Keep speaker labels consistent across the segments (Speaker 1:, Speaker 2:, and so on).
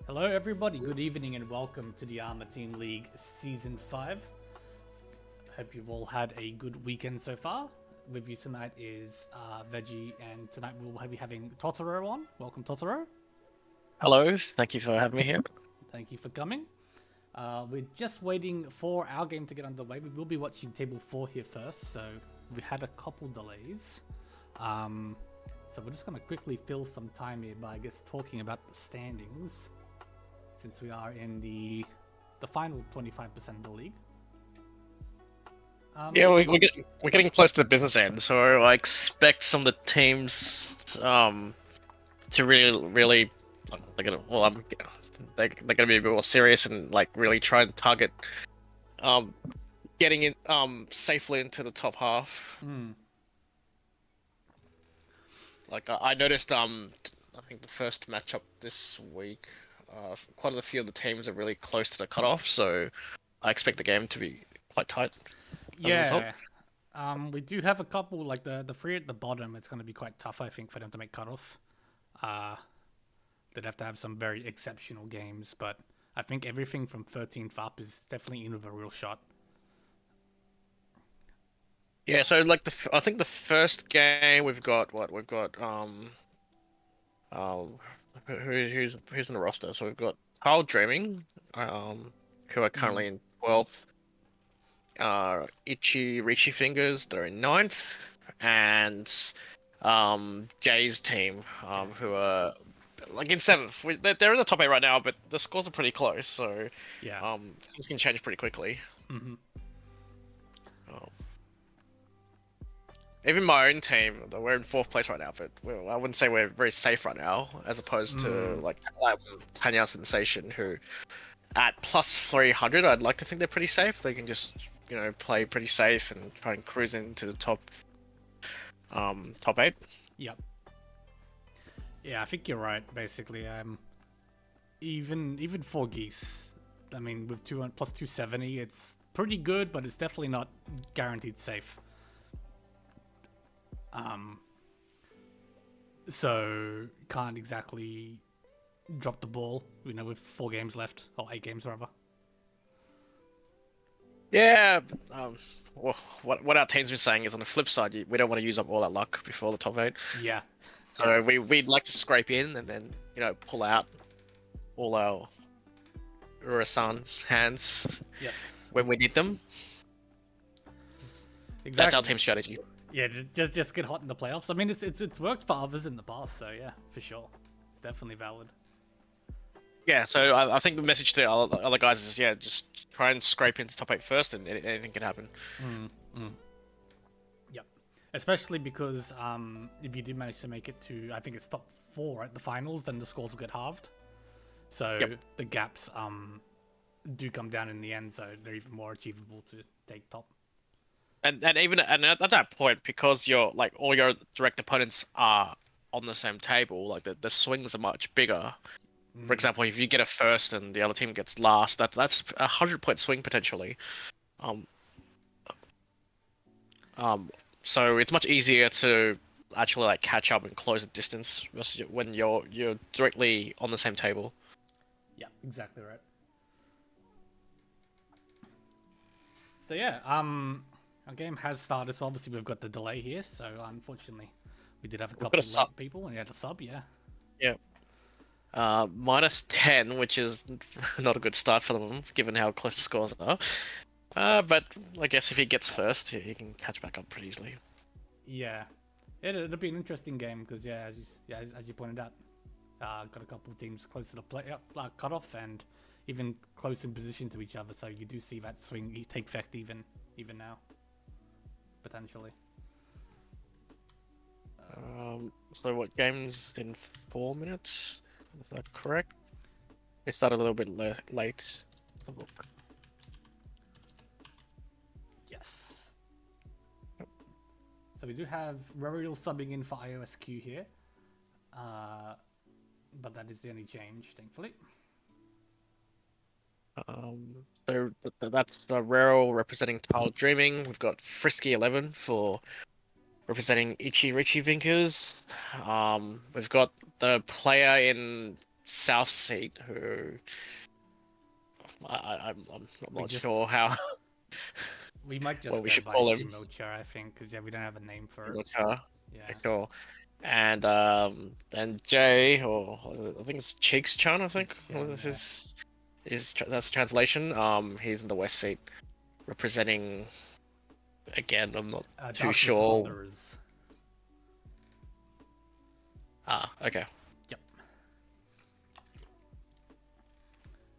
Speaker 1: Hello, everybody. Good evening, and welcome to the ARMA Team League Season 5. Hope you've all had a good weekend so far. With you tonight is Veggie, and tonight we'll be having Totoro on. Welcome, Totoro.
Speaker 2: Hello, thank you for having me here.
Speaker 1: Thank you for coming. We're just waiting for our game to get underway. We will be watching Table 4 here first, so we had a couple delays. So we're just going to quickly fill some time here by, I guess, talking about the standings, since we are in the final 25% of the league.
Speaker 2: Yeah, we're getting close to the business end, so I expect some of the teams to really they're gonna they're gonna be a bit more serious and like really try and target getting in safely into the top half. Like I noticed I think the first matchup this week, quite a few of the teams are really close to the cutoff, so I expect the game to be quite tight.
Speaker 1: Yeah, we do have a couple, like the three at the bottom. It's going to be quite tough, I think, for them to make cutoff. They'd have to have some very exceptional games, but I think everything from 13th up is definitely in with a real shot.
Speaker 2: Yeah, so like I think the first game we've got um who's in the roster? So we've got Kyle Dreaming, who are currently in 12th. Riichi Fingers, they're in 9th, and Jay's team, who are like in 7th. They're in the top 8 right now, but the scores are pretty close, so
Speaker 1: Yeah.
Speaker 2: things can change pretty quickly.
Speaker 1: Mm-hmm.
Speaker 2: Even my own team, we're in 4th place right now, but I wouldn't say we're very safe right now, as opposed to like Tanya Sensation, who at plus 300, I'd like to think they're pretty safe. They can just, play pretty safe and try and cruise into the top 8.
Speaker 1: Yep. Yeah, I think you're right. Basically, even for Geese, I mean, with plus 270, it's pretty good, but it's definitely not guaranteed safe. So can't exactly drop the ball, with 4 games left, or 8 games rather.
Speaker 2: Yeah, well, what our team's been saying is on the flip side, we don't want to use up all that luck before the top 8.
Speaker 1: Yeah.
Speaker 2: So we'd like to scrape in and then, pull out all our Urasan hands when we need them.
Speaker 1: Exactly.
Speaker 2: That's our team strategy.
Speaker 1: Yeah, just get hot in the playoffs. I mean, it's worked for others in the past, so yeah, for sure, it's definitely valid.
Speaker 2: Yeah, so I think the message to other guys is, just try and scrape into top 8 first, and anything can happen.
Speaker 1: Yep, especially because if you do manage to make it to, I think it's top 4 at the finals, then the scores will get halved. So the gaps do come down in the end, so they're even more achievable to take top.
Speaker 2: And even at that point, because all your direct opponents are on the same table, like the swings are much bigger. For example, if you get a first and the other team gets last, that's 100-point swing potentially. So it's much easier to actually catch up and close the distance when you're directly on the same table.
Speaker 1: Yeah, exactly right. So yeah, our game has started, so obviously we've got the delay here, so unfortunately we did have a couple of late people, and we had a sub, yeah.
Speaker 2: Yeah. Minus 10, which is not a good start for them, given how close the scores are. But I guess if he gets first, he can catch back up pretty easily.
Speaker 1: Yeah. It'll be an interesting game, because, as you pointed out, got a couple of teams close to the cutoff, and even close in position to each other, so you do see that swing take effect even now. Potentially.
Speaker 2: So what game's in 4 minutes? Is that correct? It started a little bit late.
Speaker 1: Yes. So we do have Ruriel subbing in for IOSQ here. But that is the only change, thankfully.
Speaker 2: So that's Ruriel representing Tile Dreaming. We've got Frisky11 for representing Riichi Vinkers. We've got the player in South seat who I'm
Speaker 1: We
Speaker 2: not
Speaker 1: just
Speaker 2: sure how
Speaker 1: we might
Speaker 2: what
Speaker 1: just
Speaker 2: we
Speaker 1: go
Speaker 2: should
Speaker 1: by
Speaker 2: call him.
Speaker 1: Shimocha, I think, because yeah, we don't have a name for it.
Speaker 2: Not sure.
Speaker 1: Yeah.
Speaker 2: Sure. And Jay, or I think it's Cheeks Chan. I think
Speaker 1: Chan,
Speaker 2: this
Speaker 1: yeah.
Speaker 2: that's the translation. He's in the West seat, representing. Again, I'm not too
Speaker 1: Darkness
Speaker 2: sure.
Speaker 1: Wanderers.
Speaker 2: Ah, okay.
Speaker 1: Yep.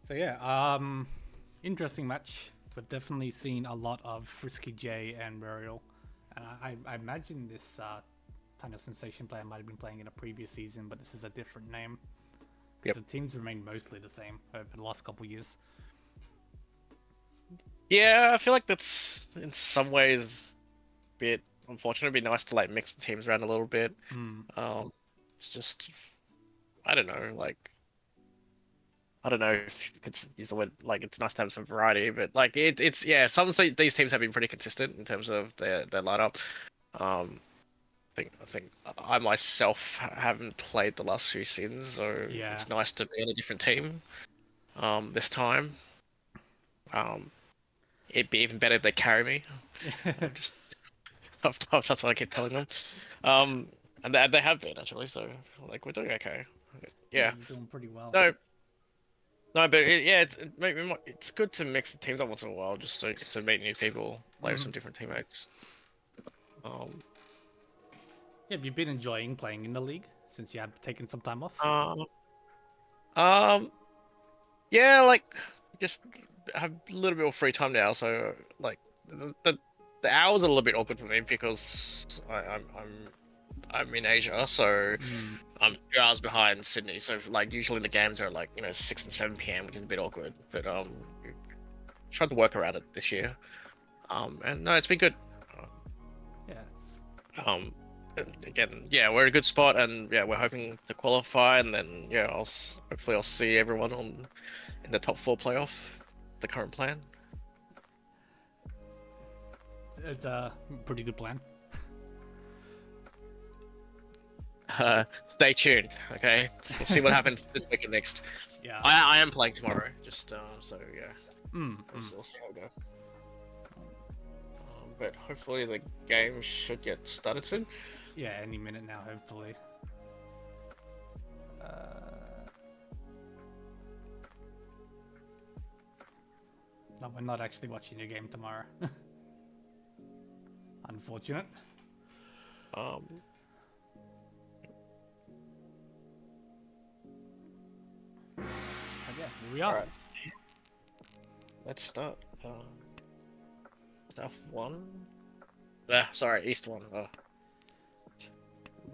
Speaker 1: So yeah, interesting match. We've definitely seen a lot of Frisky J and Muriel. And I imagine this kind of sensation player might have been playing in a previous season, but this is a different name. Because
Speaker 2: Yep.
Speaker 1: the teams remain mostly the same over the last couple of years.
Speaker 2: Yeah, I feel like that's in some ways a bit unfortunate. It'd be nice to like mix the teams around a little bit. It's just I don't know, like I don't know if you could use the word like it's nice to have some variety, but like it's yeah, some of these teams have been pretty consistent in terms of their lineup. Um, I think I myself haven't played the last few seasons, so
Speaker 1: Yeah.
Speaker 2: it's nice to be on a different team. This time, it'd be even better if they carry me. Just that's what I keep telling them. And they have been actually, so like we're doing okay. Yeah.
Speaker 1: You're doing pretty well.
Speaker 2: No, no, but yeah, it's good to mix the teams up once in a while, just so you get to meet new people, play with some different teammates. Um,
Speaker 1: Yeah, have you been enjoying playing in the league since you have taken some time off?
Speaker 2: um, um, yeah, like just have a little bit of free time now, so like the hours are a little bit awkward for me because I'm in Asia, so I'm 2 hours behind Sydney. So like usually the games are like 6 and 7 p.m., which is a bit awkward. But tried to work around it this year. And no, it's been good.
Speaker 1: Yeah.
Speaker 2: Um, again, yeah, we're in a good spot, and yeah, we're hoping to qualify, and then yeah, hopefully I'll see everyone in the top 4 playoff. The current plan.
Speaker 1: It's a pretty good plan.
Speaker 2: Stay tuned, okay? We'll see what happens this week and next.
Speaker 1: Yeah.
Speaker 2: I am playing tomorrow, just so yeah. We'll see how we go. But hopefully the game should get started soon.
Speaker 1: Yeah, any minute now, hopefully. No, we're not actually watching your game tomorrow. Unfortunate. Yeah, here we are.
Speaker 2: Alright. Let's start. South 1. Sorry, East 1.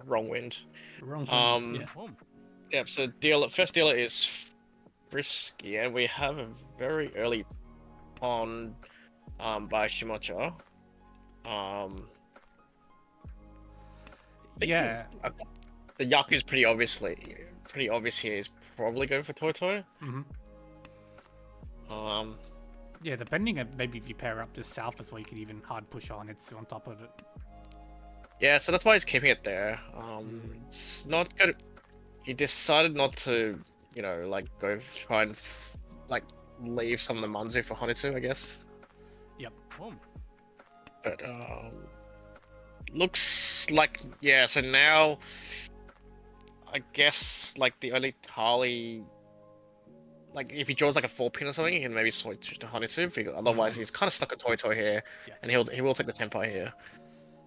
Speaker 2: Wrong wind.
Speaker 1: Wrong one. Yeah.
Speaker 2: Yeah, so first dealer is Frisky, and we have a very early pawn by Shimocha.
Speaker 1: Yeah.
Speaker 2: The Yaku's pretty obvious here. He's probably going for Toy.
Speaker 1: Yeah, depending on maybe if you pair up to South as well, you could even hard push on it on top of it.
Speaker 2: Yeah, so that's why he's keeping it there. It's not good. He decided not to, like go try and like leave some of the Manzu for Hanitsu, I guess.
Speaker 1: Yep.
Speaker 2: But looks like yeah. So now, I guess like the only Tali. Like, if he draws like a 4-pin or something, he can maybe switch to Hanitsu, because otherwise he's kind of stuck at Toy here, and he will take the Tenpai here.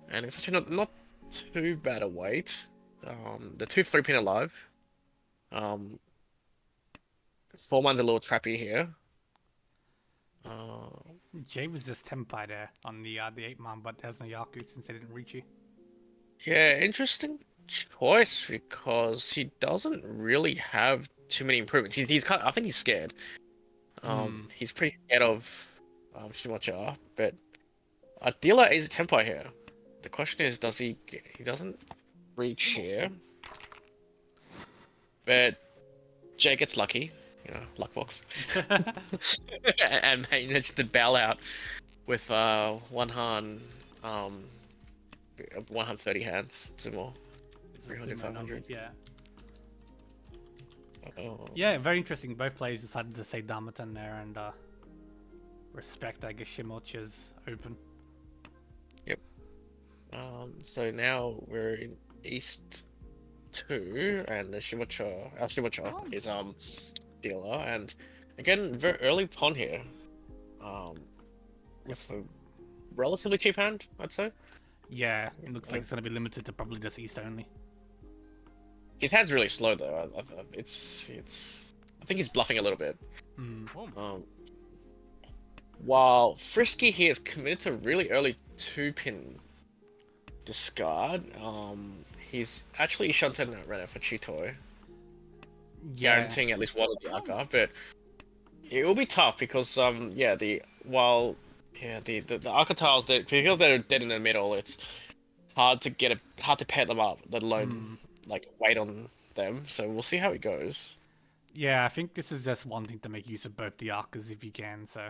Speaker 2: And it's actually not too bad a wait. The 2 3-pin alive. 4-man's a little trappy here.
Speaker 1: Jay was just Tenpai there on the 8-man, but has no Yaku since they didn't Riichi.
Speaker 2: Yeah, interesting choice, because he doesn't really have too many improvements. He's kind of, I think he's scared. He's pretty scared of Shimocha, but a dealer is a Tenpai here. The question is, does he doesn't reach here, but Jay gets lucky, luck box, and managed to bail out with one hand 130 hands, some more. 300, 500.
Speaker 1: Yeah. Yeah, very interesting. Both players decided to say Damaton there and respect, I guess, Shimocha's open.
Speaker 2: Yep. So now we're in East 2, and the Shimocha is dealer, and again very early pawn here. With a relatively cheap hand, I'd say.
Speaker 1: Yeah, it looks like it's going to be limited to probably just East only.
Speaker 2: His hand's really slow though. It's. I think he's bluffing a little bit. While Frisky here is committed to really early 2-pin discard. He's actually Shanten right now for Chitoi, guaranteeing at least one of the Aka, but it will be tough because the Aka tiles because they're dead in the middle, it's hard to pair them up, let alone like wait on them. So we'll see how it goes.
Speaker 1: Yeah, I think this is just wanting to make use of both the Akas if you can, so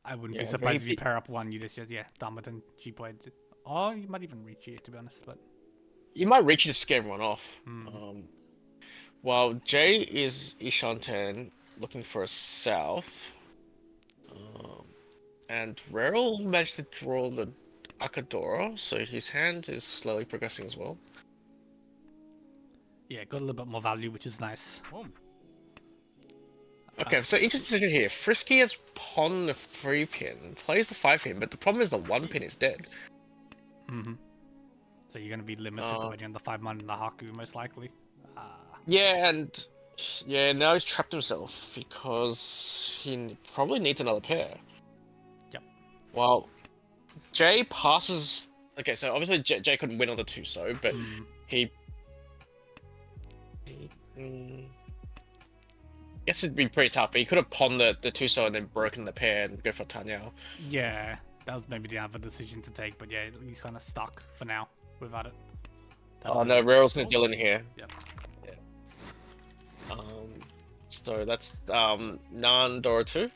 Speaker 1: I wouldn't be surprised if you pair up one, you just Damaton, Chipoi, or you might even reach it, to be honest, but
Speaker 2: you might reach it to scare everyone off. While Jay is Ishanten looking for a south, and Reril managed to draw the Akadora, so his hand is slowly progressing as well.
Speaker 1: Yeah, got a little bit more value, which is nice.
Speaker 2: Okay, so interesting decision here. Frisky has pawned the 3-pin, plays the 5-pin, but the problem is the 1-pin is dead.
Speaker 1: So you're going to be limited to waiting on the 5-man and the Haku, most likely.
Speaker 2: Yeah, and now he's trapped himself because he probably needs another pair.
Speaker 1: Yep.
Speaker 2: Well, Jay passes. Okay, so obviously Jay couldn't win on the 2-so, but he. Guess it'd be pretty tough, but he could have pawned the 2-so and then broken the pair and go for Tanyao.
Speaker 1: Yeah, that was maybe the other decision to take, but yeah, he's kind of stuck for now without it.
Speaker 2: Oh no, Reril's gonna deal in here.
Speaker 1: Yep.
Speaker 2: Yeah. So that's Nan Dora 2.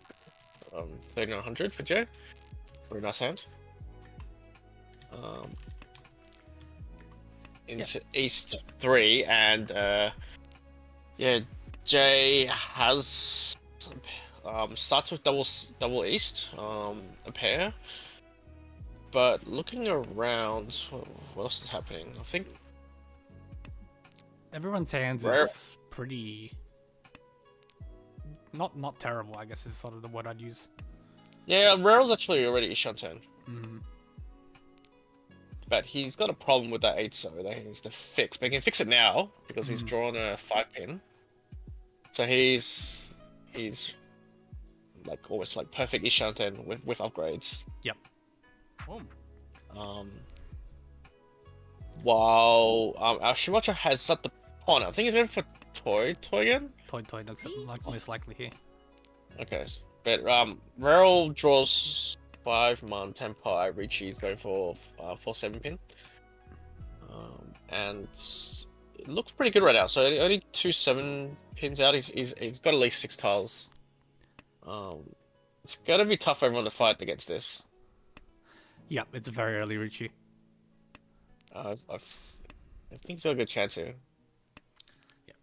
Speaker 2: 3900 for Jay. Very nice hand. Into East 3, and Jay has starts with double East, a pair. But looking around, what else is happening? I think
Speaker 1: everyone's hands is pretty not terrible, I guess is sort of the word I'd use. Yeah,
Speaker 2: Rare's actually already Ishanten. But he's got a problem with that 8-so that he needs to fix. But he can fix it now because he's drawn a 5-pin. So he's like almost like perfect Ishanten with upgrades.
Speaker 1: Yep.
Speaker 2: While our Shimocha has set the pawn. I think he's going for Toy again?
Speaker 1: Toy looks like most likely here.
Speaker 2: Okay, but Rarel draws 5-man, 10-pi, Riichi is going for 7-pin. And it looks pretty good right now. So only 2 7-pins out. He's got at least 6 tiles. It's gonna be tough for everyone to fight against this.
Speaker 1: Yep, it's a very early Riichi.
Speaker 2: I think he's got a good chance here.
Speaker 1: Yep.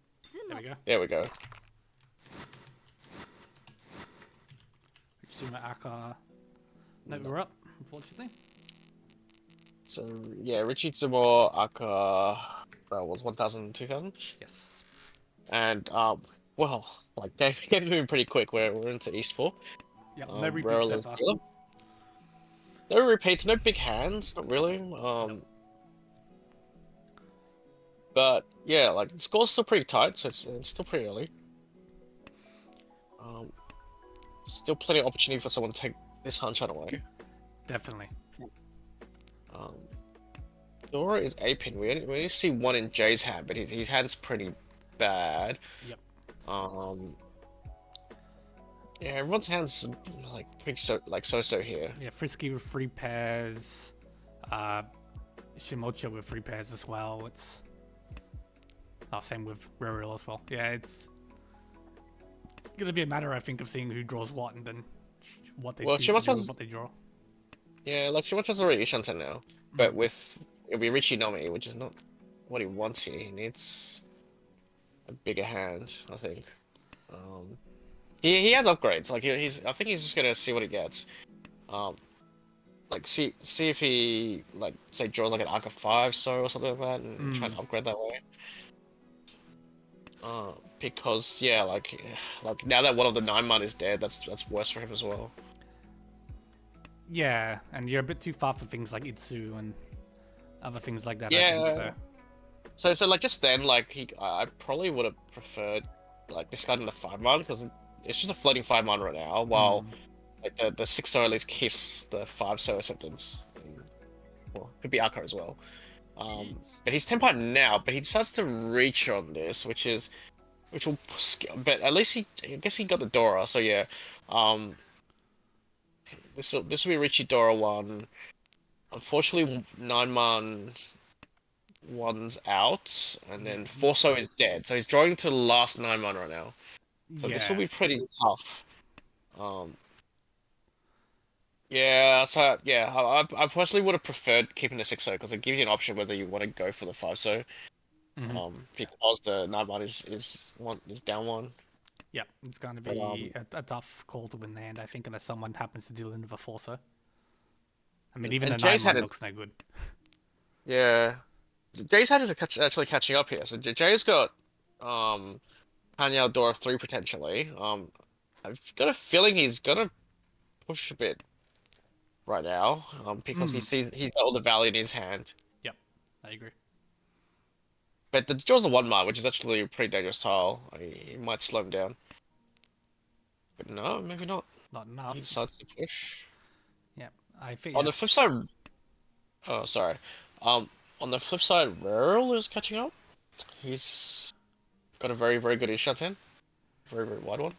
Speaker 1: There we go.
Speaker 2: There we go.
Speaker 1: Riichi Aka. No, we're up, unfortunately.
Speaker 2: So yeah, Riichi Tsumo Aka was 1,000, 2,000.
Speaker 1: Yes. And
Speaker 2: well, like they're moving pretty quick. We're into East 4.
Speaker 1: Yep, no repeats so far.
Speaker 2: No repeats, no big hands, not really. But yeah, like the score's still pretty tight, so it's still pretty early. Still plenty of opportunity for someone to take this Hanchan away.
Speaker 1: Definitely.
Speaker 2: Dora is 8-pin. We only see 1 in Jay's hand, but his hand's pretty bad.
Speaker 1: Yep.
Speaker 2: Yeah, everyone's hands like pretty so here.
Speaker 1: Yeah, Frisky with 3 pairs. Shimocha with 3 pairs as well. It's same with Ruril as well. Yeah, it's gonna be a matter, I think, of seeing who draws what and then what they choose to do with what they draw.
Speaker 2: Yeah, like Shimocha's already Ishanten now, but it'll be Riichi Nomi, which is not what he wants here. He needs a bigger hand, I think. He has upgrades. Like he's I think he's just gonna see what he gets. Um, like see if he like say draws like an Arc of 5 so or something like that, and try and upgrade that way. Because yeah, like now that one of the 9 is dead, that's worse for him as well.
Speaker 1: Yeah, and you're a bit too far for things like Itsu and other things like that, I think,
Speaker 2: Yeah. So like just then, like I probably would have preferred like discarding the 5 because it's just a floating 5 right now, while like the 6 at least keeps the 5 acceptance. Well, could be Akko as well. But he's 10 now, but he decides to reach on this, which will, but at least I guess he got the Dora, so yeah. This will be Riichi Dora 1. Unfortunately, 9 one's out, and then Forso is dead, so he's drawing to the last 9 right now. So this will be pretty tough. Yeah, so yeah, I personally would have preferred keeping the 6 because it gives you an option whether you want to go for the 5 because the 9 is down 1.
Speaker 1: Yeah, it's going to be a tough call to win the hand, I think, unless someone happens to deal in with a Forcer. I mean, even the 9 looks no good.
Speaker 2: Yeah. Jay's hand is actually catching up here. So Jay's got Hanyao Dora 3 potentially. I've got a feeling he's gonna push a bit right now. Because he's got all the value in his hand.
Speaker 1: Yep, I agree.
Speaker 2: But the draw's a 1 which is actually a pretty dangerous tile. He might slow him down. But no, maybe not.
Speaker 1: Not enough.
Speaker 2: He decides to push.
Speaker 1: Yep, I think.
Speaker 2: On the flip side, oh sorry. On the flip side, Rural is catching up. He's got a very, very good shot in. Very, very wide one.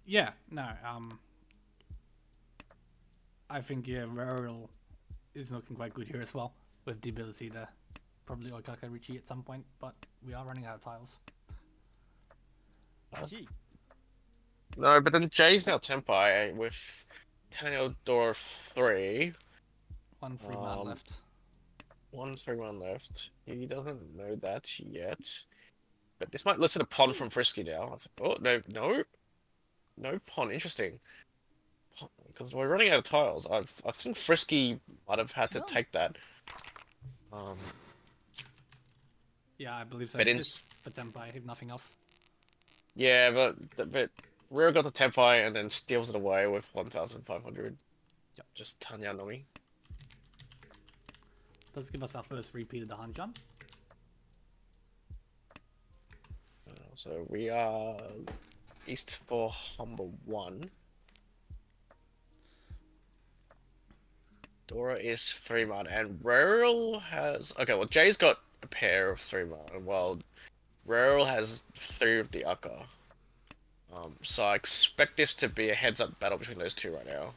Speaker 1: Yeah, no, I think, yeah, Rural is looking quite good here as well, with the ability to probably Oikaka Riichi at some point, but we are running out of tiles.
Speaker 2: No, but then Jay's now Tenpai with Daniel Door 3.
Speaker 1: 1 free man left.
Speaker 2: 1 free man left. He doesn't know that yet. But this might listen to Pon from Frisky now. Oh, no Pon. Interesting. Because we're running out of tiles. I think Frisky might have had to take that.
Speaker 1: Yeah, I believe so.
Speaker 2: But
Speaker 1: for Tenpai, if nothing else.
Speaker 2: Yeah, but Rare got the Tenpai and then steals it away with 1,500.
Speaker 1: Yep.
Speaker 2: Just Tanya Nomi.
Speaker 1: Let's give us our first repeat of the Hanchan.
Speaker 2: So we are East for Humber 1. Dora is 3 mana, and Rural has... Okay, well, Jay's got a pair of 3 mana, while Rural has 3 of the Akka. So I expect this to be a heads-up battle between those two right now.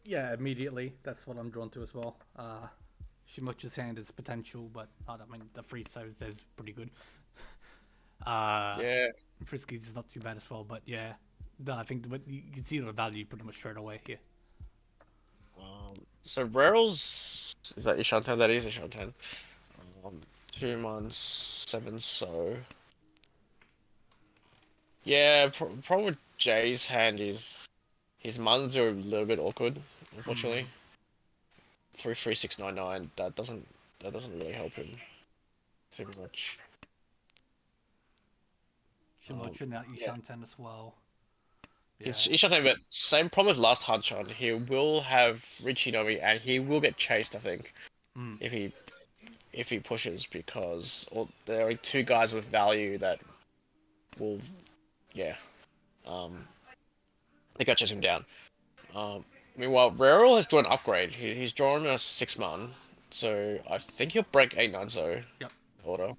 Speaker 1: Yeah, immediately. That's what I'm drawn to as well. Shimucha's hand is potential, but I mean, the free souls is pretty good.
Speaker 2: Yeah.
Speaker 1: Frisky's is not too bad as well, but yeah. No, I think you can see the value pretty much straight away here.
Speaker 2: So Rural's... Is that Ishanten? That is Ishanten. 2 months, 7 so... Yeah, problem with Jay's hand is his muns are a little bit awkward, unfortunately. 33699. That doesn't really help him too much.
Speaker 1: Shimucha now Ishanten as well.
Speaker 2: Yeah. Ishanten, but same problem as last Hanchan. He will have Riichi Nomi and he will get chased, I think, if he pushes, because there are 2 guys with value that will, yeah, they got chase him down. Meanwhile, Rural has drawn an upgrade. He's drawn a 6 man, so I think he'll break 8-9
Speaker 1: Yep.
Speaker 2: Order.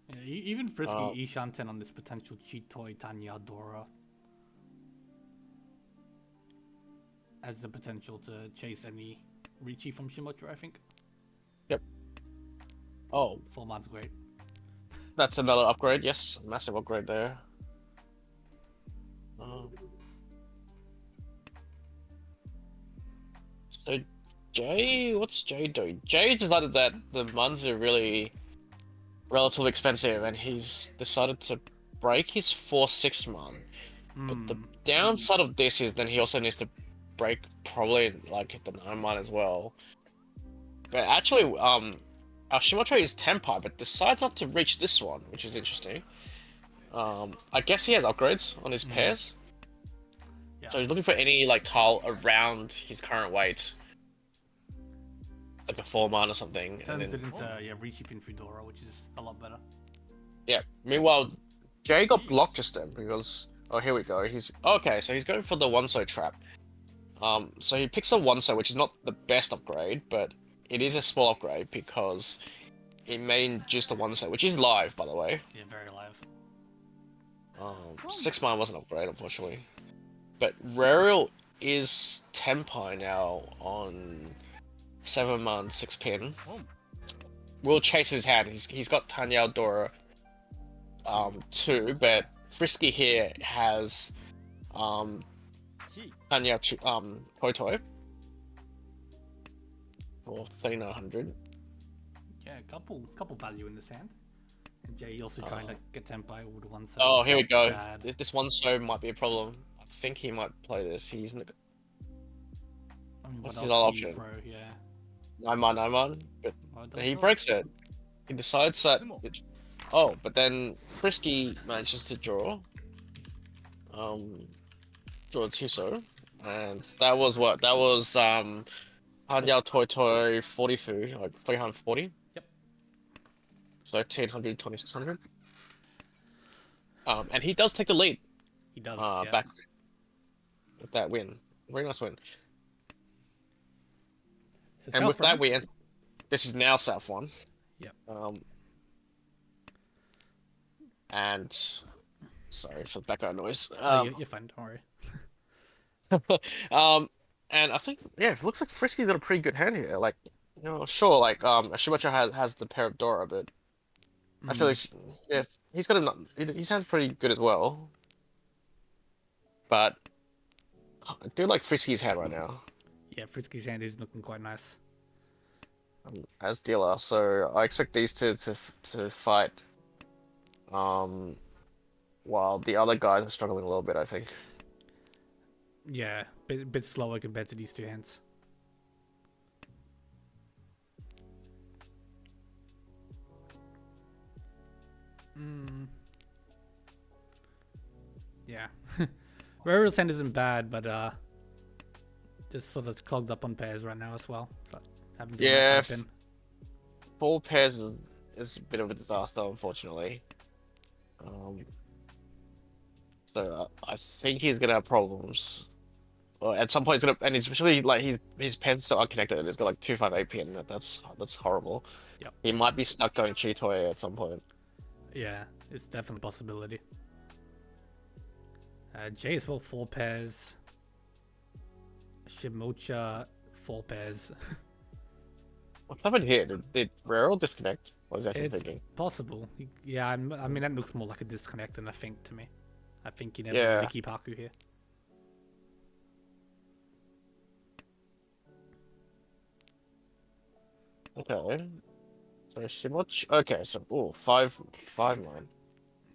Speaker 1: Yeah, even Frisky Ishanten on this potential Chitoi Tanya Dora has the potential to chase any Riichi from Shimucha, I think.
Speaker 2: Yep. Oh.
Speaker 1: 4 man's great.
Speaker 2: That's another upgrade, yes. Massive upgrade there. So Jay, what's Jay doing? Jay decided that the muns are really relatively expensive, and he's decided to break his 4/6 mun. But the
Speaker 1: Hmm.
Speaker 2: downside of this is then he also needs to break probably like the 9 mun as well. But actually, our Shimoto is Tenpai, but decides not to reach this one, which is interesting. I guess he has upgrades on his
Speaker 1: Hmm.
Speaker 2: pairs,
Speaker 1: Yeah.
Speaker 2: so he's looking for any like tile around his current weight, like a 4 man or something, and
Speaker 1: Turns
Speaker 2: then
Speaker 1: it into Riichi Pin Fedora, which is a lot better.
Speaker 2: yeah. Meanwhile, Jay got blocked just then because here we go. He's okay, so he's going for the one-so trap. So he picks a one-so, which is not the best upgrade, but it is a small upgrade because it may induce the one-so, which is live, by the way.
Speaker 1: Yeah, very live.
Speaker 2: 6 man wasn't upgrade, unfortunately. But Rariel is Tenpai now on 7 man 6 pin. We'll chase his hand. He's got Tanya Dora 2, but Frisky here has Tanya Toy Toy for 3900.
Speaker 1: Yeah, couple value in this hand. And Jay also trying to get Tenpai with one side.
Speaker 2: Oh, here we go.
Speaker 1: Bad.
Speaker 2: This one so might be a problem. I think he might play this. He's
Speaker 1: I mean,
Speaker 2: what's
Speaker 1: what
Speaker 2: his
Speaker 1: else
Speaker 2: other
Speaker 1: do you
Speaker 2: option?
Speaker 1: throw? Yeah.
Speaker 2: 9 man, but
Speaker 1: Well, it
Speaker 2: he
Speaker 1: does work.
Speaker 2: breaks it. He decides that. Oh, but then Frisky manages to draw. Draw 2 so, and that was what? That was Hanyao Toy Toy 40 fu, like 340.
Speaker 1: Yep.
Speaker 2: 1300, 2600. And he does take the lead.
Speaker 1: He does. Yeah.
Speaker 2: Back with that win. Very nice win.
Speaker 1: So
Speaker 2: And with that
Speaker 1: South
Speaker 2: win, this is now South 1.
Speaker 1: Yep.
Speaker 2: And sorry for the background noise.
Speaker 1: Oh, you're fine. Don't worry.
Speaker 2: And I think yeah, it looks like Frisky's got a pretty good hand here. Like, sure, like Shimacha has the pair of Dora, but I feel like yeah, he's got a he sounds pretty good as well. But I do like Frisky's hand right now.
Speaker 1: Yeah, Frisky's hand is looking quite nice.
Speaker 2: As dealer, so I expect these two to fight. While the other guys are struggling a little bit, I think.
Speaker 1: Yeah, bit slower compared to these two hands. Yeah. Rariel's hand isn't bad, but just sort of clogged up on pairs right now as well. But haven't given
Speaker 2: Yeah,
Speaker 1: much in.
Speaker 2: 4 pairs is a bit of a disaster, unfortunately. So I think he's gonna have problems. Well, at some point, it's gonna, and especially like his pen's so unconnected, and it's got like 258 pin. That's horrible.
Speaker 1: Yep.
Speaker 2: He might be stuck going Chitoy at some point.
Speaker 1: Yeah, it's definitely a possibility. Jay as well, 4 pairs. Shimocha, 4 pairs.
Speaker 2: What's happened here? Did Rarel disconnect? What was I actually
Speaker 1: It's
Speaker 2: thinking?
Speaker 1: possible. Yeah, I mean, that looks more like a disconnect than a think to me. I think you never
Speaker 2: Yeah.
Speaker 1: really keep Haku here.
Speaker 2: Okay. So Shimoch. Okay, so 5-9.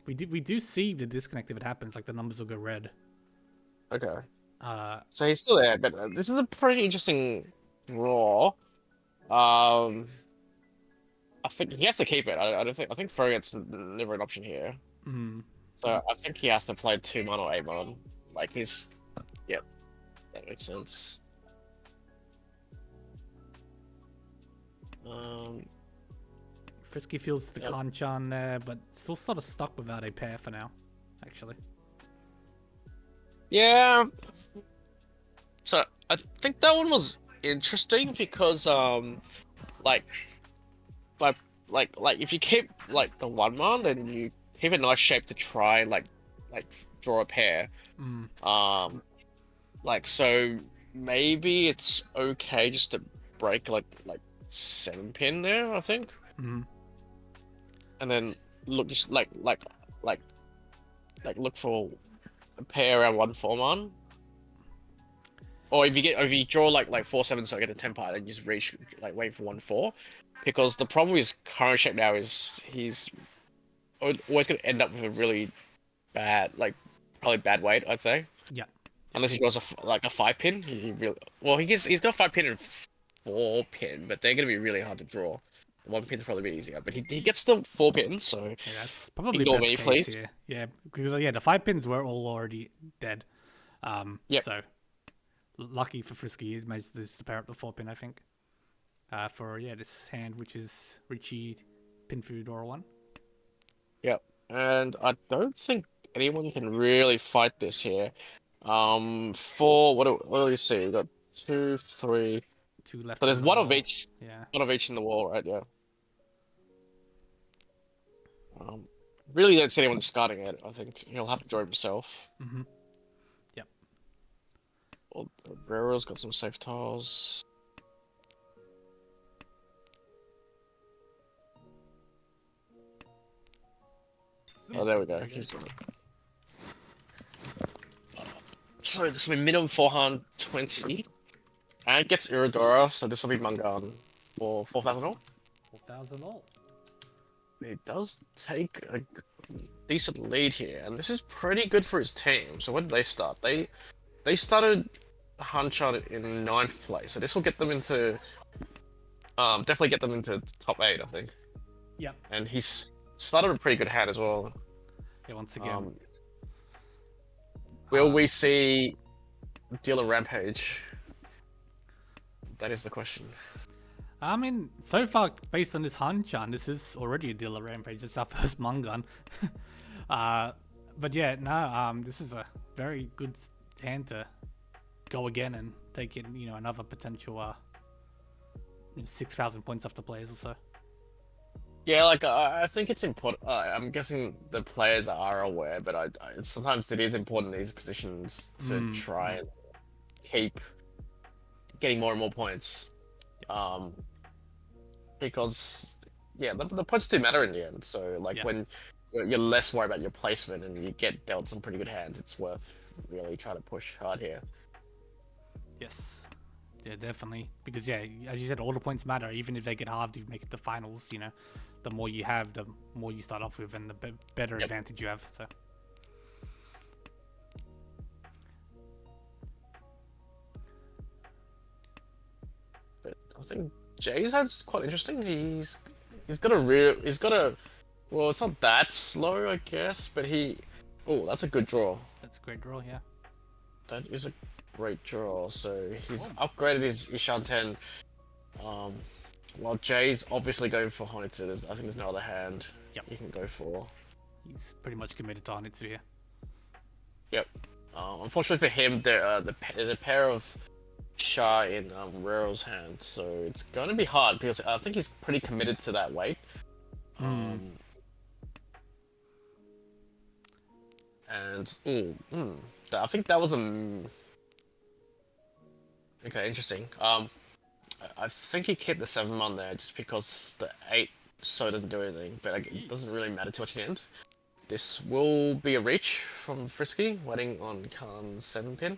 Speaker 1: We do see the disconnect if it happens, like the numbers will go red.
Speaker 2: Okay.
Speaker 1: Uh,
Speaker 2: So he's still there, but this is a pretty interesting draw. I think he has to keep it. I don't think. I think Frogat's never an option here. So I think he has to play 2 man or 8 man. Like he's, yep, that makes sense.
Speaker 1: Frisky feels the Kanchan there, but still sort of stuck without a pair for now, actually.
Speaker 2: Yeah. So I think that one was interesting because like if you keep like the 1 man, then you keep a nice shape to try and like draw a pair. Like so maybe it's okay just to break like 7 pin there, I think. And then look just like look for a pair around 1 4 man. or if you draw like 4/7, so I get a 10 pie, then you just reach like wait for 1/4. Because the problem with his current shape now is he's always gonna end up with a really bad, like probably bad weight, I'd say.
Speaker 1: Yeah.
Speaker 2: Unless he draws a 5 pin, he really well he's got 5 pin and 4 pin, but they're gonna be really hard to draw. 1 pin's probably be easier, but he gets the 4 pins, so
Speaker 1: Yeah, that's probably
Speaker 2: ignore
Speaker 1: best
Speaker 2: me,
Speaker 1: case
Speaker 2: please.
Speaker 1: here. Yeah, because the 5 pins were all already dead.
Speaker 2: Yep.
Speaker 1: So lucky for Frisky, he managed to pair up the 4 pin, I think. For this hand, which is Riichi pin food or one.
Speaker 2: Yep. And I don't think anyone can really fight this here. Four. What do we see? We got 2, 3.
Speaker 1: 2 left.
Speaker 2: So there's
Speaker 1: on the
Speaker 2: one of
Speaker 1: wall.
Speaker 2: each.
Speaker 1: Yeah.
Speaker 2: One of each in the wall, right? Yeah. Really don't see anyone discarding it. I think he'll have to draw himself.
Speaker 1: Mm-hmm. Yep.
Speaker 2: Well, Railroad's got some safe tiles. Oh, there we go. He's doing it. So this will be minimum 420. And it gets Iridora, so this will be Mangan for 4,000 all.
Speaker 1: 4,000 all.
Speaker 2: He does take a decent lead here, and this is pretty good for his team. So when did they start? They started Hanchan in 9th place, so this will get them into definitely get them into top 8, I think.
Speaker 1: Yeah.
Speaker 2: And he's started a pretty good hand as well.
Speaker 1: Yeah. Once again.
Speaker 2: Will we see Dealer Rampage? That is the question.
Speaker 1: I mean, so far, based on this Hanchan, this is already a Dealer Rampage. It's our first Mangan. But yeah, no, this is a very good hand to go again and take in, another potential 6,000 points off the players or so.
Speaker 2: Yeah, like I think it's important. I'm guessing the players are aware, but sometimes it is important in these positions to try and keep getting more and more points. Because the points do matter in the end. So when you're less worried about your placement and you get dealt some pretty good hands, it's worth really trying to push hard here.
Speaker 1: Yes. Yeah, definitely. Because as you said, all the points matter. Even if they get halved, you make it to finals. The more you have, the more you start off with, and the better advantage you have. So.
Speaker 2: But I think Jay's has quite interesting. He's got a well, it's not that slow, I guess, but oh, that's a good draw.
Speaker 1: That's a great draw, yeah.
Speaker 2: That is a great draw. So he's upgraded his Ishanten. While Jay's obviously going for Honitsu, I think there's no other hand he can go for.
Speaker 1: He's pretty much committed to Honitsu here.
Speaker 2: Yep. Unfortunately for him, there's a pair of Sha in Rero's hand, so it's going to be hard because I think he's pretty committed to that weight. And I think that was okay, interesting. I think he kept the 7-1 there just because the 8 so doesn't do anything, but it doesn't really matter too much in the end. This will be a reach from Frisky, waiting on Khan's 7-pin,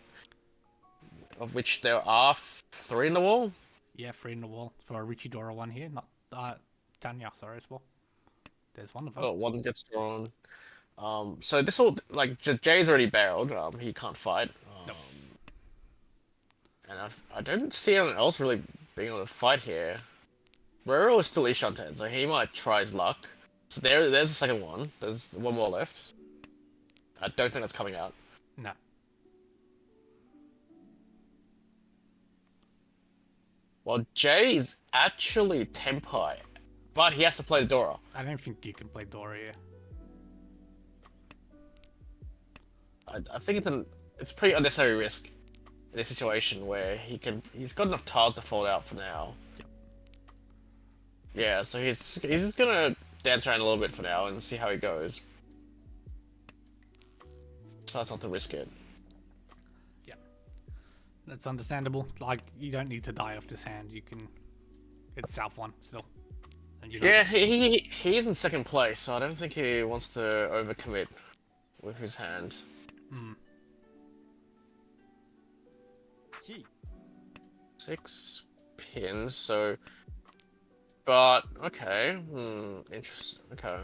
Speaker 2: of which there are 3 in the wall.
Speaker 1: Yeah, 3 in the wall for a Riichi Dora one here, not Tanya, sorry, as well. There's one of them.
Speaker 2: Oh, one gets drawn. So this will, Jay's already bailed, he can't fight. And I don't see anyone else really being able to fight here. Rero is still Ishanten, so he might try his luck. So there's the second one. There's one more left. I don't think that's coming out.
Speaker 1: No.
Speaker 2: Well, Jay is actually Tenpai, but he has to play the Dora.
Speaker 1: I don't think you can play Dora here.
Speaker 2: I think it's pretty unnecessary risk in this situation where he's got enough tiles to fold out for now.
Speaker 1: Yep.
Speaker 2: Yeah, so he's gonna dance around a little bit for now and see how he goes. So that's not to risk it.
Speaker 1: Yeah, that's understandable. You don't need to die off this hand. You can. It's South one still. And
Speaker 2: he is in 2nd place, so I don't think he wants to overcommit with his hand. 6 pins, so... But, okay, interesting, okay.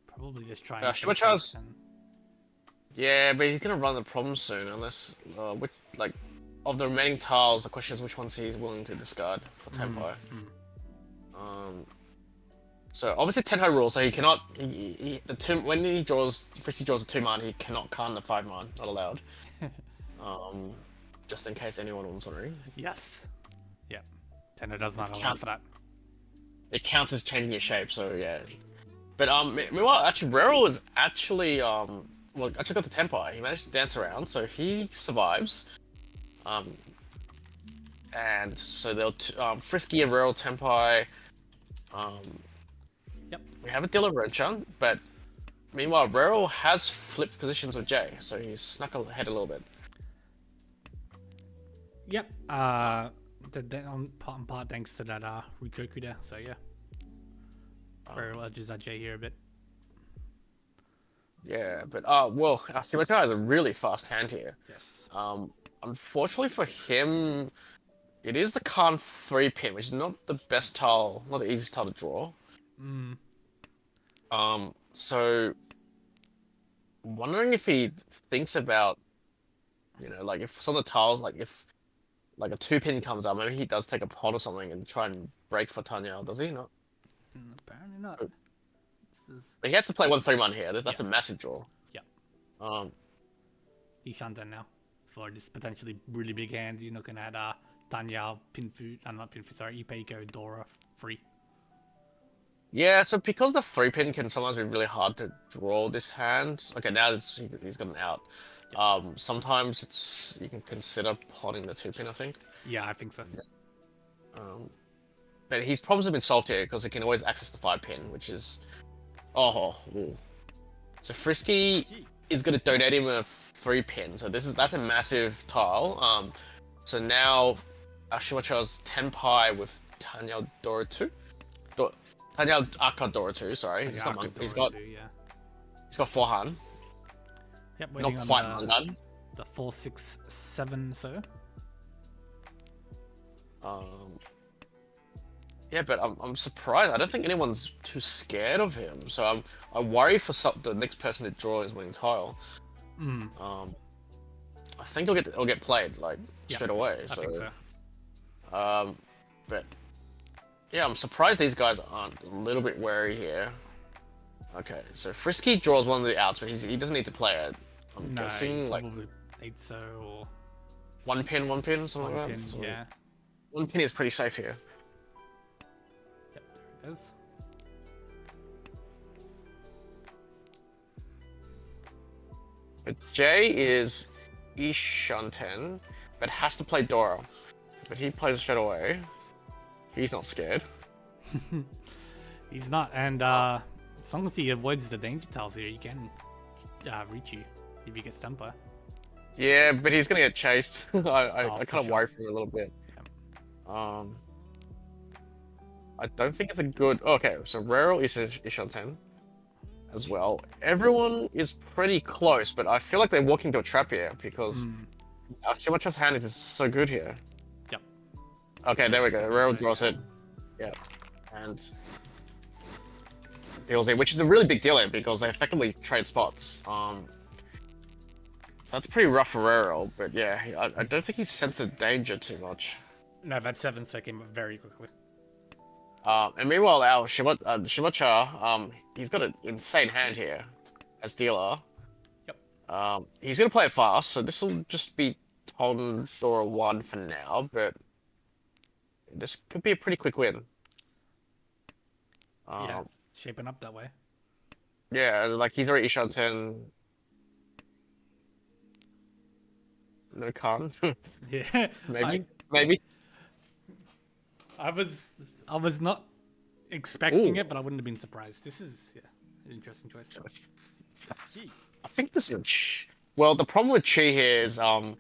Speaker 1: Probably just trying to
Speaker 2: Shimacha's... Yeah, but he's gonna run the problem soon, unless, of the remaining tiles, the question is which ones he's willing to discard for Tenpai. So obviously Tenpai rules, so he cannot, when he draws, Frisky draws a 2-man, he cannot con the 5-man, not allowed. Just in case anyone was wondering.
Speaker 1: Yes. Yep. Tenno does not allow for that.
Speaker 2: It counts as changing his shape, so yeah. But meanwhile, actually, Rero is actually actually got the Tenpai. He managed to dance around, so he survives. And so they'll Frisky and Rero Tenpai.
Speaker 1: Yep.
Speaker 2: We have a dealer Hanchan, but meanwhile, Rero has flipped positions with Jay, so he's snuck ahead a little bit.
Speaker 1: Yep. On part thanks to that Rikoku there. So yeah. Rero edges that Jay here a bit.
Speaker 2: Yeah, but well, Shimacha has a really fast hand here.
Speaker 1: Yes.
Speaker 2: Unfortunately for him, it is the Khan 3-pin, which is not the best tile, not the easiest tile to draw. So wondering if he thinks about, like if some of the tiles, like if like a 2-pin comes up, maybe he does take a pot or something and try and break for Tanya, does he? Not.
Speaker 1: Apparently not.
Speaker 2: But he has to play 1 3-1 here. That's a massive draw.
Speaker 1: Yeah.
Speaker 2: Hanchans
Speaker 1: now for this potentially really big hand. You're looking at Tanya, Pinfu, not Pinfu, sorry, Ipeiko, Dora, free.
Speaker 2: Yeah, so because the 3-pin can sometimes be really hard to draw this hand. Okay, now he's got an out. Sometimes you can consider potting the 2-pin, I think.
Speaker 1: Yeah, I think so.
Speaker 2: But his problems have been solved here because he can always access the 5-pin, which is... Ooh. So Frisky is going to donate him a 3-pin, so that's a massive tile. So now Shimacha's Tenpai with Tanya Dora 2. Tanya Aka Dora 2, sorry. He's got 4 Han.
Speaker 1: Yep,
Speaker 2: not quite Mangan.
Speaker 1: The 4, 6, 7, so.
Speaker 2: Yeah, but I'm surprised. I don't think anyone's too scared of him. So I worry for the next person to draw his winning tile. I think he'll get played straight away.
Speaker 1: I think so.
Speaker 2: But yeah, I'm surprised these guys aren't a little bit wary here. Okay, so Frisky draws one of the outs, but he doesn't need to play it. I'm guessing
Speaker 1: probably 8 so or
Speaker 2: 1 pin, something like that.
Speaker 1: Yeah.
Speaker 2: 1 pin is pretty safe here.
Speaker 1: Yep, there it is.
Speaker 2: But Jay is Ishanten, but has to play Dora. But he plays it straight away. He's not scared.
Speaker 1: He's not, and as long as he avoids the danger tiles here, you can Riichi if he gets Tenpai.
Speaker 2: Yeah, but he's gonna get chased. I kind of worry for him a little bit. Yeah. I don't think it's a good... Okay, so Rero is Ishanten as well. Everyone is pretty close, but I feel like they're walking to a trap here because Shimacha's hand is just so good here.
Speaker 1: Yep.
Speaker 2: Okay, there we go. Rero draws it. Yeah. And deals it, which is a really big deal here because they effectively trade spots. So that's pretty rough for Rero, but yeah, I don't think he sensed danger too much.
Speaker 1: No, that 7 so came up very quickly.
Speaker 2: And meanwhile, our Shimacha, he's got an insane hand here as dealer.
Speaker 1: Yep.
Speaker 2: He's gonna play it fast, so this will just be Ton Dora 1 for now, but this could be a pretty quick win.
Speaker 1: Yeah, shaping up that way.
Speaker 2: Yeah, like he's already Ishanten. No Khan.
Speaker 1: Yeah.
Speaker 2: Maybe.
Speaker 1: I was not expecting it, but I wouldn't have been surprised. This is an interesting choice.
Speaker 2: I think this is well. The problem with Chi here is our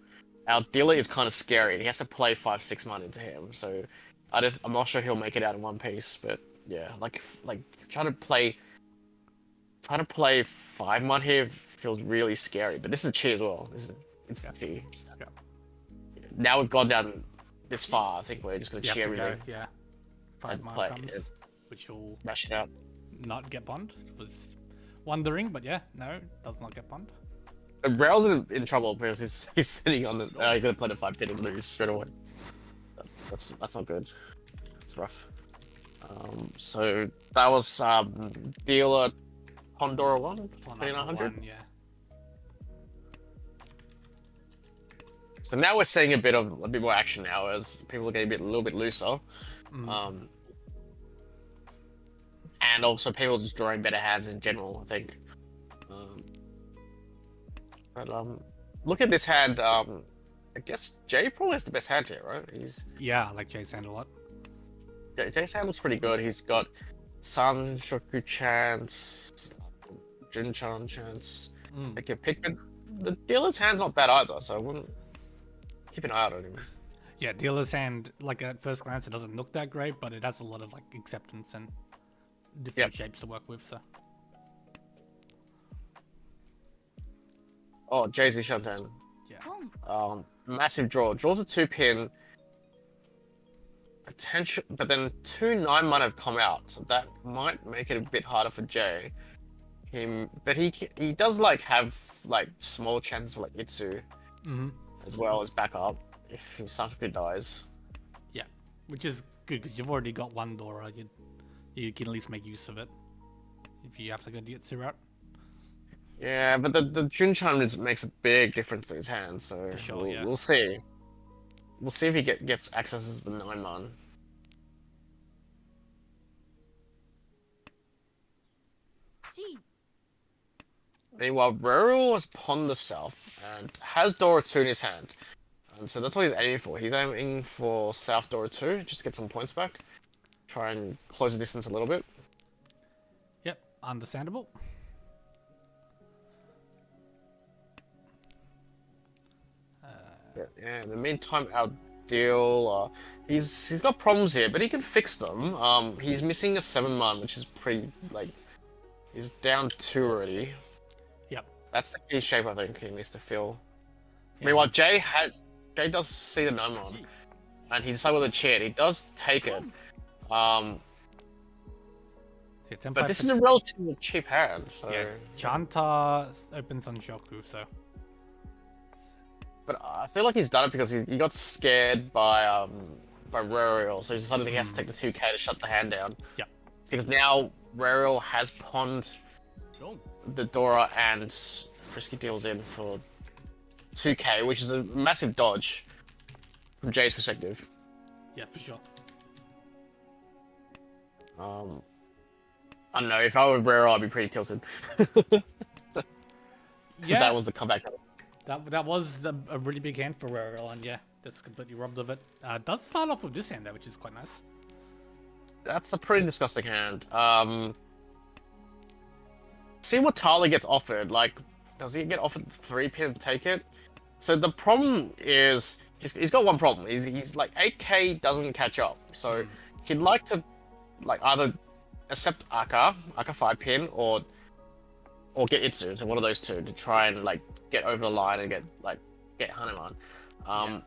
Speaker 2: dealer is kind of scary. He has to play 5, 6 mana into him, so I'm not sure he'll make it out in one piece. But yeah, like trying to play 5 mana here feels really scary. But this is Chi as well. It's Chi.
Speaker 1: Yeah.
Speaker 2: now we've gone down this far. I think we're just gonna
Speaker 1: You have
Speaker 2: cheer
Speaker 1: to go,
Speaker 2: everything
Speaker 1: yeah. 5
Speaker 2: and
Speaker 1: mana
Speaker 2: play
Speaker 1: comes,
Speaker 2: it.
Speaker 1: which will
Speaker 2: Mash it out.
Speaker 1: not get bond. Was wondering, but yeah, no, does not get bond.
Speaker 2: Rail's in trouble because he's sitting on the. He's gonna play the 5-pin and lose straight away. That's not good. That's rough. So that was dealer Pandora 1, 2900.
Speaker 1: Yeah.
Speaker 2: So now we're seeing a bit more action now as people are getting a little bit looser. And also people just drawing better hands in general, I think. But look at this hand. I guess Jay probably has the best hand here, right?
Speaker 1: Yeah, I like Jay's hand a lot.
Speaker 2: Jay's hand looks pretty good. He's got Sun Shoku chance, Junchan chance. Like your pick, but the dealer's hand's not bad either, so I wouldn't keep an eye out on him.
Speaker 1: Yeah, dealer's hand, like at first glance, it doesn't look that great, but it has a lot of like acceptance and different shapes to work with. So.
Speaker 2: Oh, Jay-Z Shantan.
Speaker 1: Yeah.
Speaker 2: Massive draw. Draws a 2-pin. Potential, but then 2 9-mana have come out, so that might make it a bit harder for Jay. But he does like have like small chances for like Itsu, as well as backup if his Santoku dies.
Speaker 1: Yeah, which is good because you've already got one Dora. You can at least make use of it if you have to go the Itsu route.
Speaker 2: Yeah, but the Junchan makes a big difference to his hand, so
Speaker 1: For sure,
Speaker 2: we'll see. We'll see if he gets access to the 9-man. Meanwhile, Rural has pawned the south and has Dora 2 in his hand. And so that's what he's aiming for. He's aiming for South Dora 2, just to get some points back. Try and close the distance a little bit.
Speaker 1: Yep, understandable.
Speaker 2: Yeah, in the meantime, our deal, he's got problems here, but he can fix them. He's missing a 7-man, which is pretty, like, he's down 2 already.
Speaker 1: Yep.
Speaker 2: That's the key shape I think he needs to fill.
Speaker 1: Yeah.
Speaker 2: Meanwhile, Jay does see the 9-man, and he's decided with a cheat. He does take it. But this is a relatively cheap hand, so...
Speaker 1: Yeah, Chanta opens on Shoku, so...
Speaker 2: But I feel like he's done it because he got scared by Ruriel, so he decided he has to take the 2k to shut the hand down.
Speaker 1: Yeah.
Speaker 2: Because now Ruriel has pawned the Dora and Frisky deals in for 2k, which is a massive dodge from Jay's perspective.
Speaker 1: Yeah, for sure.
Speaker 2: I don't know, if I were Ruriel, I'd be pretty tilted.
Speaker 1: Yeah.
Speaker 2: That was the comeback.
Speaker 1: That was a really big hand for Ruriel, and yeah, that's completely robbed of it. Does start off with this hand though, which is quite nice.
Speaker 2: That's a pretty disgusting hand. See what Tali gets offered. Like, does he get offered 3-pin to take it? So the problem is he's got one problem. He's like 8k doesn't catch up. So he'd like to like either accept Aka 5-pin or get Itsu, so one of those two to try and like get over the line and get Hanuman. I'm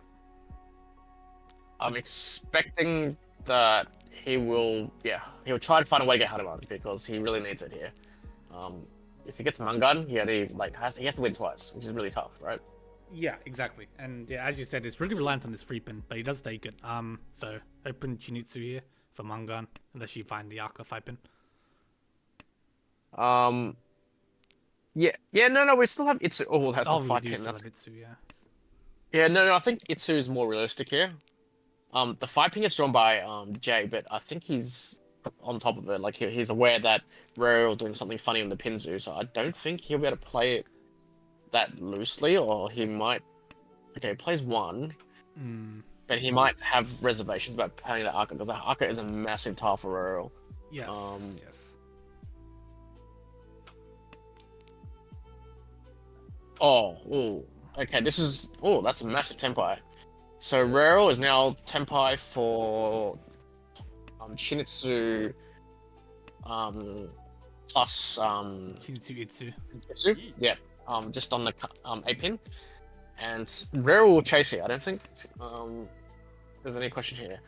Speaker 2: expecting that he'll try to find a way to get Hanuman because he really needs it here. If he gets Mangan, he has to win twice, which is really tough, right?
Speaker 1: Yeah, exactly. And yeah, as you said, it's really reliant on this 3-pin, but he does take it. So open Chinitsu here for Mangan, unless you find the Aka 5-pin.
Speaker 2: No, we still have Itsu. Oh, that's the 5-pin.
Speaker 1: That's Itsu, yeah.
Speaker 2: Yeah, no, I think Itsu is more realistic here. The 5-pin is drawn by Jay, but I think he's on top of it. Like he's aware that Ruriel's doing something funny on the Pinzu, so I don't think he'll be able to play it that loosely, or he might. Okay, he plays 1, but he might have reservations about playing the Aka because the Aka is a massive tile for Ruriel.
Speaker 1: Yes. Yes.
Speaker 2: Okay, that's a massive Tenpai. So Ruriel is now Tenpai for Shinitsu plus
Speaker 1: Shinitsu Itsu.
Speaker 2: Itsu. Yeah. Just on the 8-pin. and Rare will chase it. I don't think there's any question here.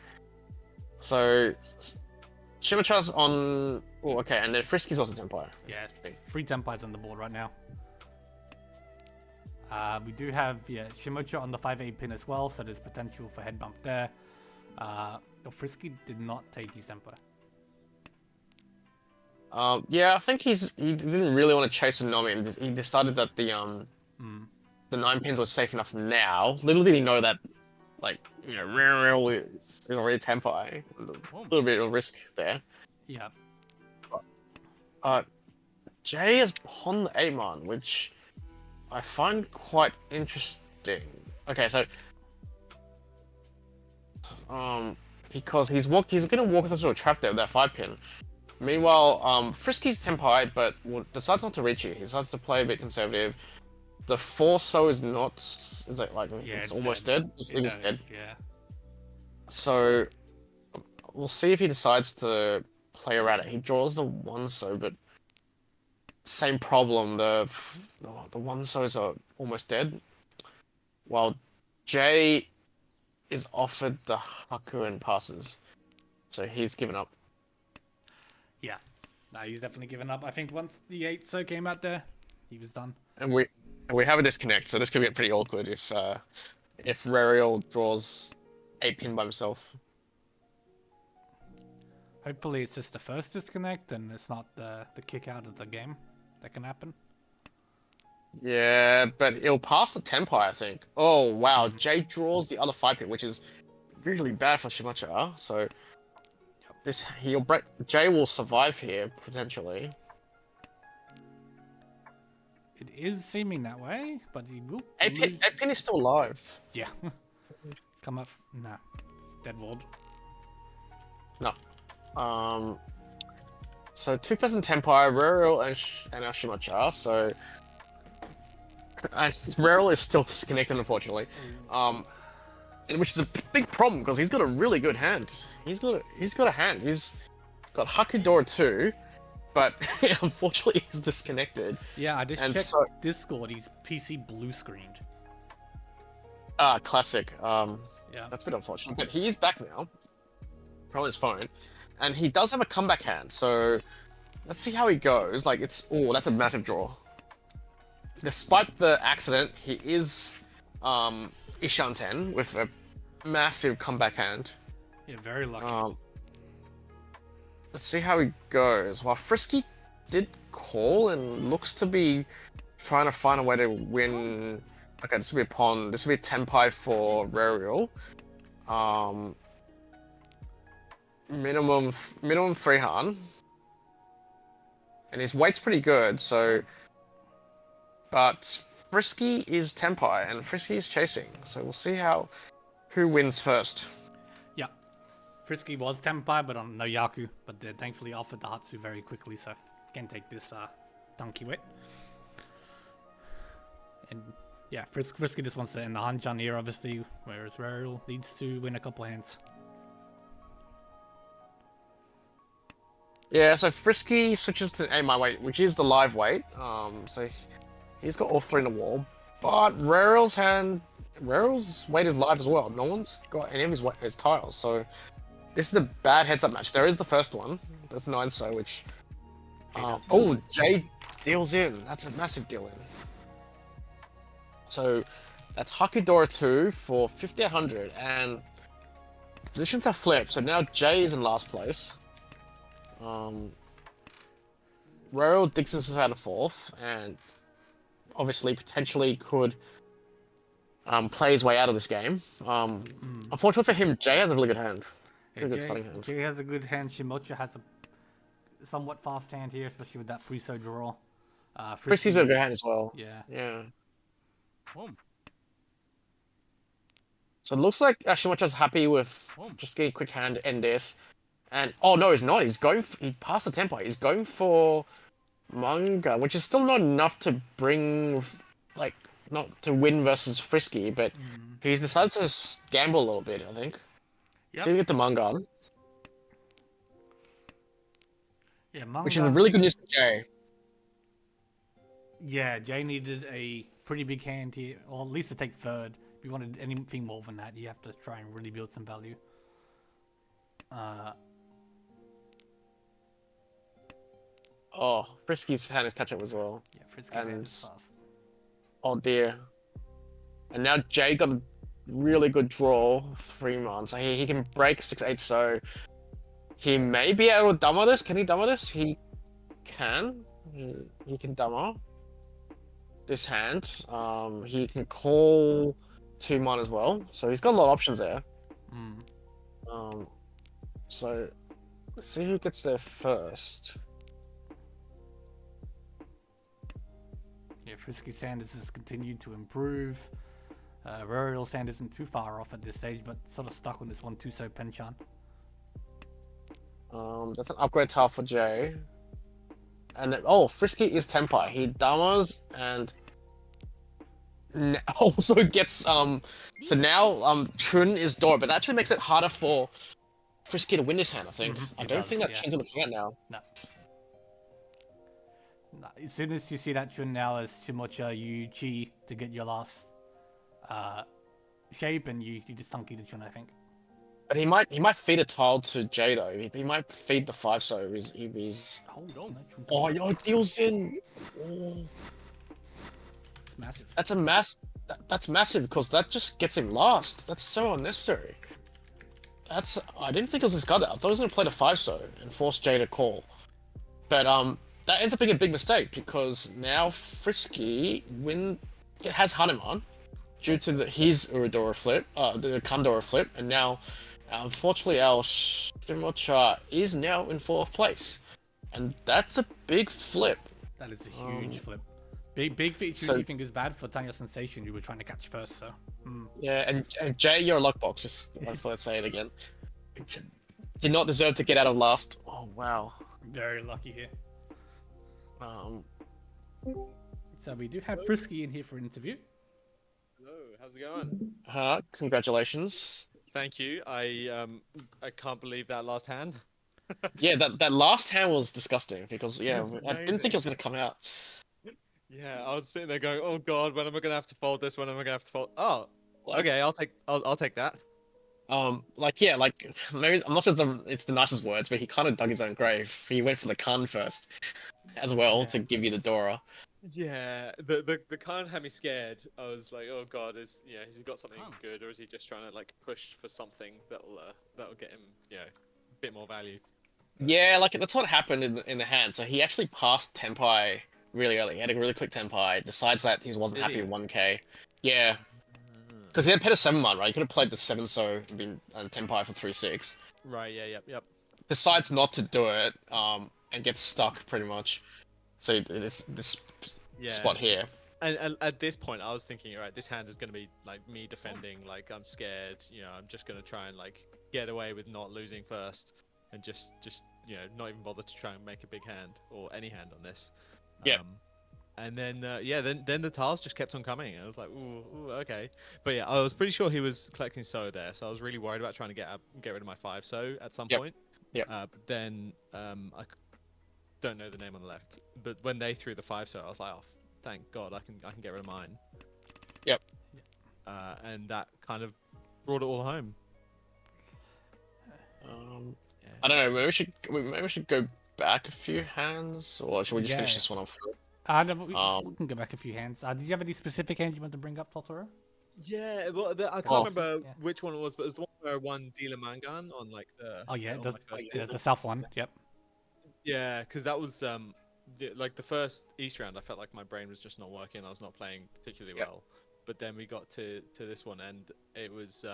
Speaker 2: So Shimachar's on. Oh, okay, and then Frisky's also Tenpai.
Speaker 1: Yeah, 3 Tenpais on the board right now. We do have Shimocha on the 5-8 pin as well, so there's potential for head bump there. But Frisky did not take his Tenpai.
Speaker 2: Yeah, I think he didn't really want to chase a Nomi, and he decided that the 9 pins was safe enough now. Little did he know that, like, you know, Rare is already Tenpai. A little bit of risk there.
Speaker 1: Yeah.
Speaker 2: Jay has pawned the 8-man, which I find quite interesting. Okay, so because he's gonna walk us into a trap there with that 5 pin. Meanwhile, Frisky's Tenpai, but decides not to Riichi. He decides to play a bit conservative. The 4-so is not. Is it like it's almost dead? It's dead.
Speaker 1: Yeah.
Speaker 2: So we'll see if he decides to play around it. He draws the 1-so, but same problem. The 1-sos are almost dead, while Jay is offered the Haku and passes, so he's given up.
Speaker 1: Yeah, no, he's definitely given up. I think once the 8-so came out there, he was done.
Speaker 2: And we have a disconnect, so this could get pretty awkward if Rariel draws 8 pin by himself.
Speaker 1: Hopefully it's just the first disconnect and it's not the kick out of the game that can happen.
Speaker 2: Yeah, but it'll pass the Tenpai, I think. Oh wow, Jay draws the other 5 pin, which is really bad for Shimacha. So Jay will survive here potentially.
Speaker 1: It is seeming that way, but he will.
Speaker 2: 8 pin is still alive.
Speaker 1: Yeah. Come up. Nah, it's dead walled.
Speaker 2: No. So 2-person Tenpai, Rariel and Shimacha. So and Rariel is still disconnected, unfortunately. Which is a big problem because he's got a really good hand. He's got a hand. He's got Hakudora too, but unfortunately he's disconnected.
Speaker 1: Yeah, I just checked Discord. He's PC blue screened.
Speaker 2: Classic. Yeah, that's a bit unfortunate, but he is back now on his phone, and he does have a comeback hand. So let's see how he goes. Like that's a massive draw. Despite the accident, he is Ishanten with a massive comeback hand.
Speaker 1: Yeah, very lucky.
Speaker 2: Let's see how he goes. While Frisky did call and looks to be trying to find a way to win. Okay, this will be a pawn. This will be a Tenpai for Rariel. Minimum 3 Han. And his weight's pretty good, so. But Frisky is Tenpai and Frisky is chasing, so we'll see who wins first.
Speaker 1: Yeah, Frisky was Tenpai, but on no Yaku, but they thankfully offered the Hatsu very quickly, so can take this donkey wet. And yeah, Frisky just wants to end the Hanchan here, obviously, whereas Rariel needs to win a couple hands.
Speaker 2: Yeah, so Frisky switches to my weight, which is the live weight. So he's got all 3 in the wall, but Rariel's weight is live as well. No one's got any of his tiles, so this is a bad heads-up match. There is the first one. There's the 9-so, which... Jay deals in. That's a massive deal in. So that's Hakudora 2 for 5,800, and positions have flipped. So now Jay is in last place. Rariel digs himself out of 4th, and obviously potentially could play his way out of this game. Unfortunately for him, Jay has a really good hand.
Speaker 1: Jay has a good hand. Shimocha has a somewhat fast hand here, especially with that 3-so draw.
Speaker 2: Frisky's a good hand as well.
Speaker 1: Yeah.
Speaker 2: So it looks like Shimocha's happy with just getting a quick hand to end this. And oh no, he's not. He passed the Tenpai. He's going for Manga, which is still not enough to bring, like, not to win versus Frisky, but he's decided to gamble a little bit, I think.
Speaker 1: Yep.
Speaker 2: See if we get the Manga.
Speaker 1: Yeah, Manga.
Speaker 2: Which is really good news for Jay.
Speaker 1: Yeah, Jay needed a pretty big hand here, or at least to take third. If you wanted anything more than that, you have to try and really build some value.
Speaker 2: Oh, Frisky's hand is catch up as well.
Speaker 1: Yeah, Frisky's hand is fast.
Speaker 2: Oh dear. And now Jay got a really good draw, 3 months. He can break 6-8, so he may be able to dumber this. Can he dumber this? He can. He can dumber this hand. He can call 2-mon as well. So he's got a lot of options there. So let's see who gets there first.
Speaker 1: Yeah, Frisky Sanders has continued to improve. Royal Sand isn't too far off at this stage, but sort of stuck on this 1-2 Penchan.
Speaker 2: That's an upgrade tile for Jay. And then, oh, Frisky is Temper. He dummers and also gets so now Chun is door, but that actually makes it harder for Frisky to win this hand, I think. I don't think that Chun's gonna come out now.
Speaker 1: No. As soon as you see that Chun now as Shimocha, you Chi to get your last shape, and you just Tunky the Chun, I think.
Speaker 2: But he might feed a tile to Jay though. He might feed the 5 so he's
Speaker 1: hold on.
Speaker 2: Oh, yo, deals in. Oh.
Speaker 1: It's massive.
Speaker 2: That's massive because that just gets him last. That's so unnecessary. I didn't think it was this guy. I thought he was gonna play the 5 so and force Jay to call. But that ends up being a big mistake because now Frisky has Hanuman due to his Uridora flip, the Kandora flip, and now unfortunately our Shimocha is now in 4th place. And that's a big flip. That is a
Speaker 1: huge flip. Big feature so, you think is bad for Tanya Sensation you were trying to catch first, so.
Speaker 2: Yeah, and Jay, you're a luckbox, just let's say it again. Did not deserve to get out of last. Oh wow.
Speaker 1: Very lucky here. So we do have Frisky in here for an interview.
Speaker 3: Hello, how's it going?
Speaker 2: Congratulations.
Speaker 3: Thank you. I can't believe that last hand.
Speaker 2: Yeah, that last hand was disgusting because I didn't think it was gonna come out.
Speaker 3: Yeah, I was sitting there going, "Oh God, when am I gonna have to fold this? When am I gonna have to fold?" Oh, okay, I'll take that.
Speaker 2: Maybe I'm not sure it's the nicest words, but he kind of dug his own grave. He went for the Khan first, as well to give you the Dora.
Speaker 3: Yeah, the Khan had me scared. I was like, "Oh God, has he got something good, or is he just trying to like push for something that'll get him a bit more value?"
Speaker 2: Yeah, that's what happened in the hand. So he actually passed Tenpai really early. He had a really quick Tenpai. Decides that he wasn't happy with 1k. Yeah. Because he had pet a 7-mon, right? He could have played the 7 so and been Tenpai for 3-6.
Speaker 3: Right, yeah, yep.
Speaker 2: Decides not to do it, and gets stuck pretty much. So this spot here.
Speaker 3: And at this point, I was thinking, right, this hand is going to be like me defending, like I'm scared, I'm just going to try and like get away with not losing first, and just not even bother to try and make a big hand or any hand on this.
Speaker 2: Yeah.
Speaker 3: And then then the tiles just kept on coming. I was like, ooh, okay. But yeah, I was pretty sure he was collecting so there, so I was really worried about trying to get rid of my 5 so at some point.
Speaker 2: Yeah.
Speaker 3: But then I don't know the name on the left. But when they threw the 5 so, I was like, oh, thank God, I can get rid of mine.
Speaker 2: Yep.
Speaker 3: And that kind of brought it all home.
Speaker 2: I don't know. Maybe we should go back a few hands, or should we just finish this one off?
Speaker 1: No, we can go back a few hands. Did you have any specific hands you want to bring up, Totoro?
Speaker 3: Yeah, well, I can't remember which one it was, but it was the one where I won Dealer Mangan on like the.
Speaker 1: Oh yeah, the south one. Yep.
Speaker 3: Yeah, because that was like the first East round. I felt like my brain was just not working. I was not playing particularly well. But then we got to this one, and it was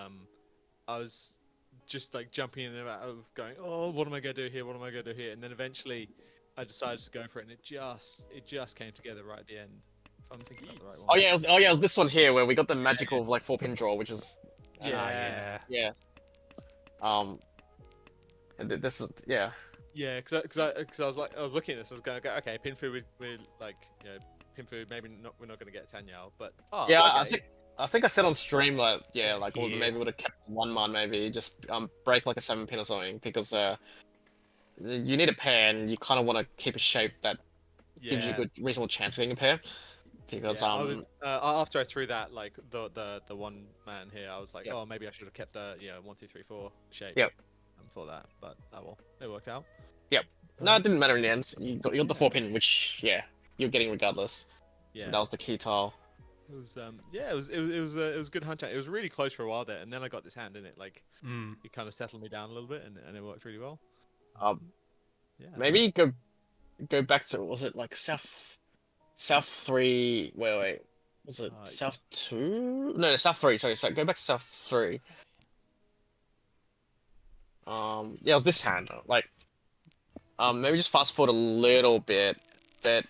Speaker 3: I was just like jumping in and out of going, oh, what am I gonna do here? What am I gonna do here? And then eventually, I decided to go for it, and it just came together right at the end. I'm thinking about the right one.
Speaker 2: It was this one here where we got the magical like 4-pin draw, which is
Speaker 3: yeah.
Speaker 2: And this is
Speaker 3: Yeah, because I was looking at this, I was going, okay, Pinfu we're like Pinfu maybe we're not gonna get Tanyao, but okay.
Speaker 2: I think I said on stream or maybe would have kept 1-mon, maybe just break like a 7-pin or something, because you need a pair and you kind of want to keep a shape that gives you a good reasonable chance of getting a pair. because
Speaker 3: I was after I threw that like the one man here, I was like,
Speaker 2: Yep.
Speaker 3: oh, maybe I should have kept the 1 2 3 4 shape.
Speaker 2: Yep.
Speaker 3: For that, but well, it worked out.
Speaker 2: No, it didn't matter in the end. You got the 4-pin, which you're getting regardless.
Speaker 3: Yeah.
Speaker 2: That was the key tile.
Speaker 3: It was it was a good hunch. It was really close for a while there, and then I got this hand in it. Like it kind of settled me down a little bit, and it worked really well. Yeah.
Speaker 2: Maybe go back to, was it like South 3? Wait, was it South 2? No, South 3. Sorry, go back to South 3. Yeah, it was this hand. Like, maybe just fast forward a little bit, but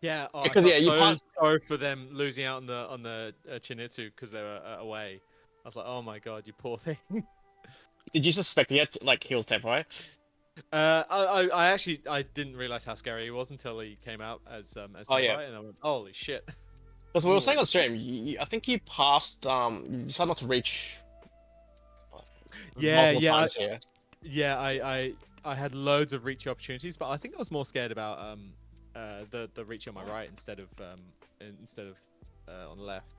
Speaker 3: Yeah,
Speaker 2: because
Speaker 3: I
Speaker 2: you
Speaker 3: felt
Speaker 2: can't.
Speaker 3: so sorry for them losing out on the Chinitsu because they were away. I was like, oh my god, you poor thing.
Speaker 2: Did you suspect he had like heels tempo?
Speaker 3: I actually didn't realize how scary he was until he came out as Nephi, and I went, holy shit.
Speaker 2: Because we were saying on stream, I think you passed. You decided not to reach. Multiple times here.
Speaker 3: Yeah, I had loads of Riichi opportunities, but I think I was more scared about the Riichi on my right instead of on the left.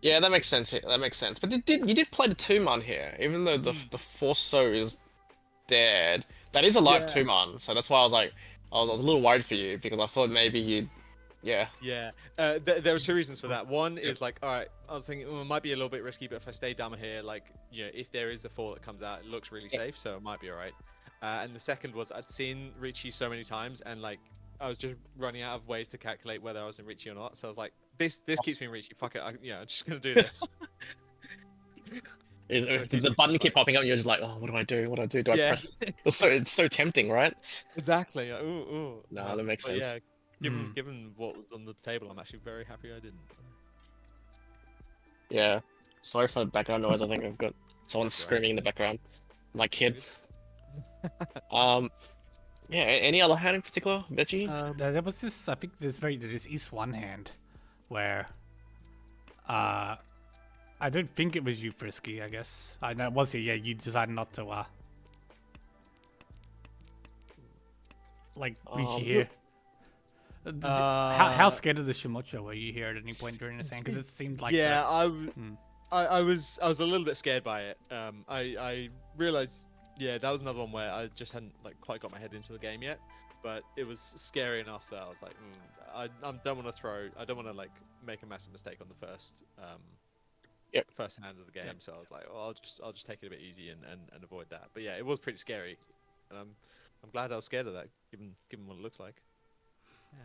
Speaker 2: Yeah, that makes sense. That makes sense. But you did play the 2-man here, even though the Forso is dead. That is a live 2-man, so that's why I was like, I was a little worried for you because I thought maybe you'd. Yeah.
Speaker 3: Yeah. There are two reasons for that. One is like, all right, I was thinking it might be a little bit risky, but if I stay down here, like, if there is a 4 that comes out, it looks really safe, so it might be all right. And the second was I'd seen Riichi so many times, and like I was just running out of ways to calculate whether I was in Riichi or not. So I was like, this keeps me in Riichi. Fuck it. I'm just gonna do this.
Speaker 2: The button keep popping up, and you're just like, oh, what do I do? What do I do? Do I press? It's so tempting, right?
Speaker 3: Exactly. Ooh.
Speaker 2: No, that makes sense.
Speaker 3: Yeah. Given what was on the table, I'm actually very happy I didn't.
Speaker 2: Yeah. Sorry for the background noise. I think I've got someone screaming in the background. My kid. Yeah. Any other hand in particular, Veggie?
Speaker 1: There was this. I think there's East one hand, where, I don't think it was you, Frisky. I guess I know it was you. Yeah, you decided not to. Reach here. How scared of the Shimocho were you here at any point during this hand? Because it seemed like
Speaker 3: I was a little bit scared by it. I realized that was another one where I just hadn't quite got my head into the game yet, but it was scary enough that I was like, I don't want to make a massive mistake on the first first hand of the game. So I was like, well, I'll just take it a bit easy and avoid that. But yeah, it was pretty scary, and I'm glad I was scared of that given what it looks like.
Speaker 2: Yeah.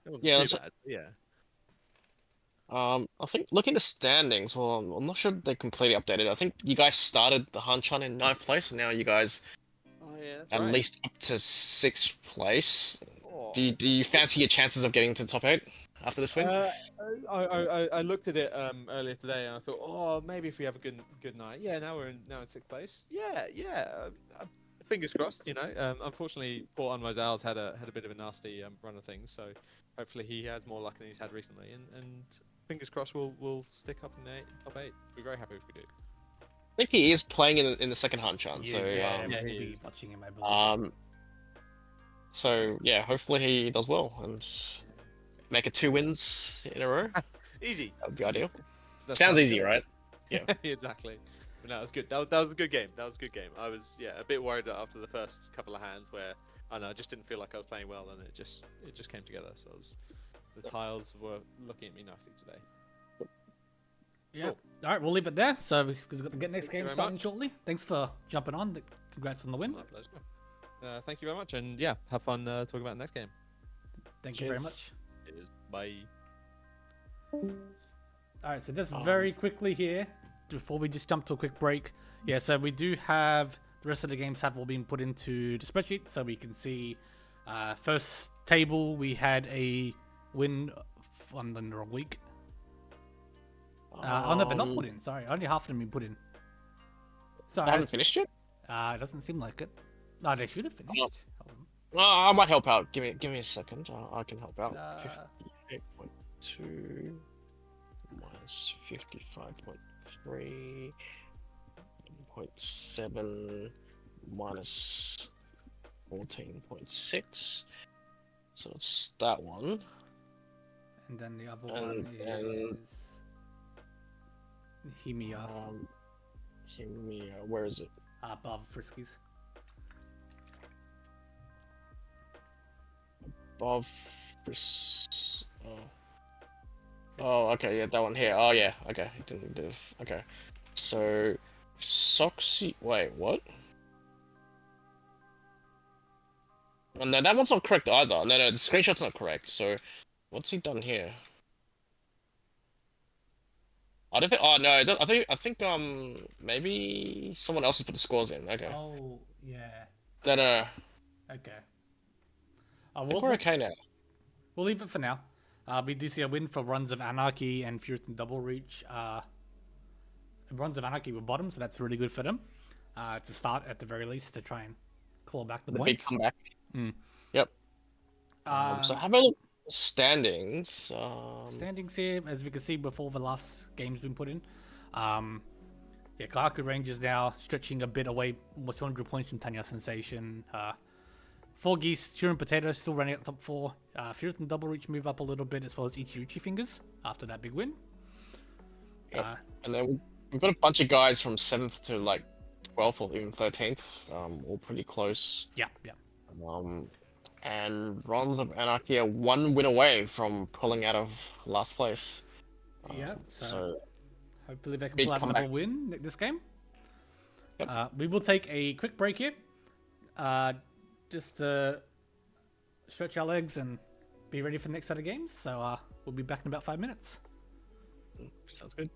Speaker 3: It wasn't too bad,
Speaker 2: I think looking at the standings, well, I'm not sure they completely updated. I think you guys started the Hanchan in 9th place, and now you guys at least up to 6th place.
Speaker 3: Oh.
Speaker 2: Do you fancy your chances of getting to the top 8 after this win?
Speaker 3: I looked at it earlier today, and I thought, oh, maybe if we have a good night. Yeah, now in 6th place. Fingers crossed. Unfortunately, poor Unwise had a bit of a nasty run of things, so hopefully he has more luck than he's had recently, and fingers crossed we'll stick up in the top 8. We're very happy if we do.
Speaker 2: I think he is playing in the second Hanchan, so
Speaker 1: he is watching him, I believe.
Speaker 2: So yeah, hopefully he does well and make it 2 wins in a row.
Speaker 3: Easy.
Speaker 2: That would be ideal. Sounds easy, right?
Speaker 3: Yeah. Exactly. But no, it was good. That was a good game. I was a bit worried after the first couple of hands where I just didn't feel like I was playing well, and it just came together. So the tiles were looking at me nicely today.
Speaker 1: Yeah.
Speaker 3: Cool.
Speaker 1: All right, we'll leave it there. So we've got the next game starting
Speaker 3: much.
Speaker 1: shortly. Thanks for jumping on. Congrats on the win.
Speaker 3: My pleasure. Thank you very much, and have fun talking about the next game.
Speaker 1: Thank you very much.
Speaker 3: Cheers. Bye.
Speaker 1: All right, so just very quickly here, before we just jump to a quick break. Yeah, so we do have the rest of the games have all been put into the spreadsheet, so we can see first table we had a win on the wrong week. No, they're not put in. Sorry, only half of them been put in. Sorry,
Speaker 2: I haven't finished yet.
Speaker 1: It doesn't seem like it. No, they should have finished.
Speaker 2: I might help out. Give me a second. I can help out. 58.2 minus 55.3. 0.7 minus 14.6. So it's that one.
Speaker 1: And then the other
Speaker 2: And-
Speaker 1: one
Speaker 2: and-
Speaker 1: is Himiya,
Speaker 2: Where is it?
Speaker 1: above Friskies.
Speaker 2: Above. Oh, okay, yeah, that one here. Oh, yeah, okay. Didn't do. Okay, so Soxy. Wait, what? Oh, no, that one's not correct either. No, the screenshot's not correct. So, what's he done here? I don't think. Oh no, I think maybe someone else has put the scores in. Okay.
Speaker 1: Oh, yeah.
Speaker 2: No.
Speaker 1: Okay.
Speaker 2: I think we're okay now.
Speaker 1: We'll leave it for now. We do see a win for Runs of Anarchy and Furious and Double Reach. Runs of Anarchy were bottom, so that's really good for them. To start at the very least to try and claw back the
Speaker 2: The
Speaker 1: points.
Speaker 2: big comeback.
Speaker 1: Mm.
Speaker 2: Yep. So have a look at the standings.
Speaker 1: Standings here, as we can see before the last game's been put in. Yeah, Kaku Rangers now stretching a bit away, almost 200 points from Tanya Sensation. Four Geese, Turin Potato still running at top 4. Furious and Double Reach move up a little bit, as well as Ichiuchi Fingers after that big win.
Speaker 2: Yep. And then we've got a bunch of guys from 7th to like 12th or even 13th, all pretty close.
Speaker 1: Yeah.
Speaker 2: And Rons of Anarchy are 1 win away from pulling out of last place.
Speaker 1: Yeah,
Speaker 2: So
Speaker 1: hopefully they can
Speaker 2: big
Speaker 1: pull out
Speaker 2: comeback.
Speaker 1: another win this game.
Speaker 2: Yep.
Speaker 1: We will take a quick break here, just to stretch our legs and be ready for the next set of games. So we'll be back in about 5 minutes.
Speaker 2: Sounds good.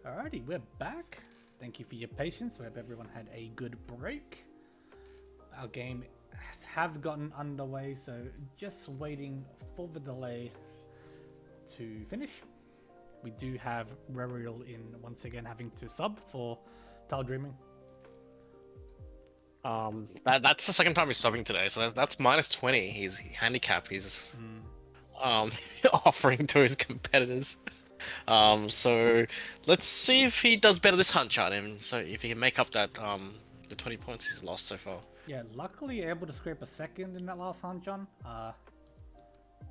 Speaker 1: Alrighty, we're back. Thank you for your patience. We hope everyone had a good break. Our game have gotten underway, so just waiting for the delay to finish. We do have Reriel in once again having to sub for Tile Dreaming.
Speaker 2: That's the second time he's subbing today, so that's minus 20. He's handicap. He's offering to his competitors. So let's see if he does better this Hanchan, and so if he can make up that the 20 points he's lost so far.
Speaker 1: Yeah, luckily able to scrape a second in that last Hanchan.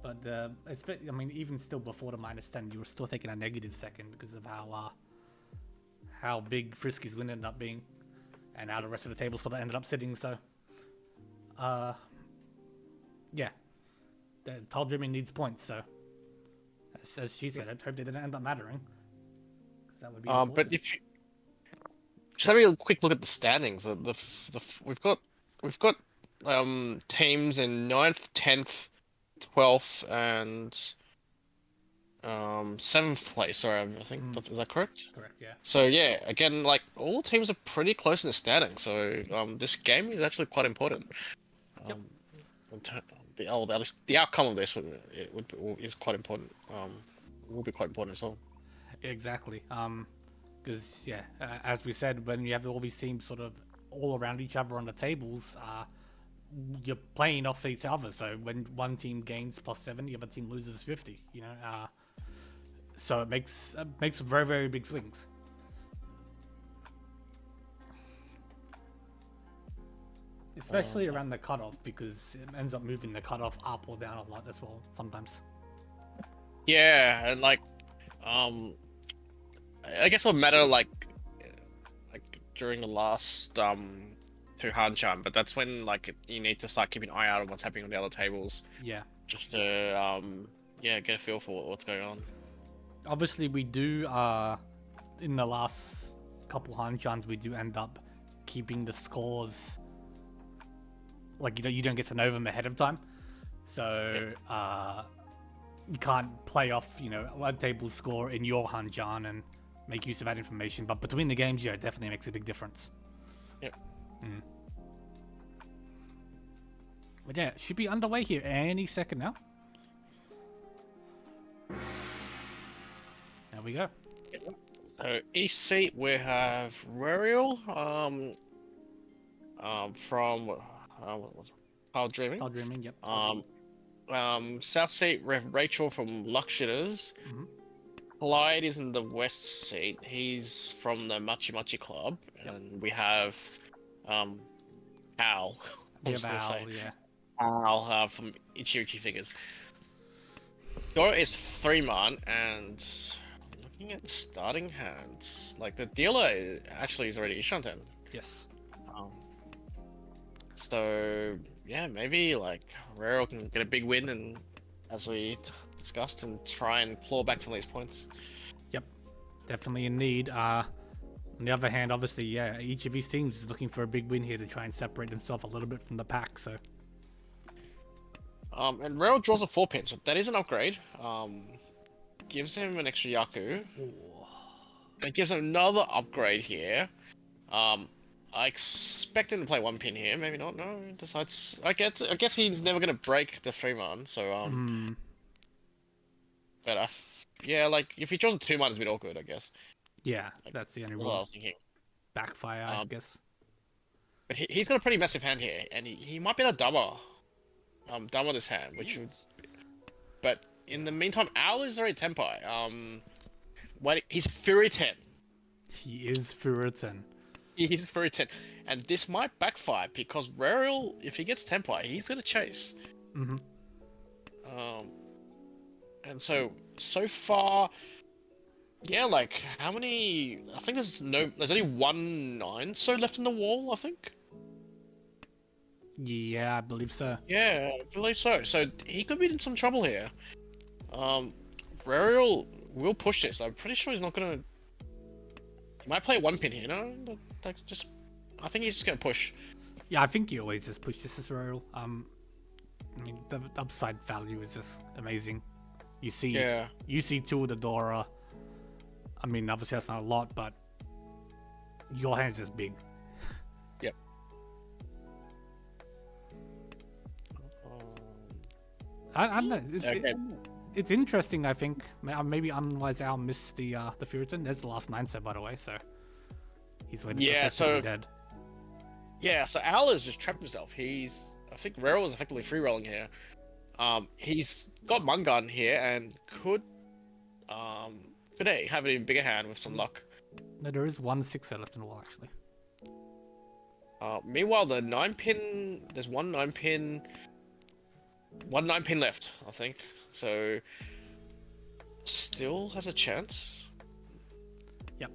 Speaker 1: But I mean, even still before the -10, you were still taking a negative second because of how big Frisky's win ended up being, and how the rest of the table sort of ended up sitting. So, yeah, the Tile Dreaming needs points. So, as she said, I hope they didn't end up mattering. 'Cause that would be
Speaker 2: but if you just having a quick look at the standings, we've got teams in 9th, 10th, 12th, and 7th place. Sorry, I think is that correct?
Speaker 1: correct. Yeah.
Speaker 2: So yeah, again, like all teams are pretty close in the standing. So this game is actually quite important.
Speaker 1: Yep.
Speaker 2: At least the outcome of this is quite important. Will be quite important as well.
Speaker 1: Exactly. Because yeah, as we said, when you have all these teams sort of all around each other on the tables, you're playing off each other. So when one team gains +7, the other team loses 50. You know, so it makes very, very big swings. Especially around the cutoff, because it ends up moving the cutoff up or down a lot as well sometimes.
Speaker 2: Yeah, and like, I guess it'll matter like during the last to Hanchan, but that's when like you need to start keeping an eye out on what's happening on the other tables.
Speaker 1: Yeah.
Speaker 2: Just to get a feel for what's going on.
Speaker 1: Obviously, we do in the last couple Hanchans, we do end up keeping the scores. Like you don't get to know them ahead of time, so you can't play off one table score in your Hanchan and make use of that information. But between the games, yeah, it definitely makes a big difference.
Speaker 2: Yep.
Speaker 1: But yeah, it should be underway here any second now. There we go.
Speaker 2: So east seat we have Reriel from what was it? Tile Dreaming.
Speaker 1: Tile Dreaming, yep.
Speaker 2: South seat we have Rachel from Luxshiters. Clyde is in the west seat. He's from the Machi Machi Club, and we have Al. Al from Ichi Figures. Dora is 3-man, and looking at the starting hands, like the dealer actually is already Ishanten.
Speaker 1: Yes.
Speaker 2: So yeah, maybe like Rero can get a big win, and as we discussed, and try and claw back some of these points.
Speaker 1: Yep, definitely in need. On the other hand, obviously, yeah, each of these teams is looking for a big win here to try and separate themselves a little bit from the pack. So.
Speaker 2: And Rero draws a 4-pin, so that is an upgrade. Gives him an extra Yaku. It gives him another upgrade here. I expect him to play 1 pin here. Maybe not. No, decides. I guess he's never gonna break the 3-man. So but yeah, like if he draws a 2-man, it's a bit awkward, I guess.
Speaker 1: Yeah, like, that's the only
Speaker 2: rule. I was thinking.
Speaker 1: Backfire, I guess.
Speaker 2: But he's got a pretty massive hand here, and he might be able to double this hand, which would. But in the meantime, Owl is already Tenpai. He's Fury 10.
Speaker 1: He is Fury 10.
Speaker 2: He's Fury 10, and this might backfire because Reriel, if he gets Tenpai, he's gonna chase. And so far, yeah, like how many? I think there's only 1 9 so left in the wall. I think.
Speaker 1: Yeah, I believe so.
Speaker 2: Yeah, I believe so. So he could be in some trouble here. Reriel will push this. I'm pretty sure he's not gonna. He might play 1 pin here. No, that's just. I think he's just gonna push.
Speaker 1: Yeah, I think you always just push this as Reriel. I mean, the upside value is just amazing. You see 2 of the Dora. I mean, obviously that's not a lot, but your hand's just big.
Speaker 2: Yep.
Speaker 1: I don't know.
Speaker 2: Okay.
Speaker 1: It's interesting. I think maybe Unwise Owl missed the Furiton. There's the last 9 set, by the way. So he's waiting for Fest to be dead.
Speaker 2: Yeah, so Owl has just trapped himself. I think Rero is effectively free rolling here. He's got Mungun here and could have an even bigger hand with some luck.
Speaker 1: No, there is 1 6er left in the wall actually.
Speaker 2: Meanwhile, the 9-pin, there's one 9-pin left, I think. So still has a chance.
Speaker 1: Yep.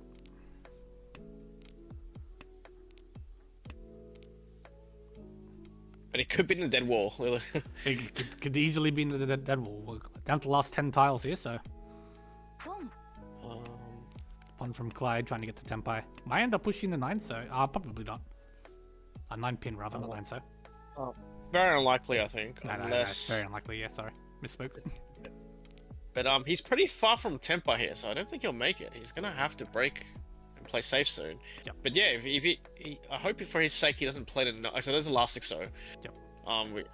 Speaker 2: But it could be in the dead wall.
Speaker 1: It could easily be in the dead wall. We're down to the last 10 tiles here, so. One from Clyde trying to get to Tempai. Might end up pushing the 9, so probably not. A 9-pin rather, not 9, so.
Speaker 2: Very unlikely, I think.
Speaker 1: No,
Speaker 2: unless...
Speaker 1: very unlikely. Yeah, sorry, misspoke.
Speaker 2: But he's pretty far from Tempai here, so I don't think he'll make it. He's gonna have to break and play safe soon.
Speaker 1: Yep.
Speaker 2: But yeah, if he I hope for his sake he doesn't play the. So there's the last 6-0.
Speaker 1: Yep.
Speaker 2: I hope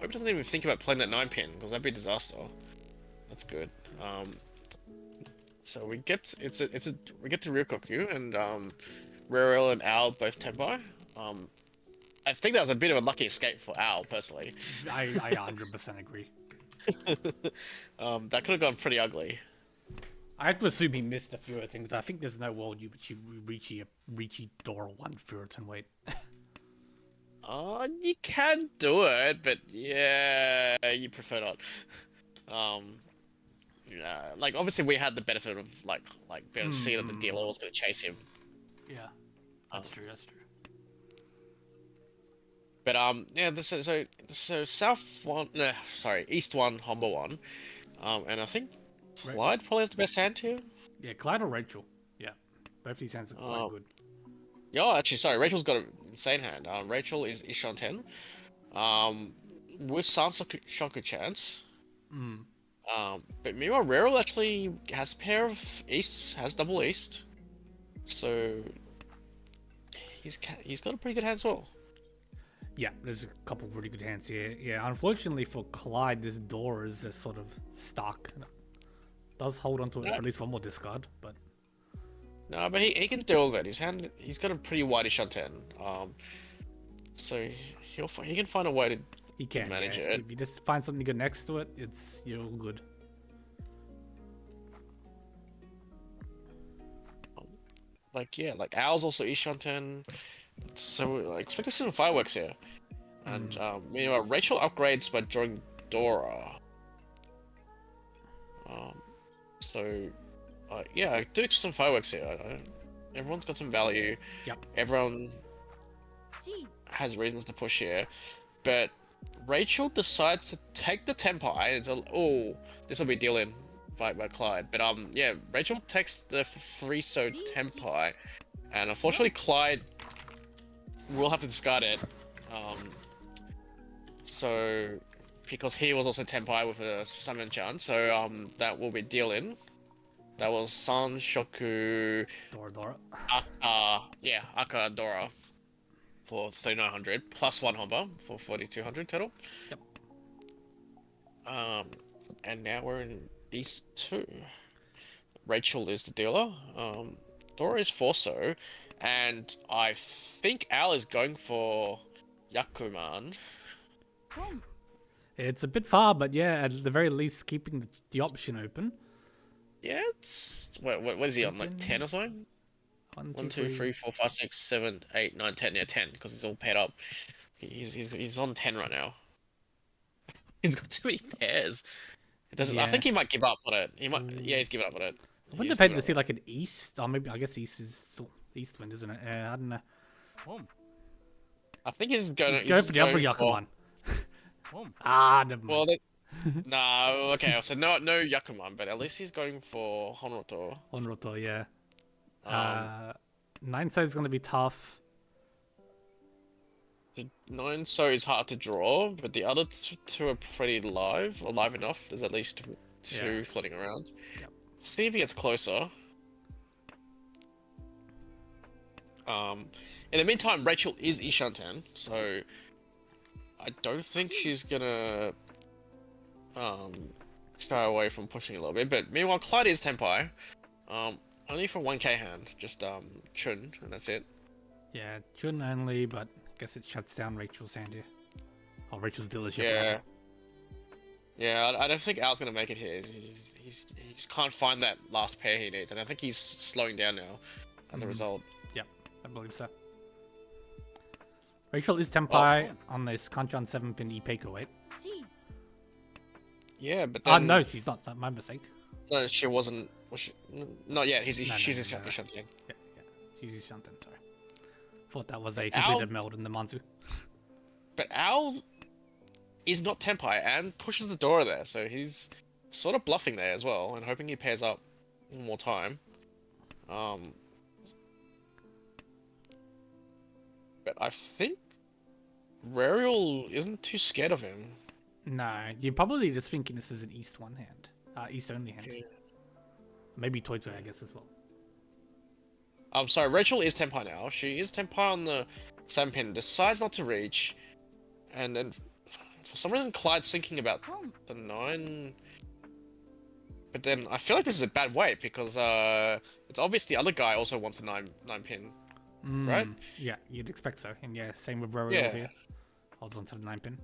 Speaker 2: he doesn't even think about playing that 9-pin because that'd be a disaster. That's good. So we get to Ryokoku and Rarel and Owl both Tempai. I think that was a bit of a lucky escape for Owl personally.
Speaker 1: I 100% agree.
Speaker 2: That could have gone pretty ugly.
Speaker 1: I have to assume he missed a few other things. I think there's no world you Riichi Dora 1 Furiton wait.
Speaker 2: You can do it, but yeah, you prefer not. Yeah, like obviously we had the benefit of like being able to see that the dealer was going to chase him.
Speaker 1: Yeah, that's true. That's true.
Speaker 2: But yeah, so South 1, no, sorry, East 1, Humber 1, and I think Clyde probably has the best hand here.
Speaker 1: Yeah, Clyde or Rachel. Yeah, both these hands are quite good.
Speaker 2: Yeah, actually, sorry, Rachel's got an insane hand. Rachel is Ishan 10, with Sansoku chance. But meanwhile, Rero actually has a pair of Easts, has double East, so he's got a pretty good hand as well.
Speaker 1: Yeah, there's a couple of really good hands here. Yeah, unfortunately for Clyde, this door is just sort of stuck. Does hold onto it for at least one more discard, but
Speaker 2: no, but he can deal with it. He's got a pretty wide shot 10. So he can find a way to manage it.
Speaker 1: If you just find something good next to it, you're all good.
Speaker 2: Like Owl's also Ishan 10. So I expect to see some fireworks here. And meanwhile, Rachel upgrades by drawing Dora. Yeah, I do expect some fireworks here. Everyone's got some value.
Speaker 1: Yep.
Speaker 2: Everyone has reasons to push here. But Rachel decides to take the Tempai. This will be deal in by Clyde. But yeah, Rachel takes the 3-so Tempai. And unfortunately, Clyde will have to discard it. So because he was also Tempai with a summon chance, so that will be deal in. That was San Shoku
Speaker 1: Dora.
Speaker 2: Aka Dora for 3900 plus 1 Humber for 4200 total.
Speaker 1: Yep.
Speaker 2: And now we're in East 2. Rachel is the dealer. Dora is 4-so, and I think Al is going for Yakuman.
Speaker 1: It's a bit far, but yeah, at the very least, keeping the option open.
Speaker 2: Yeah, it's what is he on, like 10 or something? 1, 2, 3, 4, 5, 6, 7, 8, 9, 10. Yeah, 10 because he's all paired up. He's on 10 right now. He's got too many pairs. It doesn't. Yeah. I think he might give up on it. He might. Yeah, he's given up on it.
Speaker 1: I wouldn't have had to see like an East, or maybe I guess East is still East wind, isn't it? I don't know.
Speaker 2: I think he's going.
Speaker 1: Go for the other Yakuman. Never mind.
Speaker 2: Well, no. Okay, so no Yakuman, but at least he's going for Honroto.
Speaker 1: Honroto, yeah. 9-so is going to be tough.
Speaker 2: 9-so is hard to draw, but the other two are pretty live enough. There's at least 2 floating around.
Speaker 1: Yep.
Speaker 2: see if he gets closer. In the meantime, Rachel is Ishantan, so I don't think she's gonna shy away from pushing a little bit. But meanwhile, Clyde is Tenpai. Only for 1k hand, just Chun, and that's it.
Speaker 1: Yeah, Chun only, but I guess it shuts down Rachel's hand here. Oh, Rachel's dealership.
Speaker 2: Yeah.
Speaker 1: rather.
Speaker 2: Yeah, I don't think Al's gonna make it here. He just can't find that last pair he needs, and I think he's slowing down now as a result.
Speaker 1: Yep, I believe so. Rachel is Tenpai on this Kanchan 7-pin Ipeiko 8.
Speaker 2: Yeah, but then...
Speaker 1: no, she's not. That's my mistake.
Speaker 2: No, she wasn't... Was she... Not yet, she's
Speaker 1: No.
Speaker 2: Ishantan.
Speaker 1: Yeah, she's Ishantan, sorry. Thought that was a completed meld in the Manzu.
Speaker 2: But Al is not Tenpai and pushes the Dora there, so he's sort of bluffing there as well and hoping he pairs up one more time. But I think Rariel isn't too scared of him.
Speaker 1: No, you're probably just thinking this is an East one hand. East only hand.
Speaker 2: Yeah.
Speaker 1: Maybe Toitoi, I guess, as well.
Speaker 2: I'm sorry, Rachel is Tenpai now. She is Tenpai on the 7-pin, decides not to reach, and then for some reason Clyde's thinking about the 9. But then I feel like this is a bad way because it's obvious the other guy also wants a 9 pin, right?
Speaker 1: Yeah, you'd expect so. And yeah, same with Rariel
Speaker 2: Yeah.
Speaker 1: here. Holds on to the 9-pin.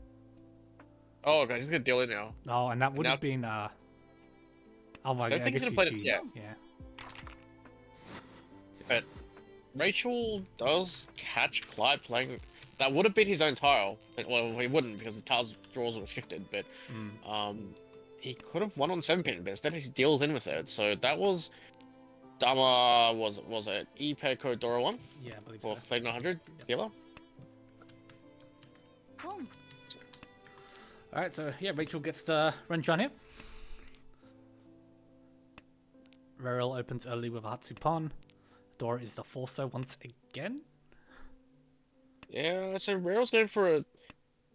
Speaker 2: Oh, okay, he's gonna deal it now.
Speaker 1: Oh, and that would have been oh my
Speaker 2: I don't think he's
Speaker 1: guess
Speaker 2: gonna play it. Yeah.
Speaker 1: Yeah.
Speaker 2: But Rachel does catch Clyde playing. That would have been his own tile. Well, he wouldn't because the tiles draws would have shifted. But he could have won on 7-pin, but instead he's deals in with it. So that was Dama was it Ipeiko Dora 1
Speaker 1: Yeah, I believe
Speaker 2: for
Speaker 1: so.
Speaker 2: 3900 dealer.
Speaker 1: Alright, so yeah, Rachel gets the Renchon here. Rariel opens early with a Hatsupon. Dora is the Forcer once again.
Speaker 2: Yeah, so Rariel's going for a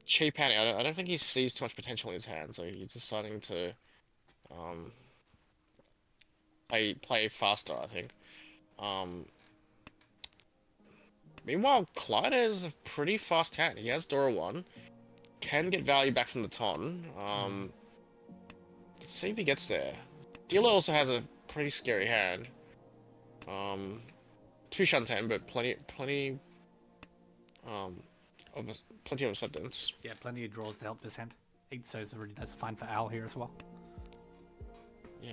Speaker 2: cheap hand. I don't think he sees too much potential in his hand, so he's deciding to play faster, I think. Meanwhile, Clyde has a pretty fast hand. He has Dora 1. Can get value back from the Ton. Let's see if he gets there. Dealer also has a pretty scary hand. 2 Shantan, but plenty of acceptance.
Speaker 1: Yeah, plenty of draws to help this hand. 8 so is really that's fine for Al here as well.
Speaker 2: Yeah.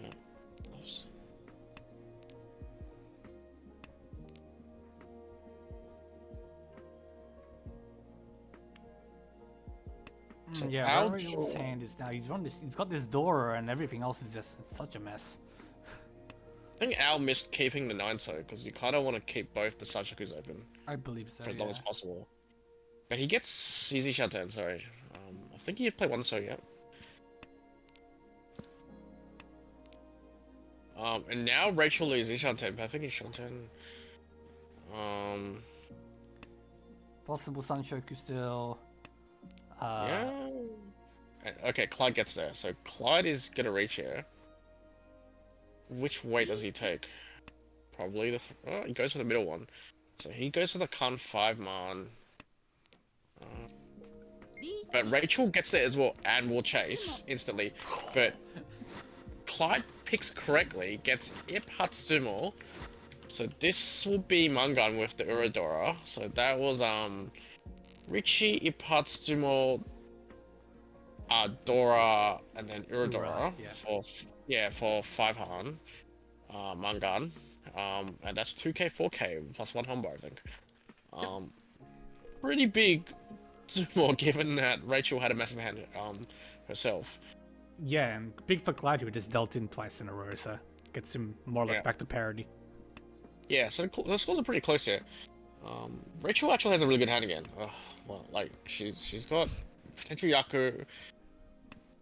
Speaker 2: So
Speaker 1: yeah,
Speaker 2: Al
Speaker 1: Rariel's hand is now he's got this Dora and everything else is just it's such a mess.
Speaker 2: I think Al missed keeping the 9 so because you kind of want to keep both the Sachakus open
Speaker 1: I believe so.
Speaker 2: for as long as possible. But he gets easy Shantan, sorry. I think he had played 1 so, yeah. And now Rachel loses Shantan, but I think it's Shantan.
Speaker 1: Possible Sunshoku still.
Speaker 2: Yeah. Okay, Clyde gets there. So Clyde is gonna reach here. Which way does he take? Probably the... Oh, he goes for the middle one. So he goes for the Kun 5 man. But Rachel gets there as well and will chase instantly. But Clyde picks correctly, gets Ip Hatsumo. So this will be Mangan with the Uradora. So that was Riichi, Ip Hatsumo, Dora, and then Uradora for 5 Han, Mangan. And that's 2k, 4k plus 1 Humber, I think. Pretty big sumo given that Rachel had a massive hand herself.
Speaker 1: Yeah, and big for Clyde who just dealt in twice in a row, so gets him more or less back to parity.
Speaker 2: Yeah, so the scores are pretty close here. Rachel actually has a really good hand again. Well, like she's got potential Yaku,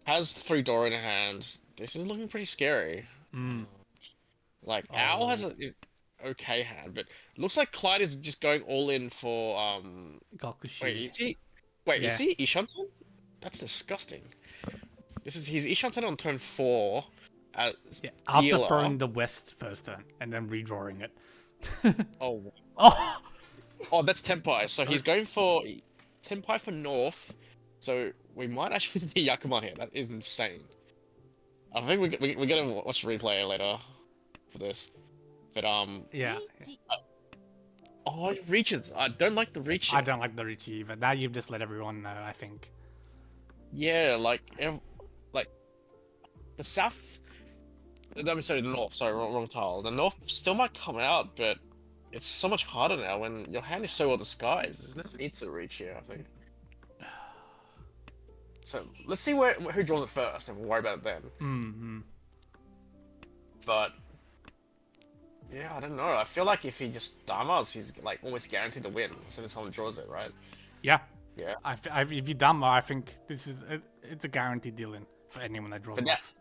Speaker 2: has 3 Dora in her hand. This is looking pretty scary. Like Al has an okay hand, but it looks like Clyde is just going all in for
Speaker 1: Gakushi.
Speaker 2: Is he Ishantan? That's disgusting. He's Ishantan on turn 4, as
Speaker 1: Yeah, after
Speaker 2: dealer.
Speaker 1: throwing the west first turn and then redrawing it.
Speaker 2: Oh,
Speaker 1: Oh,
Speaker 2: oh, that's Tenpai. So he's going for Tenpai for north. So we might actually see Yakuma here. That is insane. I think we're gonna watch the replay later for this. But
Speaker 1: yeah.
Speaker 2: oh, Riichi. I don't like the Riichi.
Speaker 1: I don't like the Riichi either. Now you've just let everyone know, I think.
Speaker 2: Yeah, like the south. Let me say the north. Sorry, wrong tile. The north still might come out, but it's so much harder now when your hand is so well disguised. There's no need to reach here, I think. So let's see who draws it first, and we'll worry about it then.
Speaker 1: Mm-hmm.
Speaker 2: But yeah, I don't know. I feel like if he just damas, he's like almost guaranteed to win. So then someone draws it, right?
Speaker 1: Yeah.
Speaker 2: Yeah.
Speaker 1: If you Dama, I think it's a guaranteed deal in for anyone that draws off.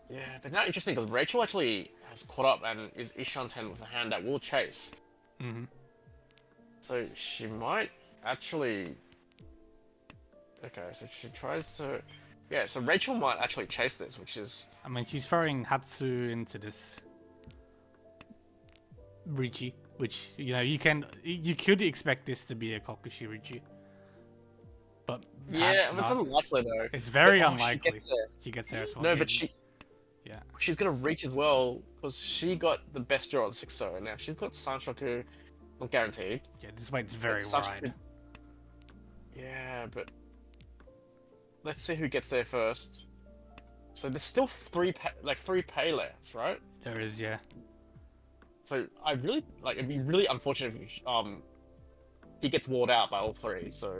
Speaker 2: Yeah, but now interesting because Rachel actually has caught up and is Ishan-ten with a hand that will chase.
Speaker 1: Mm-hmm.
Speaker 2: So she might actually. Okay, so she tries to. Yeah, so Rachel might actually chase this, which is.
Speaker 1: I mean, she's throwing Hatsu into this Riichi, which you could expect this to be a Kokushi Riichi, but
Speaker 2: Yeah, it's unlikely though.
Speaker 1: It's very
Speaker 2: But,
Speaker 1: unlikely. She gets there as well.
Speaker 2: No, but she.
Speaker 1: Yeah.
Speaker 2: She's gonna reach as well because she got the best draw on 6-0. Now she's got Sanshoku, not guaranteed.
Speaker 1: Yeah, this weight's very
Speaker 2: But
Speaker 1: wide.
Speaker 2: Yeah, but let's see who gets there first. So there's still three pay left, right?
Speaker 1: There is, yeah.
Speaker 2: So I really it'd be really unfortunate if he gets walled out by all three. So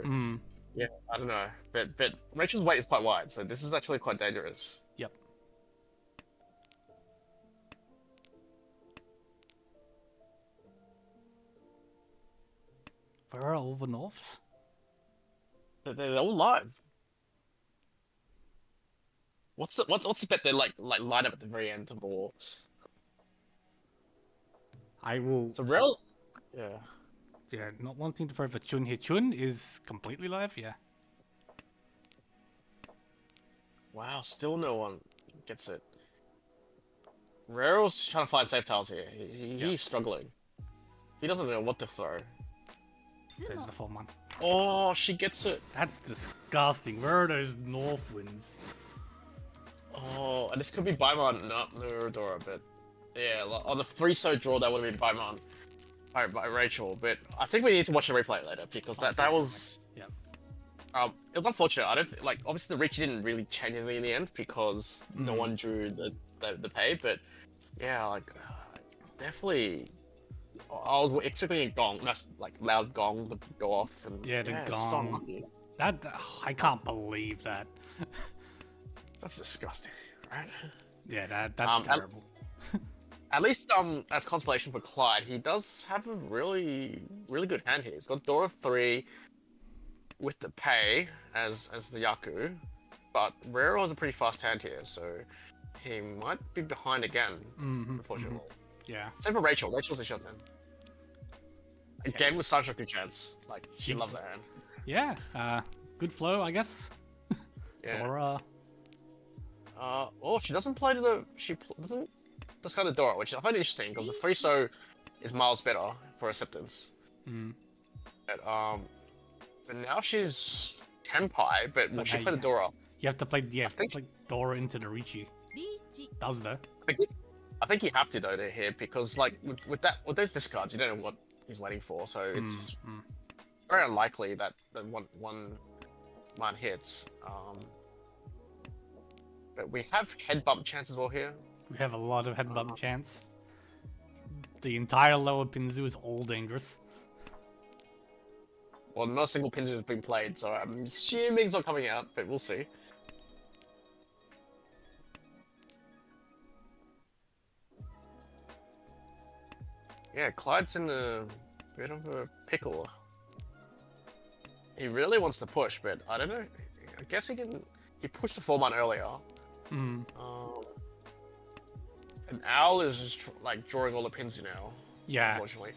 Speaker 2: yeah, I don't know, but Rachel's weight is quite wide, so this is actually quite dangerous.
Speaker 1: Yep. Where are all the Norths?
Speaker 2: They're all live. What's the bet they like line up at the very end of the war?
Speaker 1: I will.
Speaker 2: So real, yeah.
Speaker 1: Yeah, not wanting to throw for Chun here. Chun is completely live, yeah.
Speaker 2: Wow, still no one gets it. Rero's trying to find safe tiles here. He's struggling. He doesn't know what to throw.
Speaker 1: There's the 4-man.
Speaker 2: Oh, she gets it.
Speaker 1: That's disgusting. Where are those North winds?
Speaker 2: Oh, and this could be Baiman, not Nurodora, but yeah, on the 3-so draw that would have been Baiman by Rachel. But I think we need to watch the replay later because that was
Speaker 1: yeah.
Speaker 2: It was unfortunate. I don't obviously the Riichi didn't really change anything in the end because no one drew the pay. But yeah, definitely. I was expecting a gong, loud gong to go off, and
Speaker 1: yeah, the gong. I can't believe that.
Speaker 2: That's disgusting, right?
Speaker 1: Yeah, that's terrible.
Speaker 2: At least, as consolation for Clyde, he does have a really, really good hand here. He's got Dora 3 with the pay as the Yaku, but Rero has a pretty fast hand here, so he might be behind again, unfortunately.
Speaker 1: Yeah.
Speaker 2: Same for Rachel. Rachel's a shot-in. Again with Sanshoku chance. She loves that hand.
Speaker 1: Yeah, good flow, I guess.
Speaker 2: Yeah.
Speaker 1: Dora.
Speaker 2: She doesn't play to the... She doesn't discard the Dora, which I find interesting, because the 3-so is miles better for acceptance. But now she's Tenpai, but will she play the Dora?
Speaker 1: You have to play, Dora into the Riichi. Does though.
Speaker 2: I think you have to though here because with those discards you don't know what he's waiting for, so it's very unlikely that one hits. But we have head bump chance as well here.
Speaker 1: We have a lot of head bump chance. The entire lower Pinzu is all dangerous.
Speaker 2: Well, not a single Pinzu has been played, so I'm assuming it's not coming out, but we'll see. Yeah, Clyde's in a bit of a pickle. He really wants to push, but I don't know. I guess he pushed the 4-man earlier. An Owl is just drawing all the pins now.
Speaker 1: Yeah.
Speaker 2: Unfortunately.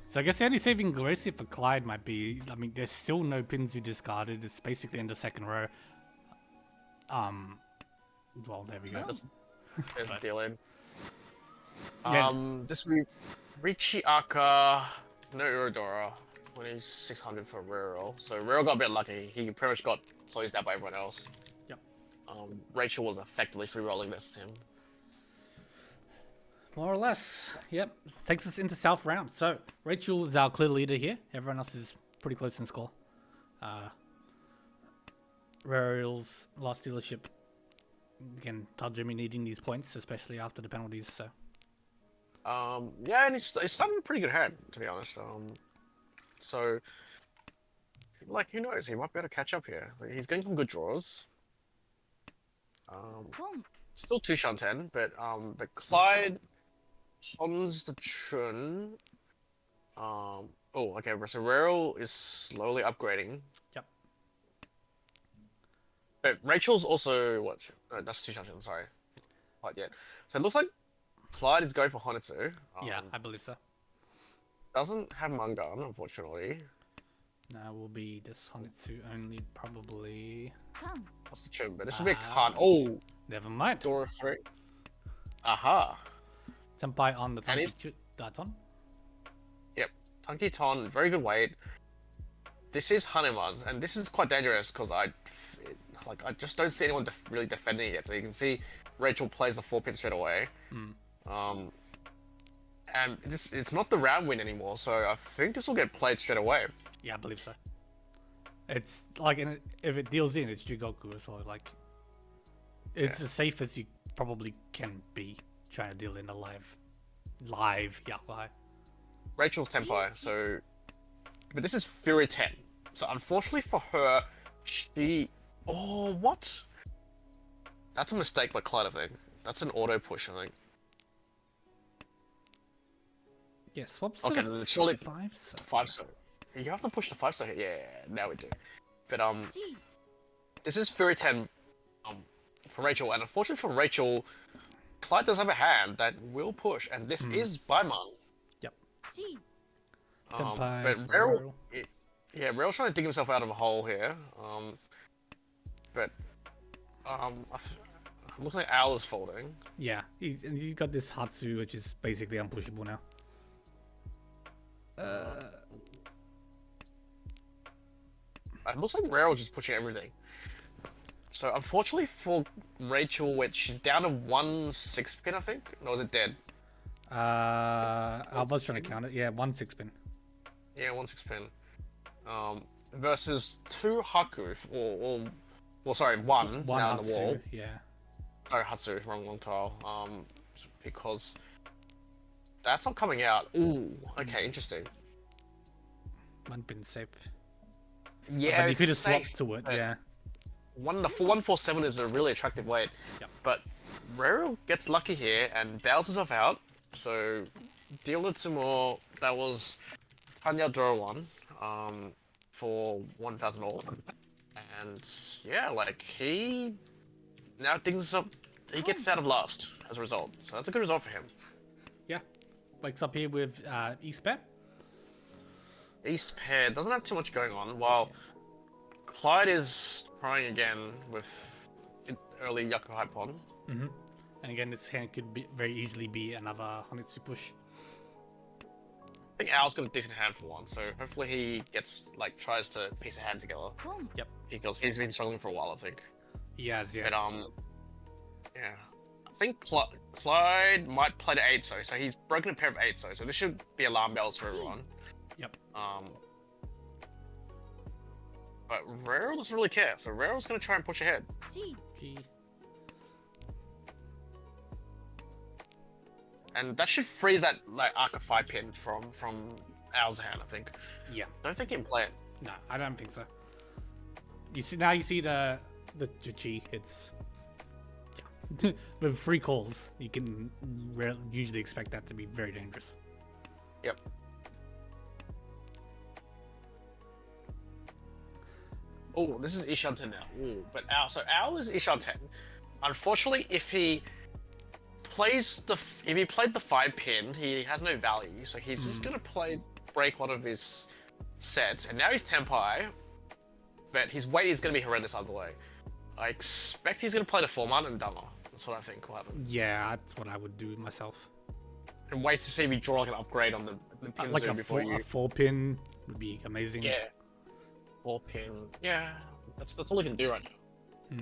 Speaker 1: So I guess the only saving grace for Clyde might be, I mean, there's still no Pinzu discarded. It's basically in the second row. Well, there we go.
Speaker 2: There's
Speaker 1: But-
Speaker 2: Dylan.
Speaker 1: Yeah.
Speaker 2: This will be Riichi Aka, no Urodora. 2600 for Real. So Real got a bit lucky. He pretty much got closed out by everyone else.
Speaker 1: Yep.
Speaker 2: Rachel was effectively free rolling versus him.
Speaker 1: More or less. Yep. Takes us into South round. So Rachel is our clear leader here. Everyone else is pretty close in score. Rariel's last dealership. Again, Tajumi needing these points, especially after the penalties. So.
Speaker 2: Yeah, and he's starting a pretty good hand, to be honest. So, like, who knows? He might be able to catch up here. Like, he's getting some good draws. Still 2 Shanten, but Clyde Hans the Chun. Oh, okay. So Rarel is slowly upgrading.
Speaker 1: Yep.
Speaker 2: But Rachel's also what? No, that's 2 Shanten. Sorry, quite yet. So it looks like Clyde is going for Honitsu.
Speaker 1: Yeah, I believe so.
Speaker 2: Doesn't have Mangan, unfortunately.
Speaker 1: Now will be this Honitsu only, probably.
Speaker 2: That's the trim, but this will be a card. Oh,
Speaker 1: Never mind.
Speaker 2: Dora 3. Aha.
Speaker 1: Senpai on the
Speaker 2: And he's-
Speaker 1: Daton.
Speaker 2: Yep. Tunky Ton, very good weight. This is Hanuman's, and this is quite dangerous because I just don't see anyone really defending it. So you can see Rachel plays the 4-pin straight away. And it's not the round win anymore, so I think this will get played straight away.
Speaker 1: Yeah, I believe so. It's like, if it deals in, it's Jugoku as well. Like, it's as safe as you probably can be trying to deal in a live Yakuhai.
Speaker 2: Rachel's Tenpai, so... But this is Fury 10. So unfortunately for her, she... Oh, what? That's a mistake by Clyde, I think. That's an auto push, I think.
Speaker 1: Yeah, swaps
Speaker 2: Okay,
Speaker 1: to the
Speaker 2: surely
Speaker 1: 5 so.
Speaker 2: 5 so. You have to push the 5 so here. Yeah, now we do. But this is Fury 10 for Rachel, and unfortunately for Rachel, Clyde does have a hand that will push, and this is Baiman.
Speaker 1: Yep.
Speaker 2: But Rarel, yeah, Rarel's trying to dig himself out of a hole here. But looks like Owl is folding.
Speaker 1: Yeah, he's got this Hatsu, which is basically unpushable now.
Speaker 2: It looks like Rarel's just pushing everything. So unfortunately for Rachel, she's down to 1 6-pin, I think. No, is it dead?
Speaker 1: I was trying to count it. Yeah, 1 6-pin.
Speaker 2: Yeah, 1 6-pin. Versus 2 Haku, well, sorry, one now on the
Speaker 1: Hatsu,
Speaker 2: wall.
Speaker 1: Yeah.
Speaker 2: Sorry, Hatsu, wrong tile. Because that's not coming out. Ooh, okay, interesting.
Speaker 1: 1 pin safe.
Speaker 2: Yeah,
Speaker 1: But you
Speaker 2: it's
Speaker 1: could have swapped
Speaker 2: safe.
Speaker 1: to it, yeah.
Speaker 2: The 147 is a really attractive weight.
Speaker 1: Yep.
Speaker 2: But Rarel gets lucky here and bails herself out. So deal it some more. That was Tanya draw 1 for 1,000 all. And yeah, like he now things up. He gets out of last as a result. So that's a good result for him.
Speaker 1: Yeah. Wakes up here with East Pep.
Speaker 2: East pair doesn't have too much going on, while Clyde is trying again with early Yakuhai Pon.
Speaker 1: And again, this hand could very easily be another Honitsu push.
Speaker 2: I think Owl's got a decent hand for one, so hopefully he tries to piece a hand together.
Speaker 1: Yep.
Speaker 2: Because he's been struggling for a while, I think.
Speaker 1: He has, yeah.
Speaker 2: But yeah. I think Clyde might play to 8 so he's broken a pair of 8 so this should be alarm bells for everyone.
Speaker 1: Yep.
Speaker 2: But Rarel doesn't really care, so Rarel's gonna try and push ahead.
Speaker 1: G.
Speaker 2: And that should freeze that Arca 5-pin from Owl's hand, I think.
Speaker 1: Yeah.
Speaker 2: Don't think he can play it.
Speaker 1: No, I don't think so. You see the G. It's with 3 calls, you can usually expect that to be very dangerous.
Speaker 2: Yep. Oh, this is Ishanten now. Ooh, but Owl. So Owl is Ishanten. Unfortunately, if he played the 5-pin, he has no value. So he's just gonna break one of his sets, and now he's Tenpai. But his weight is gonna be horrendous either way. I expect he's gonna play the 4-man and Dama. That's what I think will happen.
Speaker 1: Yeah, that's what I would do myself.
Speaker 2: And wait to see me draw like an upgrade on the pin
Speaker 1: Like
Speaker 2: zoom before you.
Speaker 1: a 4-pin would be amazing.
Speaker 2: Yeah. 4-pin. Yeah. That's all you can do right now.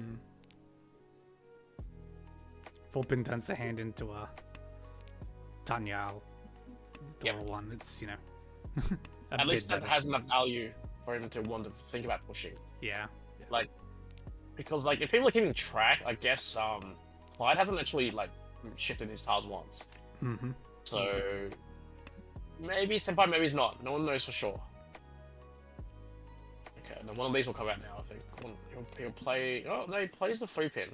Speaker 1: 4-pin turns the hand into a Tanyao Dora one. It's, you know.
Speaker 2: At least that has enough value for him to want to think about pushing.
Speaker 1: Yeah.
Speaker 2: Like, because like if people are keeping track, I guess Clyde hasn't actually like shifted his tiles once. So maybe he's Senpai, maybe he's not. No one knows for sure. Okay, then one of these will come out now. I think he'll play. Oh no, he plays the 3-pin,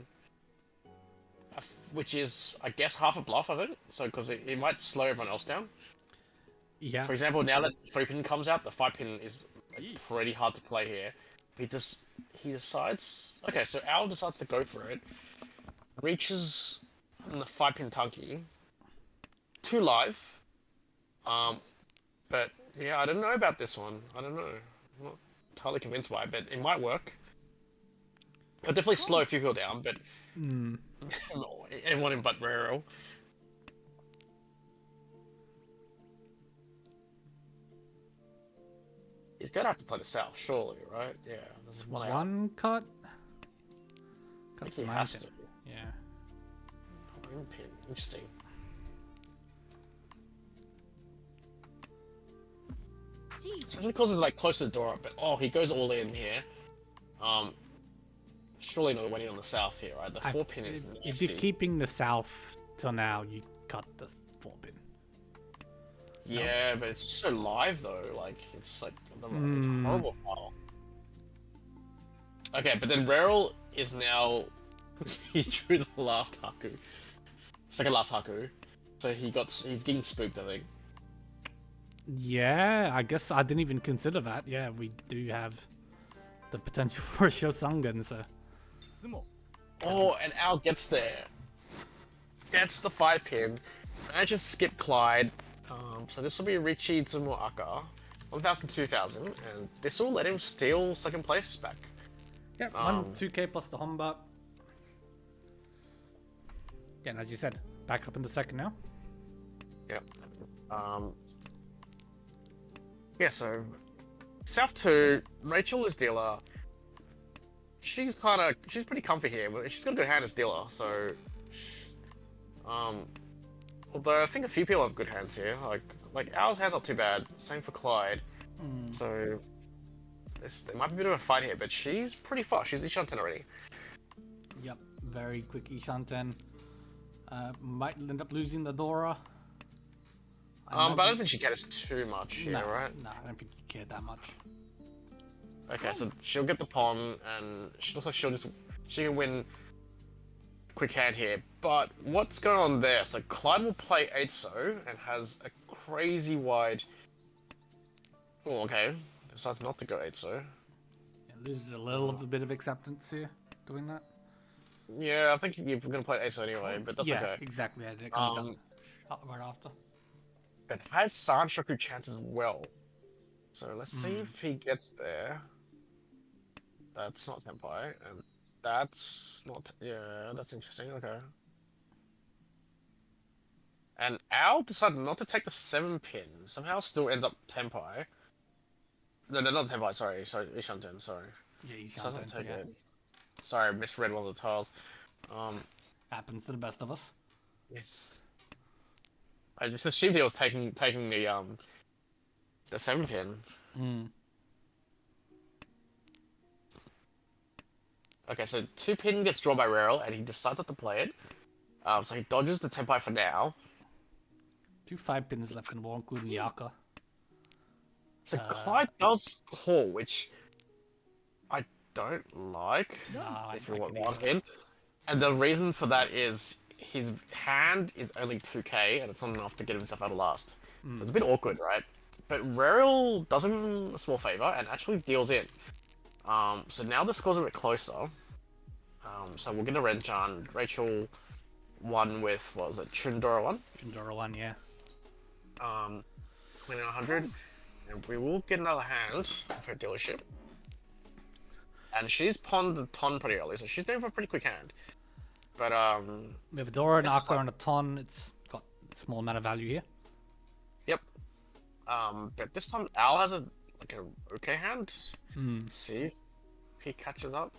Speaker 2: which is I guess half a bluff of it. So because it might slow everyone else down.
Speaker 1: Yeah.
Speaker 2: For example, now that the 3-pin comes out, the 5-pin is pretty hard to play here. He decides. Okay, so Owl decides to go for it. Reaches on the 5-pin Tunky. 2 live. But yeah, I don't know about this one. I don't know. I'm not entirely convinced by it, but it might work. It'll definitely slow a few people down, but everyone in but Rero. He's gonna have to play the south, surely, right? Yeah, there's
Speaker 1: one cut.
Speaker 2: I think he has to.
Speaker 1: Yeah.
Speaker 2: Home pin, interesting. Especially because it's like close to the door, but he goes all in here. Surely not winning on the south here, right? The 4-pin is nasty.
Speaker 1: If you're keeping the south till now, you cut the 4-pin.
Speaker 2: Yeah, but it's so live though. Like it's like it's a horrible file. Okay, but then Reril is now he drew the last Haku, second last Haku, so he's getting spooked. I think.
Speaker 1: Yeah, I guess I didn't even consider that. Yeah, we do have the potential for a Shosangan, so.
Speaker 2: Oh, and Al gets there. Gets the 5-pin. I just skip Clyde. So this will be Riichi Tsumo Aka, 1,000, 2,000, and this will let him steal second place back.
Speaker 1: Yeah, 2k plus the Honba. Yeah, and as you said, back up in the second now.
Speaker 2: Yep. Yeah, so South 2, Rachel is dealer. She's pretty comfy here, but she's got a good hand as dealer, so although I think a few people have good hands here, like ours hand's not too bad. Same for Clyde. So there might be a bit of a fight here, but she's pretty fast. She's Ishanten already.
Speaker 1: Yep, very quick Ishanten. Might end up losing the Dora.
Speaker 2: But I don't think she cares too much here, right?
Speaker 1: No, I don't think you care that much.
Speaker 2: Okay, so she'll get the pawn, and she looks like she can win quick hand here. But what's going on there? So Clyde will play 8-so and has a crazy wide. Oh, okay. Decides not to go 8-so.
Speaker 1: Yeah, loses a little bit of acceptance here doing that.
Speaker 2: Yeah, I think you're going to play 8-so anyway, but that's okay.
Speaker 1: Yeah, exactly. Yeah, it comes out right after.
Speaker 2: It has Sanshoku chance as well. So let's see if he gets there. That's not Senpai, and that's not... Yeah, that's interesting, okay. And Al decided not to take the 7-pin. Somehow still ends up Tenpai. No, not Tenpai, sorry, Ishanten, sorry.
Speaker 1: Yeah,
Speaker 2: Doesn't
Speaker 1: Ishanten,
Speaker 2: take
Speaker 1: yeah.
Speaker 2: it. Sorry, I misread one of the tiles.
Speaker 1: Happens to the best of us.
Speaker 2: Yes. I just assumed he was taking the 7-pin. Okay, so 2-pin gets drawn by Reril, and he decides not to play it. So he dodges the Tenpai for now.
Speaker 1: 2 5-pins left in the wall, including Yaka.
Speaker 2: So Clyde does call, which I don't like, if you want him. And the reason for that is his hand is only 2k, and it's not enough to get himself out of last. So it's a bit awkward, right? But Reril does him a small favor and actually deals in. So now the score's a bit closer. So we'll get a Renchan. Rachel won with, what was it, Chundora 1?
Speaker 1: Chundora 1, yeah.
Speaker 2: 2900. And we will get another hand of her dealership. And she's pawned the Ton pretty early, so she's going for a pretty quick hand. But
Speaker 1: We have a Dora, an
Speaker 2: Yes,
Speaker 1: Arca, and a Ton. It's got a small amount of value here.
Speaker 2: yep. But this time Al has a okay hand. See if he catches up.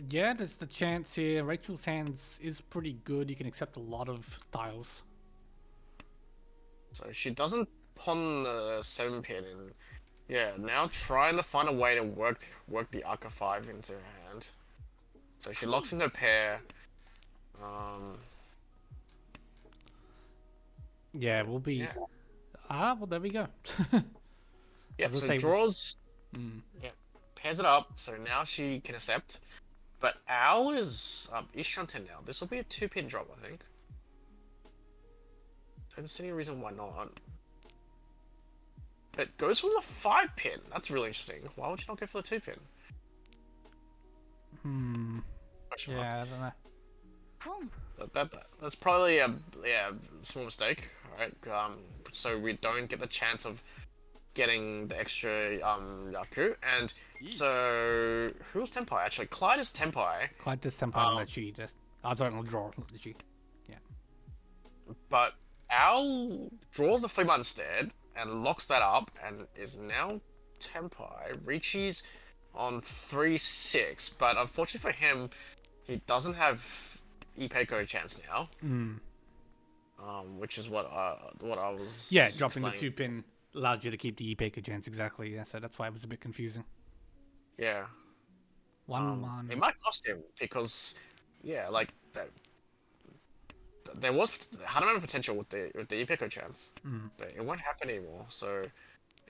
Speaker 1: Yeah, there's the chance here. Rachel's hands is pretty good. You can accept a lot of tiles.
Speaker 2: So she doesn't pawn the 7 pin, and yeah, now trying to find a way to work the Arca 5 into her hand. So she locks in her pair.
Speaker 1: Yeah, we'll be.
Speaker 2: Yeah.
Speaker 1: Well, there we go.
Speaker 2: Yep.
Speaker 1: was
Speaker 2: So
Speaker 1: gonna say-
Speaker 2: draws. Yeah, pairs it up. So now she can accept. But Al is Ishante now. This will be a 2-pin drop, I think. Don't see any reason why not. But goes for the 5-pin. That's really interesting. Why would you not go for the 2-pin? Question mark.
Speaker 1: Yeah, I don't know.
Speaker 2: That's probably a small mistake. Alright, so we don't get the chance of getting the extra Yaku, and so who's Tenpai actually? Clyde is Tenpai,
Speaker 1: Clyde does Senpai on that sheet. Sorry, I'll draw the sheet.
Speaker 2: but Al draws the Flea instead and locks that up and is now Tenpai. Riichi's on 3-6, but unfortunately for him, he doesn't have Ipeiko chance now. Which is what I was.
Speaker 1: Yeah, dropping the
Speaker 2: explaining.
Speaker 1: 2-pin allowed you to keep the Ipeika chance exactly. Yeah, so that's why it was a bit confusing.
Speaker 2: Yeah.
Speaker 1: One.
Speaker 2: It might cost him because, yeah, like that. There was had amount of potential with the Ipeiko chance, but it won't happen anymore. So,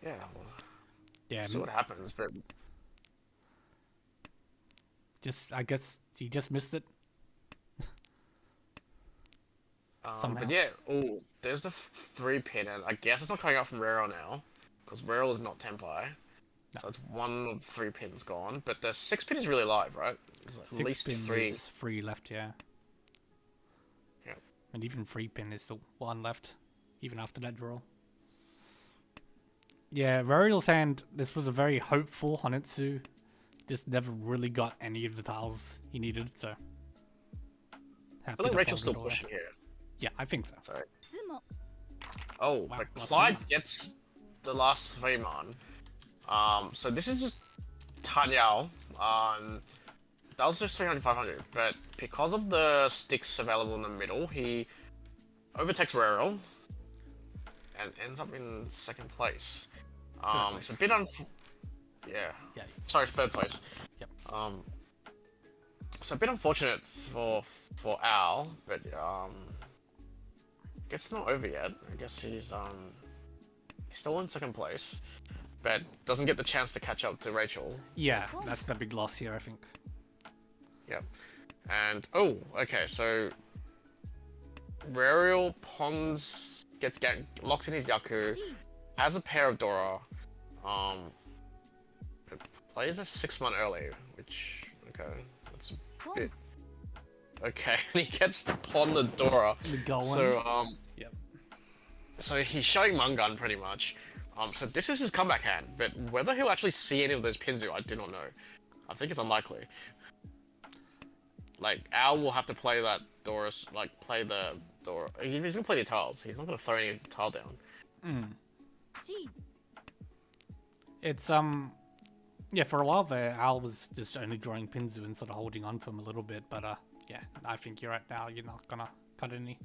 Speaker 2: yeah, well,
Speaker 1: Yeah,
Speaker 2: see what happens. But
Speaker 1: I guess he just missed it. Somehow.
Speaker 2: but yeah, there's the 3-pin, and I guess it's not coming out from Rero now because Rero is not Tenpai.
Speaker 1: No.
Speaker 2: So it's 1 of 3 pins gone, but the 6-pin is really live, right? There's at
Speaker 1: 6
Speaker 2: least
Speaker 1: pin
Speaker 2: 3.
Speaker 1: is 3 left, yeah.
Speaker 2: Yeah.
Speaker 1: And even 3-pin is the 1 left, even after that draw. Yeah, Rariel's hand, this was a very hopeful Honetsu. Just never really got any of the tiles he needed, so.
Speaker 2: I feel like Rachel's still pushing here.
Speaker 1: Yeah, I think so.
Speaker 2: Sorry. Oh,
Speaker 1: Wow,
Speaker 2: but
Speaker 1: last
Speaker 2: Clyde
Speaker 1: three.
Speaker 2: gets the last 3 man. So this is just Tanyao. That was just 300, 500, but because of the sticks available in the middle, he overtakes Rero and ends up in 2nd place. It's a bit yeah. Sorry, 3rd place.
Speaker 1: Yep.
Speaker 2: So a bit unfortunate for Al, but guess it's not over yet. I guess he's still in 2nd place, but doesn't get the chance to catch up to Rachel.
Speaker 1: Yeah, that's the big loss here, I think.
Speaker 2: Yep. And okay, so Rariel pawns locks in his Yaku, has a pair of Dora, plays a 6-man early, which that's a bit okay. And he gets to pawn the Dora. So
Speaker 1: Yep.
Speaker 2: So he's showing Mangan pretty much. So this is his comeback hand, but whether he'll actually see any of those pins I do not know. I think it's unlikely. Like, Al will have to play that Doris, play the Dora. He's gonna play the tiles. He's not gonna throw any of the tile down.
Speaker 1: It's yeah, for a while there, Al was just only drawing Pinzu and sort of holding on to him a little bit, but yeah, I think you're right now. You're not gonna cut any.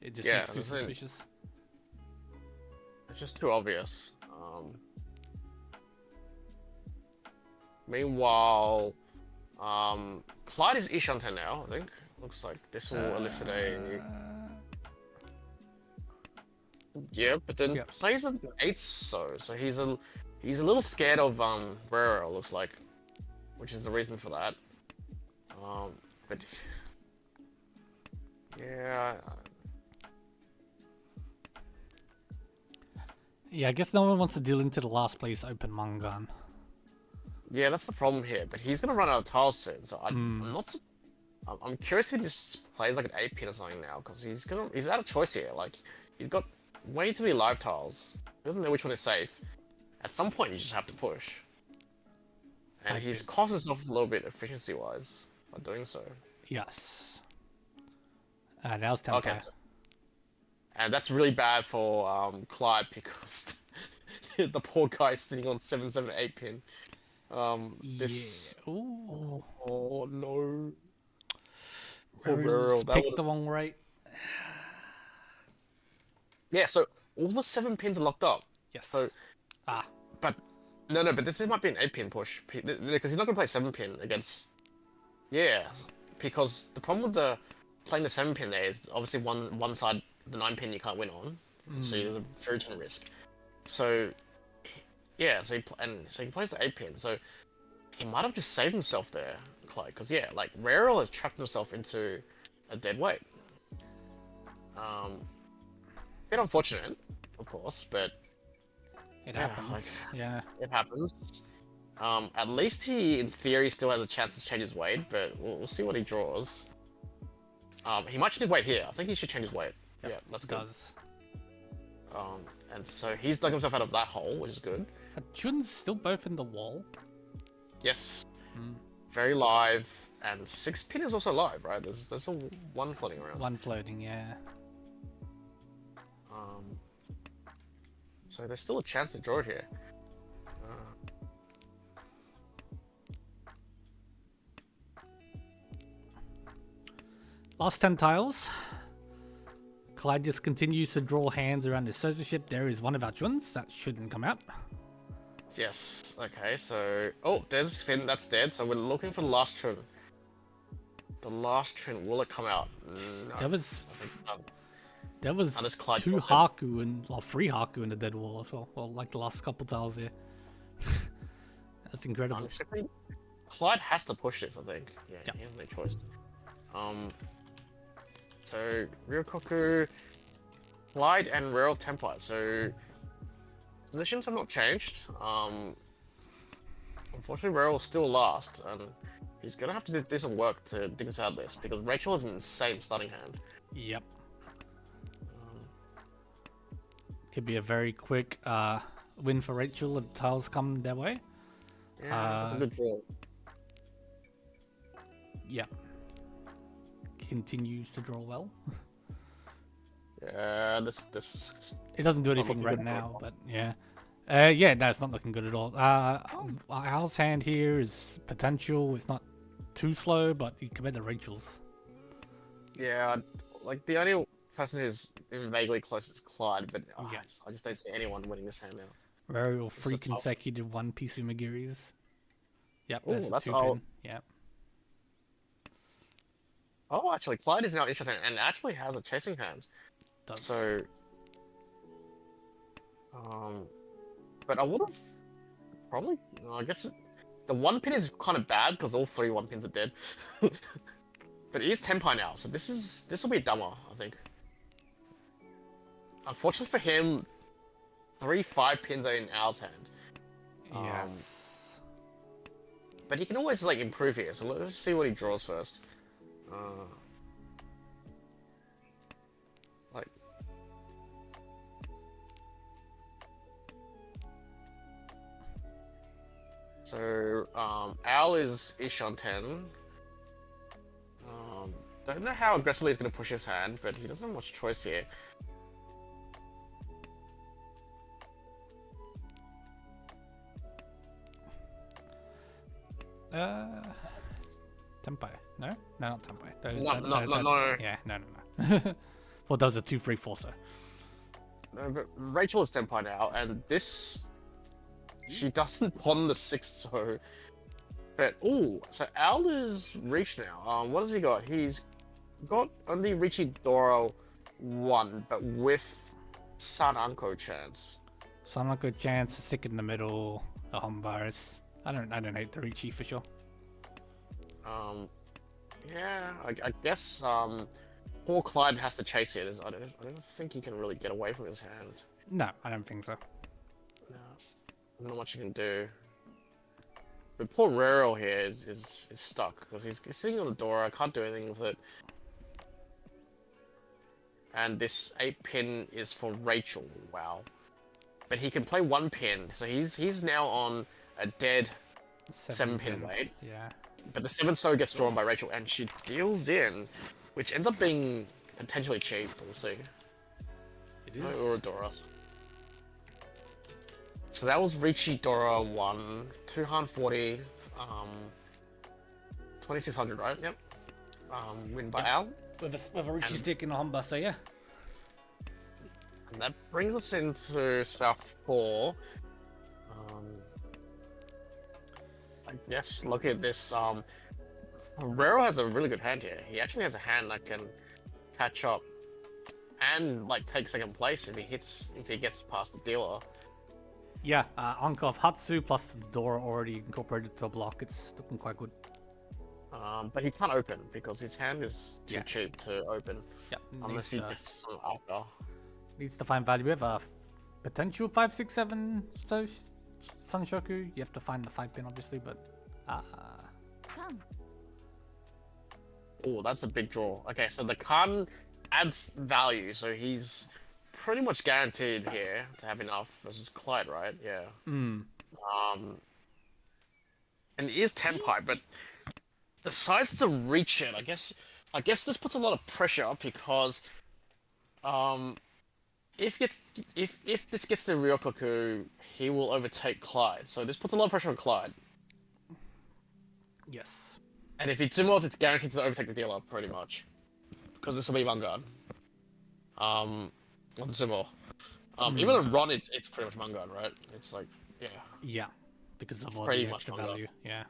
Speaker 1: It just makes too suspicious.
Speaker 2: It's just too obvious. Meanwhile, Clyde is Ishante now, I think. Looks like this will elicit a... Yeah, but then plays an 8 so he's a little scared of Rero, looks like. Which is the reason for that. But... Yeah...
Speaker 1: Yeah, I guess no one wants to deal into the last place open Mangan.
Speaker 2: Yeah, that's the problem here. But he's gonna run out of tiles soon, so I'm not. I'm curious if he just plays like an 8-pin or something now, because he's out of choice here. Like, he's got way too many live tiles. He doesn't know which one is safe. At some point, you just have to push. And he's cost himself a little bit efficiency-wise by doing so.
Speaker 1: Yes. That was tempo.
Speaker 2: Okay, so, and that's really bad for Clyde because the poor guy is sitting on 7, 7, 8 pin. This.
Speaker 1: Yeah. Ooh.
Speaker 2: Oh no.
Speaker 1: Rural's picked the wrong rate.
Speaker 2: Yeah, so all the 7 pins are locked up.
Speaker 1: Yes.
Speaker 2: So, but but this might be an 8-pin push because he's not gonna play 7-pin against. Yeah, because the problem with playing the 7-pin there is obviously one side, the 9-pin you can't win on, so there's a very ton of risk. So yeah, so he plays the 8-pin, so he might have just saved himself there, Clyde, because yeah, like Rural has trapped himself into a dead weight. Bit unfortunate, of course, but
Speaker 1: it happens. Yeah,
Speaker 2: it happens. At least he, in theory, still has a chance to change his weight, but we'll see what he draws. He might change his weight here. I think he should change his weight. Yep, yeah, that's good.
Speaker 1: Does.
Speaker 2: And so he's dug himself out of that hole, which is good.
Speaker 1: Are Jun's still both in the wall?
Speaker 2: Yes. Very live, and 6-pin is also live, right? There's a one floating around.
Speaker 1: One floating, yeah.
Speaker 2: So there's still a chance to draw it here.
Speaker 1: Last 10 tiles. Clyde just continues to draw hands around his censorship. There is one of our Juns that shouldn't come out.
Speaker 2: Yes. Okay. So there's a spin that's dead. So we're looking for the last Chun. The last Chun, will it come out? No.
Speaker 1: There was 2 Haku or 3 Haku in the dead wall as well. Well, like the last couple tiles here. That's incredible.
Speaker 2: Clyde has to push this, I think. Yeah, he has no choice. So Ryokoku, Clyde, and Rural Templar. So positions have not changed. Unfortunately, Rural is still last, and he's gonna have to do some work to dig us out of this because Rachel is an insane starting hand.
Speaker 1: Yep. Could be a very quick win for Rachel if tiles come their way.
Speaker 2: Yeah, that's a good draw.
Speaker 1: Yep. Continues to draw well.
Speaker 2: Yeah, this.
Speaker 1: It doesn't do anything right now, but yeah. Yeah, no, it's not looking good at all. Al's hand here is potential. It's not too slow, but you compare the Rachel's.
Speaker 2: Yeah, like the only person who's even vaguely close is Clyde, but
Speaker 1: yes.
Speaker 2: I just don't see anyone winning this hand now.
Speaker 1: Very 3 consecutive 1-piece Umagiris. Yep,
Speaker 2: that's
Speaker 1: a 2-pin. Yep.
Speaker 2: Oh, actually, Clyde is now interesting and actually has a chasing hand.
Speaker 1: Does.
Speaker 2: So, but I would have probably. I guess the 1-pin is kind of bad because all 3 1-pins are dead. But he is Tenpai now, so this will be dumber, I think. Unfortunately for him, 3 5-pins are in Al's hand.
Speaker 1: Yes.
Speaker 2: But he can always like improve here, so let's see what he draws first. Like. So, Al is ish on 10. Don't know how aggressively he's going to push his hand, but he doesn't have much choice here.
Speaker 1: Tempai. No, not Tempai.
Speaker 2: No.
Speaker 1: Yeah, no. Well, those are 2, 3, 4, so.
Speaker 2: No, but Rachel is Tenpai now, and this. She doesn't pawn the 6, so. But, so Al is Riichi now. What has he got? He's got only Riichi Doro 1, but with Sananko chance.
Speaker 1: Sananko chance, stick in the middle, a home virus. I don't hate the Riichi for sure.
Speaker 2: Yeah, I guess, poor Clyde has to chase it. I don't think he can really get away from his hand.
Speaker 1: No, I don't think so.
Speaker 2: No, I don't know what you can do. But poor Rero here is stuck because he's sitting on the door. I can't do anything with it. And this 8-pin is for Rachel. Wow. But he can play 1-pin, so he's now on a dead 7 pin weight.
Speaker 1: Yeah.
Speaker 2: But the 7 so gets drawn by Rachel, and she deals in, which ends up being potentially cheap. We'll see.
Speaker 1: It is.
Speaker 2: No Urodoras. So that was Riichi Dora 1, 240, 2600, right? Yep. Win by Al.
Speaker 1: With a Riichi stick and a Humba, so yeah.
Speaker 2: And that brings us into stuff 4. I guess look at this. Rero has a really good hand here. He actually has a hand that can catch up and like take second place if he gets past the dealer.
Speaker 1: Yeah, Anka of Hatsu plus the door already incorporated to a block. It's looking quite good.
Speaker 2: But he can't open because his hand is too cheap to open.
Speaker 1: Yep.
Speaker 2: Unless he gets some alpha.
Speaker 1: Needs to find value. We have a potential 5, 6, 7 so Sanshoku. You have to find the 5 pin obviously, but
Speaker 4: Come.
Speaker 2: Oh, that's a big draw. Okay, so the Khan adds value, so he's pretty much guaranteed here to have enough versus Clyde, right? Yeah. And he is 10 pipe, but decides to reach it. I guess this puts a lot of pressure because if this gets to Ryokoku, he will overtake Clyde. So this puts a lot of pressure on Clyde.
Speaker 1: yes.
Speaker 2: And if he Zumos, it's guaranteed to overtake the dealer, pretty much. Because this will be Vanguard. On Zumo. Even on Ron, it's pretty much Vanguard, right? It's like, yeah.
Speaker 1: Yeah, because of all
Speaker 2: Pretty
Speaker 1: the
Speaker 2: much
Speaker 1: extra
Speaker 2: Vanguard.
Speaker 1: value. Yeah.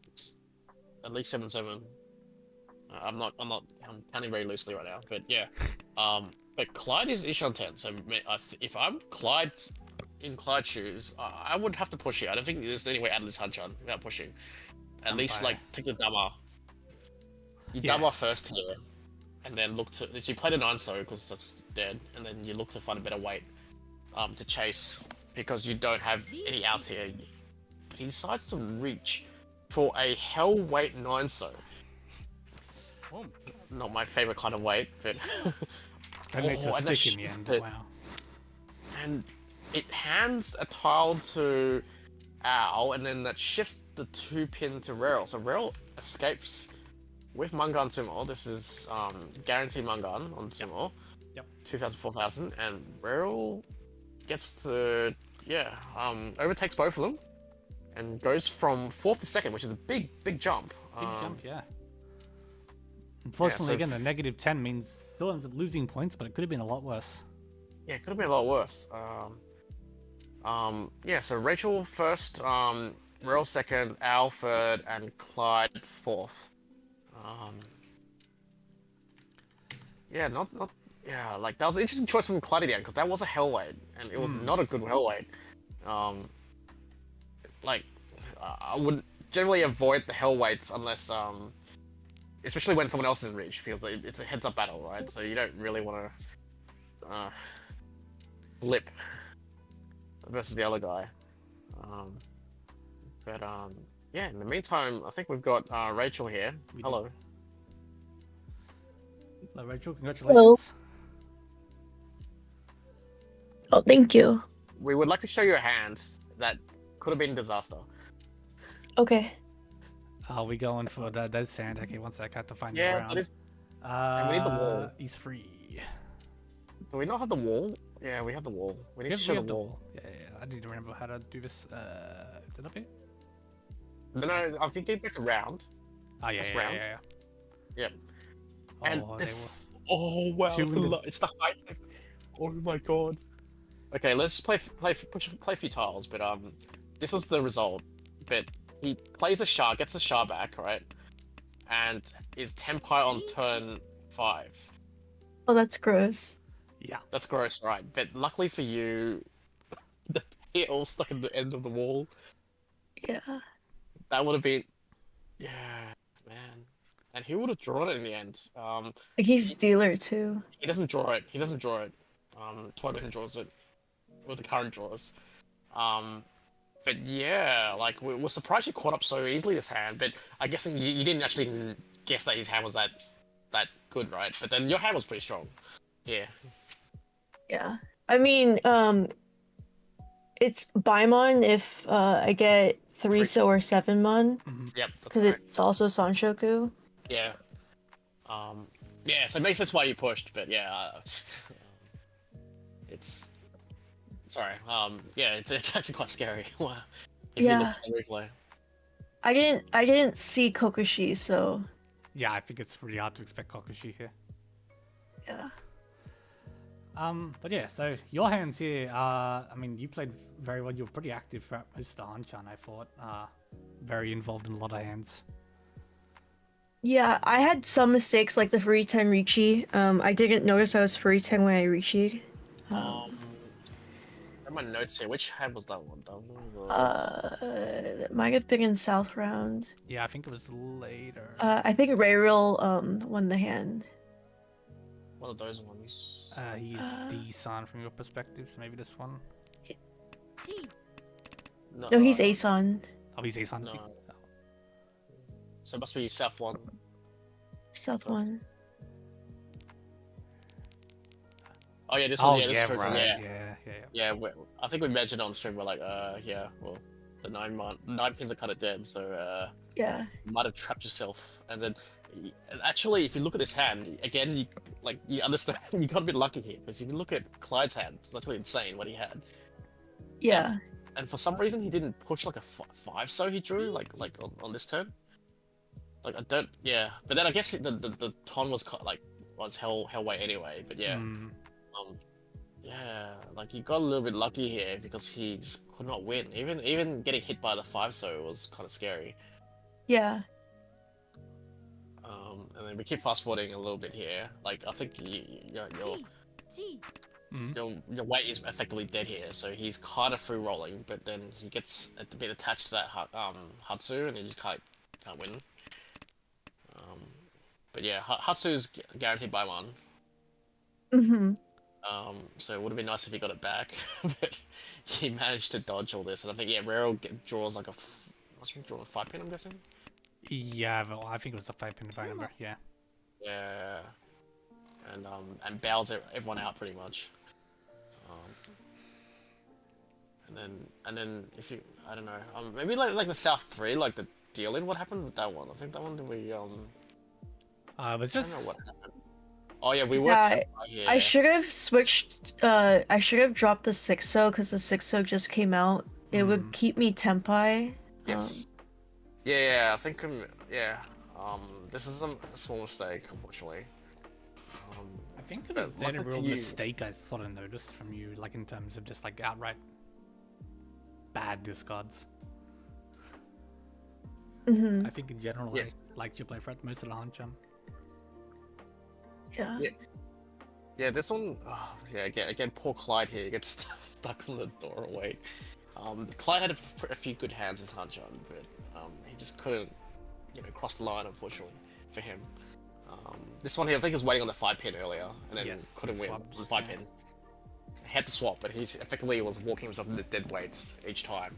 Speaker 2: It's at least 7/7. I'm counting very loosely right now, but yeah. But Clyde is ish on 10, so if I'm Clyde in Clyde's shoes, I would have to push here. I don't think there's any way out of this Hanchan without pushing. At least like take the Dama. You Dama first here, and then look to. You play the 9 so because that's dead, and then you look to find a better weight, to chase because you don't have any outs here. But he decides to reach for a hell weight 9 so. Not my favorite kind of weight, but.
Speaker 1: That makes a stick in the end. Wow.
Speaker 2: And it hands a tile to Al, and then that shifts the 2 pin to Reril. So Reril escapes with Mangan Sumo. This is guaranteed Mangan on Sumo.
Speaker 1: Yep. 2,000,
Speaker 2: 4,000, and Reril gets to overtakes both of them, and goes from 4th to 2nd, which is a big jump.
Speaker 1: Big jump, yeah. Unfortunately,
Speaker 2: so
Speaker 1: again, the negative 10 means still ends up losing points, but it could have been a lot worse.
Speaker 2: Yeah, it could have been a lot worse. So Rachel first, Reril second, Al third, and Clyde 4th. Like that was an interesting choice from Clyde again, because that was a hell weight, and it was not a good hell weight. I would generally avoid the hell weights unless, especially when someone else is in reach, because it's a heads-up battle, right? So you don't really want to lip versus the other guy. In the meantime, I think we've got Rachel here. Hello.
Speaker 1: Hello, Rachel. Congratulations.
Speaker 4: Hello. Oh, thank you.
Speaker 2: We would like to show you a hand that could have been disaster.
Speaker 4: Okay.
Speaker 1: Are we going for that sand? Okay, one sec. I have to find the
Speaker 2: Yeah,
Speaker 1: round.
Speaker 2: that is. And we need the wall.
Speaker 1: He's free.
Speaker 2: Do we not have the wall? Yeah, we have the wall. We need
Speaker 1: Yes,
Speaker 2: to show
Speaker 1: we
Speaker 2: the
Speaker 1: have the
Speaker 2: wall.
Speaker 1: Yeah. I need to remember how to do this. Is it up here?
Speaker 2: No, I think it's around.
Speaker 1: Oh, yeah,
Speaker 2: This
Speaker 1: yeah,
Speaker 2: round.
Speaker 1: yeah.
Speaker 2: Yep.
Speaker 1: Oh,
Speaker 2: And
Speaker 1: they
Speaker 2: this. Oh wow! It's the high tech. Oh my god. Okay, let's play a few tiles, but this was the result. But he plays a Shah, gets the Shah back, right? And is 10 pi on turn 5.
Speaker 4: Oh, that's gross.
Speaker 1: Yeah.
Speaker 2: That's gross, right? But luckily for you, it all stuck in the end of the wall.
Speaker 4: Yeah.
Speaker 2: That would have been, yeah, man. And he would have drawn it in the end.
Speaker 4: Like he's dealer too.
Speaker 2: He doesn't draw it. Torbjorn draws it with the current draws. But yeah, like we're surprised you caught up so easily this hand. But I guess you didn't actually guess that his hand was that good, right? But then your hand was pretty strong. Yeah.
Speaker 4: Yeah. I mean, it's Baimon if I get 3 so or 7 mon
Speaker 2: Yep, that's
Speaker 4: because
Speaker 2: correct.
Speaker 4: it's also Sanshoku.
Speaker 2: Yeah. Yeah, so it makes sense why you pushed, but yeah, it's sorry. Yeah, it's actually quite scary. Wow. If you look
Speaker 4: Yeah.
Speaker 2: at the replay.
Speaker 4: I didn't see Kokushi, so
Speaker 1: Yeah, I think it's really hard to expect Kokushi here.
Speaker 4: yeah.
Speaker 1: But yeah, so your hands here, I mean, you played very well. You were pretty active throughout most of the Hanchan, I thought. Very involved in a lot of hands.
Speaker 4: Yeah, I had some mistakes like the free 10 Riichi. I didn't notice I was free 10 when I Riichi.
Speaker 2: I have my notes here. Which hand was that one? That one was...
Speaker 4: It might have been in South round.
Speaker 1: Yeah, I think it was later.
Speaker 4: I think Rayril won the hand.
Speaker 2: one of those ones.
Speaker 1: He's D-san from your perspective, so maybe this one.
Speaker 4: No, he's Asan.
Speaker 1: Oh, he's A-san.
Speaker 2: No. So it must be South one.
Speaker 4: South one.
Speaker 2: Oh yeah, this
Speaker 1: Oh,
Speaker 2: one. Yeah, this
Speaker 1: yeah,
Speaker 2: is first
Speaker 1: right.
Speaker 2: one. Yeah,
Speaker 1: Yeah.
Speaker 2: yeah. I think we mentioned on stream. We're like, yeah. Well, the 9 pins are kind of dead, so
Speaker 4: Yeah.
Speaker 2: you might have trapped yourself. And then, actually, if you look at this hand again, you understand. You got a bit lucky here because if you look at Clyde's hand, it's actually insane what he had.
Speaker 4: Yeah.
Speaker 2: And for some reason, he didn't push like a 5 so he drew like on this turn. Like I don't, yeah. But then I guess the ton was was hell way anyway. But yeah, yeah, like you got a little bit lucky here because he just could not win. Even getting hit by the 5 so was kind of scary.
Speaker 4: Yeah.
Speaker 2: And then we keep fast forwarding a little bit here. Like I think your weight is effectively dead here, so he's kind of free rolling, but then he gets a bit attached to that Hatsu, and he just can't win. But yeah, Hatsu's guaranteed by 1.
Speaker 4: Mm-hmm.
Speaker 2: So it would have been nice if he got it back, but he managed to dodge all this. And I think Rero draws like must be drawing a 5 pin, I'm guessing.
Speaker 1: Yeah, well, I think it was a 5 pin if I remember. Yeah.
Speaker 2: Yeah. And bows everyone out pretty much. And then if you, I don't know, maybe like the South 3, like the deal in. What happened with that one? I think that one we
Speaker 1: it was
Speaker 2: I don't
Speaker 1: just.
Speaker 2: know what happened. Oh yeah, we were.
Speaker 4: Yeah,
Speaker 2: Yeah.
Speaker 4: I should have switched. I should have dropped the 6 so because the 6 so just came out. It would keep me tempai.
Speaker 2: Yes. Yeah, I think yeah. This is a small mistake, unfortunately.
Speaker 1: I think it
Speaker 2: but
Speaker 1: was then a
Speaker 2: lucky for
Speaker 1: real
Speaker 2: you-
Speaker 1: mistake I sort of noticed from you, like in terms of just like outright bad discards.
Speaker 4: Mm-hmm.
Speaker 1: I think in general,
Speaker 2: Yeah.
Speaker 1: I liked your play for most of the Hanchan.
Speaker 4: Yeah.
Speaker 2: Yeah, this one. Oh, yeah, again, poor Clyde here gets stuck on the doorway. Clyde had a few good hands as Hanchan, but he just couldn't, cross the line, unfortunately, for him. This one here, I think, was waiting on the 5 pin earlier, and then
Speaker 1: Yes,
Speaker 2: couldn't win
Speaker 1: swapped,
Speaker 2: on the 5
Speaker 1: yeah.
Speaker 2: pin. He had to swap, but he effectively was walking himself into dead weights each time,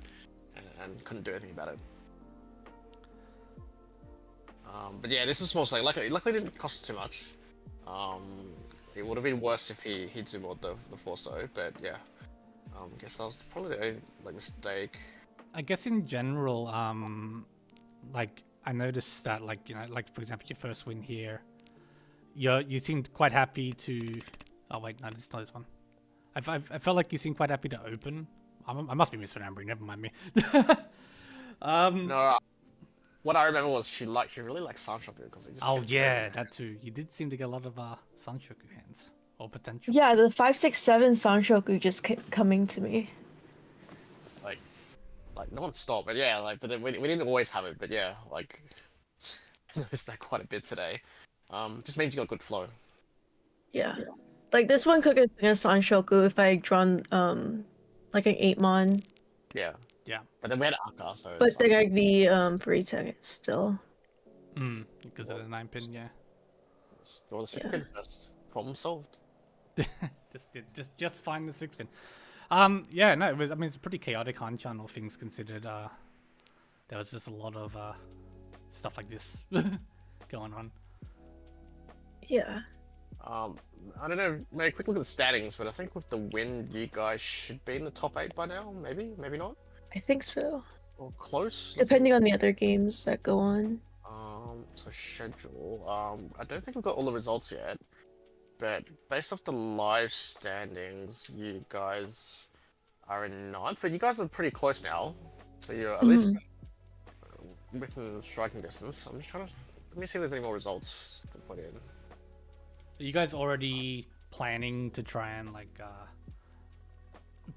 Speaker 2: and couldn't do anything about it. But yeah, this is small mistake. Luckily it didn't cost too much. It would have been worse if he zoomed the 4 so, but yeah. I guess that was probably the only mistake.
Speaker 1: I guess in general, like I noticed that, like like for example, your first win here, you seemed quite happy to. Oh wait, no, it's not this one. I felt like you seemed quite happy to open. I must be misremembering. Never mind me.
Speaker 2: No, what I remember was she really liked Sanshoku because it just.
Speaker 1: Oh
Speaker 2: kept
Speaker 1: yeah,
Speaker 2: going.
Speaker 1: that too. You did seem to get a lot of Sanshoku hands or potential.
Speaker 4: Yeah, the 567 Sanshoku just kept coming to me.
Speaker 2: Like no one stopped, but yeah, but then we didn't always have it, but yeah, like I noticed that quite a bit today. Just means you got good flow.
Speaker 4: Yeah. Like this one could have been a Sanshoku if I had drawn like an 8 mon.
Speaker 2: Yeah.
Speaker 1: Yeah.
Speaker 2: But then we had Aka, so.
Speaker 4: But
Speaker 2: it's
Speaker 4: then
Speaker 2: like,
Speaker 4: I'd be pretending it still.
Speaker 1: Because of the 9 pin, yeah.
Speaker 2: let's draw the 6
Speaker 4: Yeah.
Speaker 2: pin first. Problem solved.
Speaker 1: just find the 6 pin. Yeah, no, it was. I mean, it's a pretty chaotic Hanchan, all things considered. There was just a lot of stuff like this going on.
Speaker 4: Yeah.
Speaker 2: I don't know. Maybe a quick look at the standings, but I think with the win, you guys should be in the top 8 by now. Maybe not.
Speaker 4: I think so.
Speaker 2: or close. Let's see.
Speaker 4: Depending on the other games that go on.
Speaker 2: So schedule. I don't think we've got all the results yet, but based off the live standings, you guys are in ninth, but you guys are pretty close now. So you're at least within striking distance. I'm just trying to let me see if there's any more results to put in.
Speaker 1: Are you guys already planning to try and like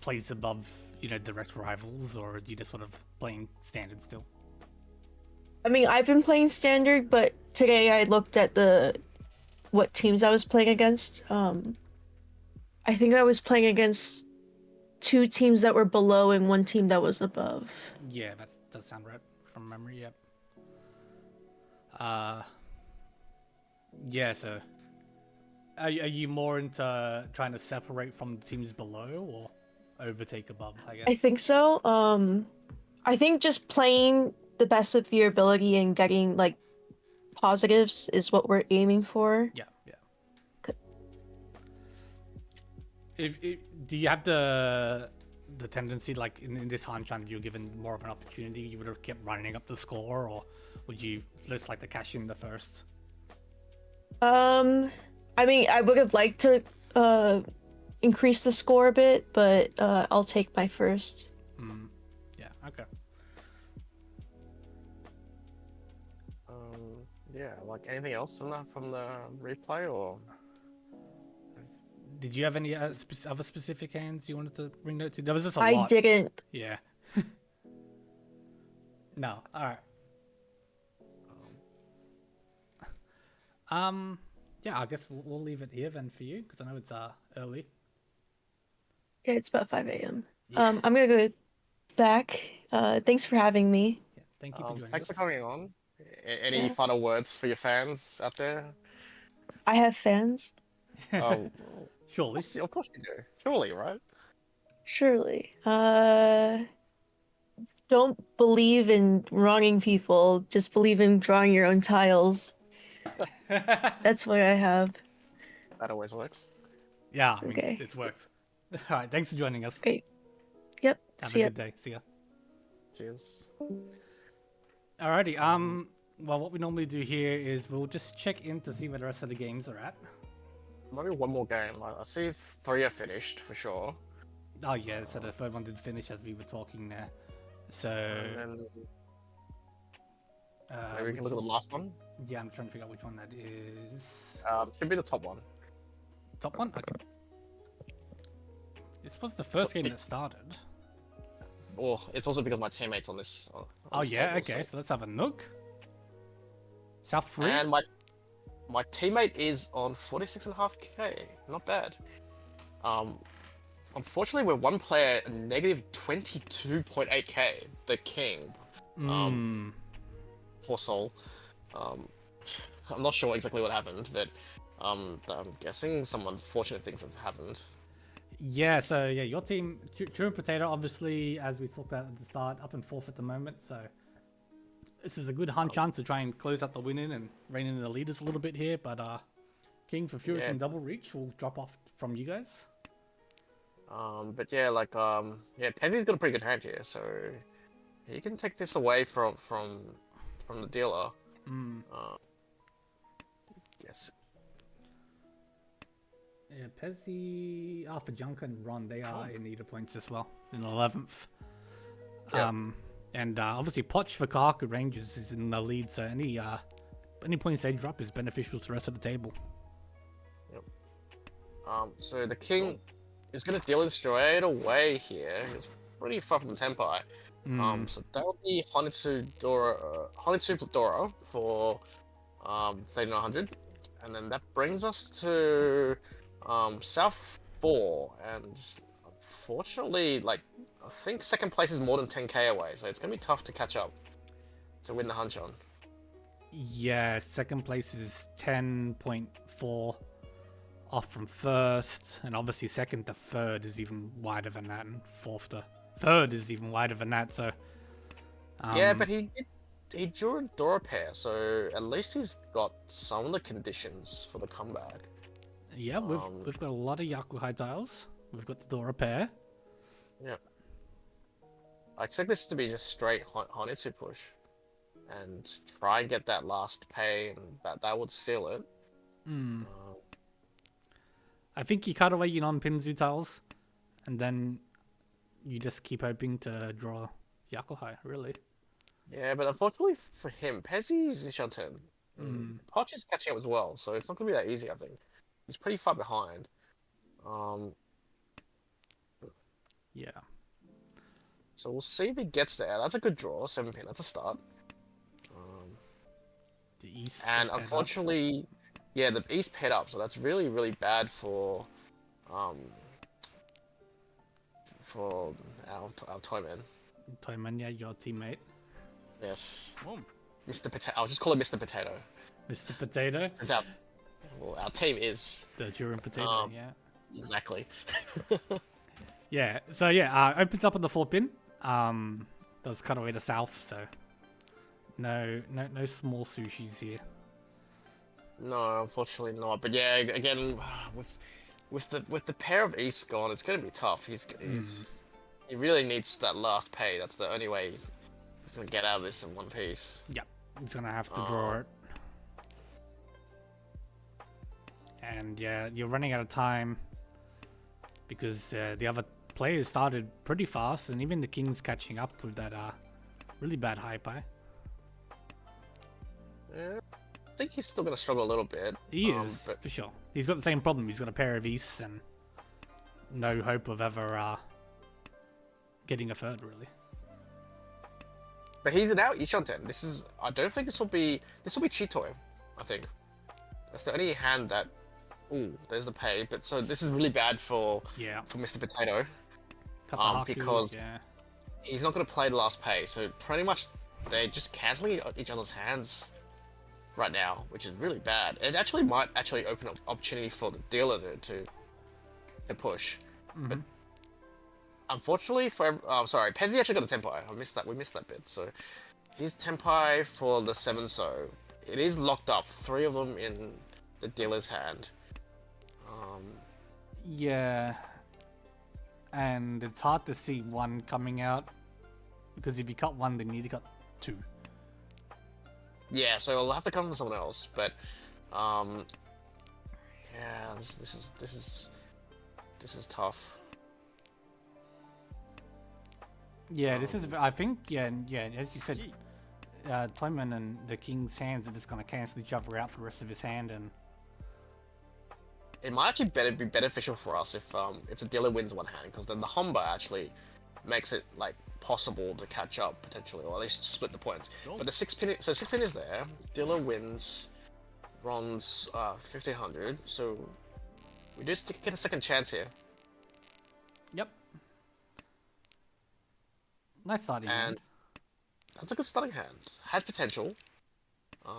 Speaker 1: place above, you know, direct rivals, or are you just sort of playing standard still?
Speaker 4: I mean, I've been playing standard, but today I looked at what teams I was playing against. I think I was playing against 2 teams that were below and 1 team that was above.
Speaker 1: Yeah, that does sound right from memory. Yep. Yeah. So, are you more into trying to separate from the teams below or overtake above? I guess.
Speaker 4: I think so. I think just playing the best of your ability and getting like positives is what we're aiming for.
Speaker 1: Yeah. Do you have the tendency, like in this Hanchan, you're given more of an opportunity, you would have kept running up the score, or would you just like to cash in the first?
Speaker 4: I mean, I would have liked to increase the score a bit, but I'll take my first.
Speaker 1: Yeah. Okay.
Speaker 2: Yeah, like anything else from the replay, or
Speaker 1: did you have any other specific hands you wanted to bring note to? There was just a
Speaker 4: I
Speaker 1: lot.
Speaker 4: didn't.
Speaker 1: Yeah. No. All right. Yeah, I guess we'll leave it here then for you, because I know it's early.
Speaker 4: Yeah, it's about 5 a.m.
Speaker 1: Yeah.
Speaker 4: I'm gonna go back. Thanks for having me.
Speaker 1: Yeah, thank you for joining
Speaker 2: thanks
Speaker 1: us.
Speaker 2: for coming on. Any
Speaker 4: Yeah.
Speaker 2: final words for your fans out there?
Speaker 4: I have fans.
Speaker 1: Surely.
Speaker 2: Of course you do. Surely, right?
Speaker 4: Surely. Don't believe in wronging people. Just believe in drawing your own tiles. That's what I have.
Speaker 2: That always works.
Speaker 1: Yeah, I mean,
Speaker 4: Okay.
Speaker 1: it's worked. All right, thanks for joining us.
Speaker 4: Okay. Yep.
Speaker 1: Have
Speaker 4: See
Speaker 1: a
Speaker 4: ya.
Speaker 1: good day. See ya.
Speaker 2: Cheers.
Speaker 1: Alrighty. Well, what we normally do here is we'll just check in to see where the rest of the games are at.
Speaker 2: Maybe one more game. I see 3 are finished for sure.
Speaker 1: Oh yeah, so the third one did finish as we were talking there. So
Speaker 2: And then maybe we can look at the last one.
Speaker 1: Yeah, I'm trying to figure out which one that is.
Speaker 2: Should be the top one.
Speaker 1: Top one? Okay. This was the first game that started.
Speaker 2: Well, it's also because my teammate's on this.
Speaker 1: Oh
Speaker 2: this
Speaker 1: yeah,
Speaker 2: table,
Speaker 1: okay,
Speaker 2: so-
Speaker 1: so let's have a look. South 3?
Speaker 2: And my teammate is on 46.5k. Not bad. Unfortunately, we're one player negative 22.8k. The king. Poor soul. I'm not sure exactly what happened, but I'm guessing some unfortunate things have happened.
Speaker 1: Yeah, so yeah, your team, True and Potato, obviously, as we talked about at the start, up in 4th at the moment, so this is a good chance to try and close out the winning and rein in the leaders a little bit here, but King for Furious and Double Reach will drop off from you guys.
Speaker 2: But yeah, like yeah, Penny's got a pretty good hand here, so he can take this away from the dealer. Yes.
Speaker 1: Yeah, Pezzy, for Junker and Ron, they are in need of points as well, in 11th.
Speaker 2: Yep.
Speaker 1: And obviously Poch for Kahaku Rangers is in the lead, so any points they drop is beneficial to the rest of the table.
Speaker 2: Yep. So the king is going to deal it straight away here. He's pretty far from Tenpai. So that'll be Honitsu Dora for 3900, and then that brings us to South 4, and unfortunately, like, I think second place is more than 10k away, so it's gonna be tough to catch up to win the Hanchan.
Speaker 1: Yeah, second place is 10.4 off from first, and obviously second to third is even wider than that, and fourth to third is even wider than that, so...
Speaker 2: yeah, but he drew a Dora pair, so at least he's got some of the conditions for the comeback.
Speaker 1: Yeah, we've got a lot of Yaku High tiles. We've got the Dora pair.
Speaker 2: Yeah. I expect this to be just straight Honitsu push, and try and get that last pay, and that would seal it.
Speaker 1: Hmm.
Speaker 2: Uh,
Speaker 1: I think you cut away your non-Pinzu tiles, and then you just keep hoping to draw Yakuhai, really.
Speaker 2: yeah, but unfortunately for him, Pezzy's Ishanten. Poch is catching up as well, so it's not gonna be that easy. I think he's pretty far behind.
Speaker 1: Yeah.
Speaker 2: So we'll see if he gets there. That's a good draw, 7 pin. That's a start.
Speaker 1: The East.
Speaker 2: And
Speaker 1: step head up.
Speaker 2: unfortunately, yeah, the East paired up, so that's really, really bad for our toy man.
Speaker 1: Toyman, yeah, your teammate.
Speaker 2: Yes, Mr. Potato. I'll just call him Mr. Potato.
Speaker 1: Mr. Potato.
Speaker 2: Turns out, well, our team is
Speaker 1: The Turin Potato, yeah.
Speaker 2: exactly.
Speaker 1: Yeah, so yeah, opens up on the 4 pin. Does cut away to south, so no small sushis here.
Speaker 2: No, unfortunately not. But yeah, again, with the pair of East gone, it's gonna be tough. He really needs that last pay. That's the only way he's gonna get out of this in one piece.
Speaker 1: Yeah, he's gonna have to draw it. And yeah, you're running out of time because the other players started pretty fast, and even the King's catching up with that really bad high pie.
Speaker 2: Yeah, I think he's still gonna struggle a little bit.
Speaker 1: He is,
Speaker 2: but
Speaker 1: for sure. He's got the same problem. He's got a pair of Easts and no hope of ever getting a third, really.
Speaker 2: But he's now Ishanten. I don't think this will be Chitoy. I think that's the only hand that. Ooh, there's the pay. But so this is really bad for Mr. Potato.
Speaker 1: Cut the Haku,
Speaker 2: Because
Speaker 1: yeah.
Speaker 2: he's not gonna play the last pay. So pretty much they're just canceling each other's hands right now, which is really bad. It actually might open up opportunity for the dealer to push. But unfortunately sorry, Pezzy actually got a Tenpai. We missed that bit. So his Tenpai for the 7, so it is locked up. 3 of them in the dealer's hand.
Speaker 1: Yeah. And it's hard to see one coming out because if you cut one, then you need to cut 2.
Speaker 2: Yeah, so it'll have to come from someone else. But yeah, this is tough.
Speaker 1: Yeah, this is. I think. Yeah, as you said, Toyman and the King's hands are just gonna cancel each other out for the rest of his hand, and
Speaker 2: it might actually be beneficial for us if the dealer wins one hand, because then the Humber actually makes it like possible to catch up potentially, or at least split the points. But the 6 pin, so 6 pin is there. Dealer wins, Ron's 1500. So we just get a second chance here.
Speaker 1: yep. Nice starting
Speaker 2: And
Speaker 1: hand.
Speaker 2: that's a good starting hand. Has potential. So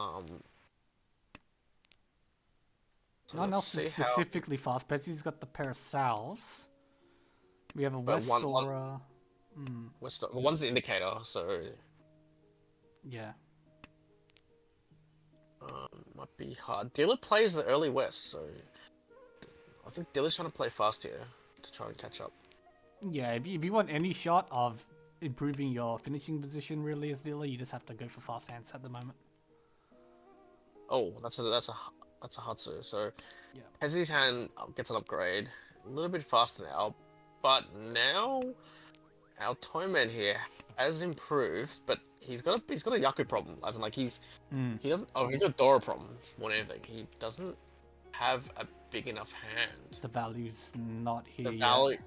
Speaker 1: No one
Speaker 2: let's
Speaker 1: else is
Speaker 2: see how.
Speaker 1: specifically fast. Pezzy's got the pair of salves. We have a
Speaker 2: But
Speaker 1: West
Speaker 2: one-
Speaker 1: Aura.
Speaker 2: Well, one's the indicator, so
Speaker 1: Yeah.
Speaker 2: might be hard. Dealer plays the early West, so I think Dealer's trying to play fast here to try and catch up.
Speaker 1: Yeah, if you want any shot of improving your finishing position really as dealer, you just have to go for fast hands at the moment.
Speaker 2: Oh, that's a Hatsu. So
Speaker 1: Yeah.
Speaker 2: Pezzy's hand gets an upgrade, a little bit faster now, but now our Toyman here has improved, but he's got a Yaku problem, as in like he got a Dora problem more than anything. He doesn't have a big enough hand.
Speaker 1: The value's not here
Speaker 2: The
Speaker 1: yet.
Speaker 2: value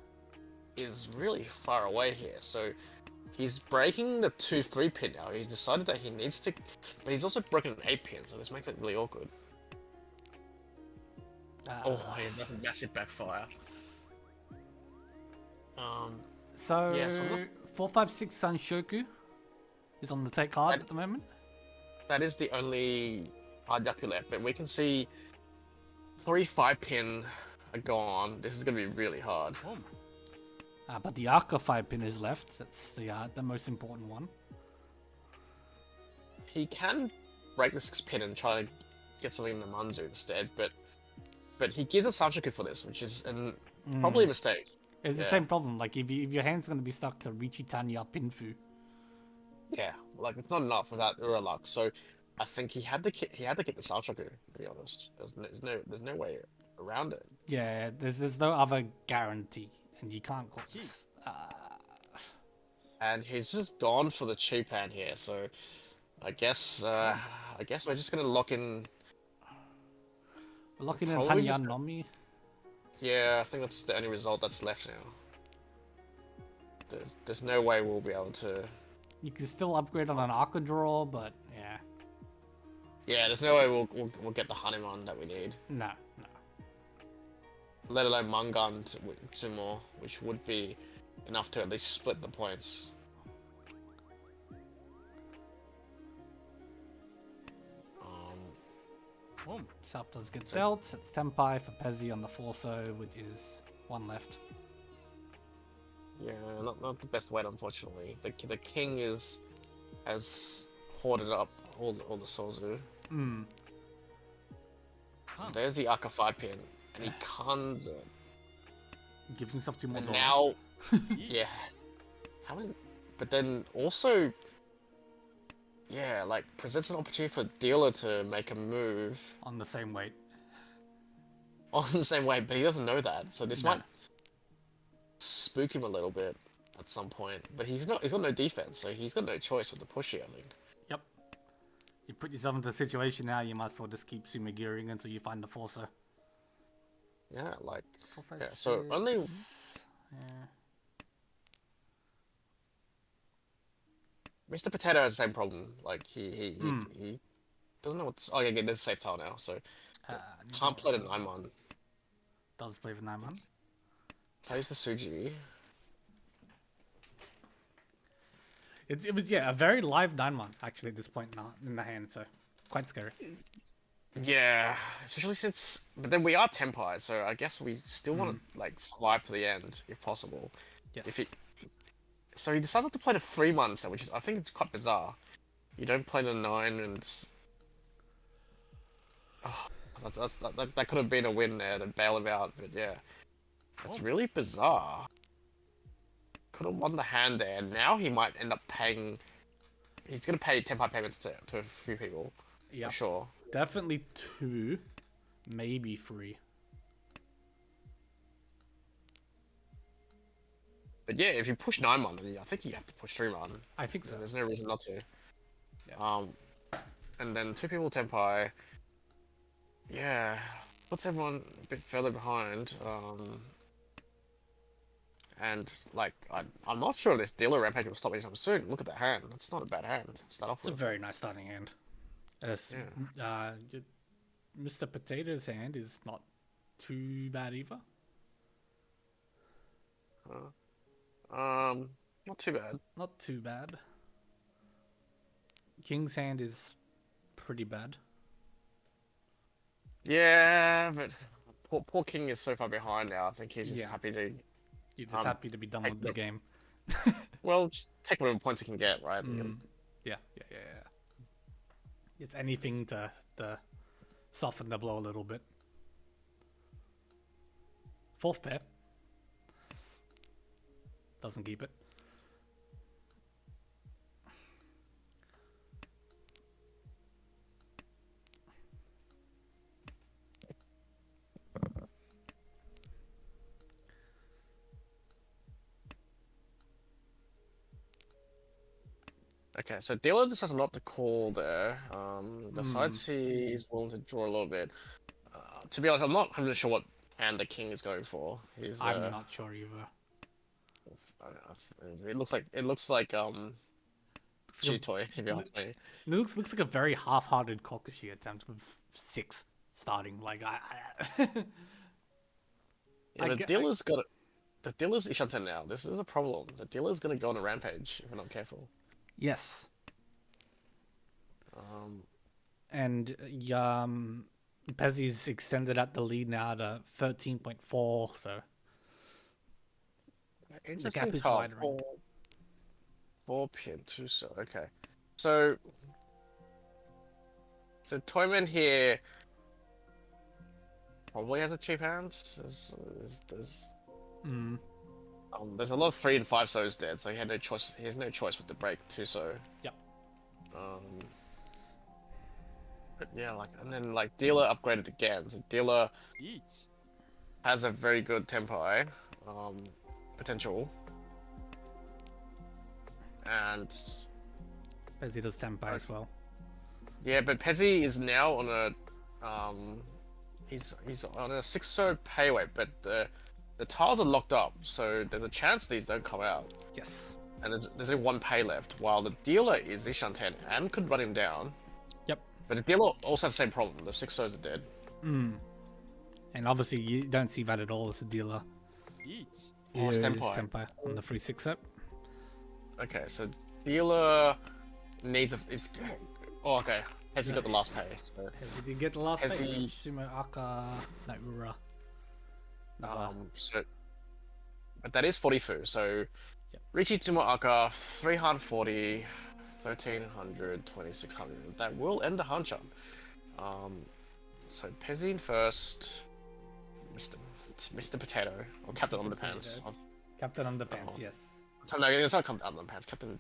Speaker 2: is really far away here, so he's breaking the 2-3 pin now. He's decided that he needs to, but he's also broken an 8 pin, so this makes it really awkward. Oh, yeah, that's a massive backfire.
Speaker 1: So,
Speaker 2: yeah, so look-
Speaker 1: 456 Sanshoku is on the take card at the moment.
Speaker 2: That is the only hard Yaku left, but we can see 3-5 pin are gone. This is going to be really hard.
Speaker 1: But the Arca 5 pin is left. That's the most important one.
Speaker 2: He can break the 6 pin and try to get something in the Manzu instead, but he gives us Sanchoku for this, which is probably a mistake.
Speaker 1: It's the
Speaker 2: Yeah.
Speaker 1: same problem. Like if your hand's gonna be stuck to Riichi, Tanya, Pinfu.
Speaker 2: Yeah, like it's not enough without Uralux. So I think he had to keep the Salchoku, to be honest. There's no way around it.
Speaker 1: Yeah, there's no other guarantee, and you can't call this.
Speaker 2: And he's just gone for the cheap hand here. So I guess we're just gonna lock in.
Speaker 1: Locking in
Speaker 2: Probably
Speaker 1: Tanya
Speaker 2: just-
Speaker 1: Nomi.
Speaker 2: Yeah, I think that's the only result that's left now. There's no way we'll be able to.
Speaker 1: You can still upgrade on an Aqua draw, but yeah,
Speaker 2: Yeah, there's no way we'll get the Hanuman that we need.
Speaker 1: no.
Speaker 2: Let alone Mangan two more, which would be enough to at least split the points.
Speaker 1: South does get dealt. It's Tenpai for Pezzy on the Forso, which is one left.
Speaker 2: Yeah, not the best weight, unfortunately. The king has hoarded up all the Sozu.
Speaker 1: Hmm.
Speaker 2: There's the Aka 5 pin, and he cons it.
Speaker 1: Gives himself 2 more
Speaker 2: And
Speaker 1: dollars.
Speaker 2: now, yeah. How many? But then also, yeah, like presents an opportunity for dealer to make a move
Speaker 1: On the same weight.
Speaker 2: on the same way, but he doesn't know that. So this
Speaker 1: No.
Speaker 2: might spook him a little bit at some point. But he's got no defense, so he's got no choice with the pushy, I think.
Speaker 1: Yep. You put yourself into a situation now, you might as well just keep Sumigiring until you find the Forcer.
Speaker 2: Yeah, like
Speaker 1: 4, 5,
Speaker 2: yeah. So
Speaker 1: 6.
Speaker 2: only
Speaker 1: Yeah.
Speaker 2: Mr. Potato has the same problem. Like he doesn't know what's. Oh yeah, there's a safe tile now, so can't play the Naimon.
Speaker 1: Does play for 9 months.
Speaker 2: Plays the Suji.
Speaker 1: It was, yeah, a very live 9 month actually at this point in the hand, so quite scary.
Speaker 2: Yeah, especially since. But then we are Tenpai, so I guess we still want to like survive to the end if possible.
Speaker 1: Yes.
Speaker 2: If it. So he decides not to play the 3 months, which is I think it's quite bizarre. You don't play the 9 and. Oh, that could have been a win there to bail him out, but yeah, it's really bizarre. Could have won the hand there, and now he might end up paying. He's gonna pay Tenpai payments to a few people,
Speaker 1: Yeah.
Speaker 2: for sure.
Speaker 1: Definitely 2, maybe 3.
Speaker 2: But yeah, if you push 9 mon, then I think you have to push 3 mon.
Speaker 1: I think so.
Speaker 2: There's no reason not to.
Speaker 1: Yeah.
Speaker 2: And then 2 people Tenpai. Yeah, puts everyone a bit further behind. And like I'm not sure this dealer rampage will stop anytime soon. Look at that hand. That's not a bad hand to start off
Speaker 1: It's a
Speaker 2: with.
Speaker 1: very nice starting hand. Mr. Potato's hand is not too bad either.
Speaker 2: Not too bad.
Speaker 1: Not too bad. King's hand is pretty bad.
Speaker 2: Yeah, but poor King is so far behind now. I think he's just
Speaker 1: Yeah.
Speaker 2: happy to.
Speaker 1: You're just happy to be done with the game.
Speaker 2: Well, just take whatever points he can get, right?
Speaker 1: Yeah. It's anything to soften the blow a little bit. 4th pair. Doesn't keep it.
Speaker 2: Okay, so dealer just has a lot to call there. Decides he's willing to draw a little bit. To be honest, I'm not 100% sure what hand the king is going for. He's.
Speaker 1: I'm not sure either.
Speaker 2: It looks like cheat toy, if you ask me.
Speaker 1: It looks like a very half-hearted Kokushi attempt with 6 starting. Like
Speaker 2: Yeah, the dealer's Ishanten now. This is a problem. The dealer's gonna go on a rampage if we're not careful.
Speaker 1: Yes. And Pezzy's extended out the lead now to 13.4, so
Speaker 2: Interesting
Speaker 1: gap is
Speaker 2: tile.
Speaker 1: widening.
Speaker 2: 4 pin, 2 so okay. So Toyman here probably has a cheap hand. There's a lot of 3 and 5 So's dead, so he had no choice. He has no choice with the break 2 So.
Speaker 1: Yep.
Speaker 2: But yeah, like, and then like dealer upgraded again. So dealer has a very good tempo, potential, and
Speaker 1: Pezzy does tempo as well.
Speaker 2: yeah, but Pezzy is now on a he's on a 6 So pay weight, but the tiles are locked up, so there's a chance these don't come out.
Speaker 1: Yes.
Speaker 2: And there's only 1 pay left, while the dealer is Ishan 10 and could run him down.
Speaker 1: Yep.
Speaker 2: But the dealer also has the same problem. The 6 So's are dead.
Speaker 1: And obviously you don't see that at all as a dealer.
Speaker 2: Oh, Senpai.
Speaker 1: Senpai on the 3-6 set.
Speaker 2: Okay, so dealer needs oh, okay. Has he got the last pay? So,
Speaker 1: Did he get the last
Speaker 2: Has
Speaker 1: pay?
Speaker 2: he-
Speaker 1: Sumo Aka, no, Ura.
Speaker 2: but that is 40 fu. So,
Speaker 1: Yep.
Speaker 2: Riichi Tsumo Aka 340, 1300, 2600. That will end the Hanchan. So Pezin first, Mr. Potato or Captain Underpants.
Speaker 1: Captain Underpants, yes.
Speaker 2: No, it's not Captain Underpants. Captain.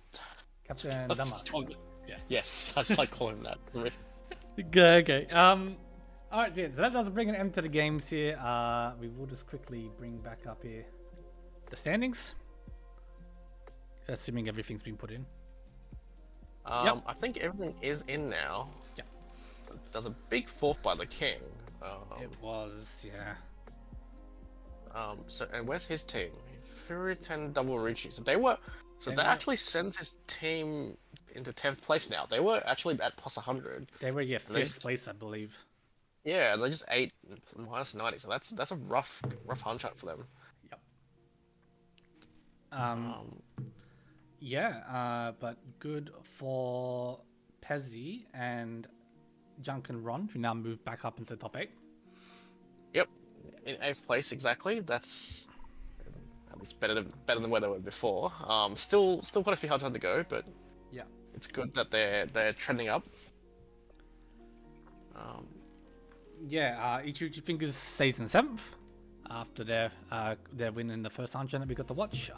Speaker 1: Captain
Speaker 2: I'll just call
Speaker 1: Damas.
Speaker 2: him- Yes, I just like calling him that.
Speaker 1: Okay. Alright, yeah, so that does bring an end to the games here. We will just quickly bring back up here the standings. Assuming everything's been put in. Yep.
Speaker 2: I think everything is in now.
Speaker 1: Yep.
Speaker 2: There's a big fourth by the king.
Speaker 1: It was, yeah.
Speaker 2: So and where's his team? Fury 10 double Riichi. So that actually sends his team into 10th place now. They were actually at plus 100.
Speaker 1: They were, yeah,
Speaker 2: And they
Speaker 1: 5th place, I believe.
Speaker 2: Yeah, and they just 8 minus 90. So that's a rough hunch-up for them.
Speaker 1: Yep. Yeah, but good for Pezzy and Junk and Ron, who now move back up into the top 8.
Speaker 2: Yep, in 8th place exactly. That's at least better than where they were before. Still quite a few hard time to go, but
Speaker 1: yeah,
Speaker 2: it's good that they're trending up.
Speaker 1: Ichiuchi Fingers stays in 7th after their win in the first Hanchan that we got to watch.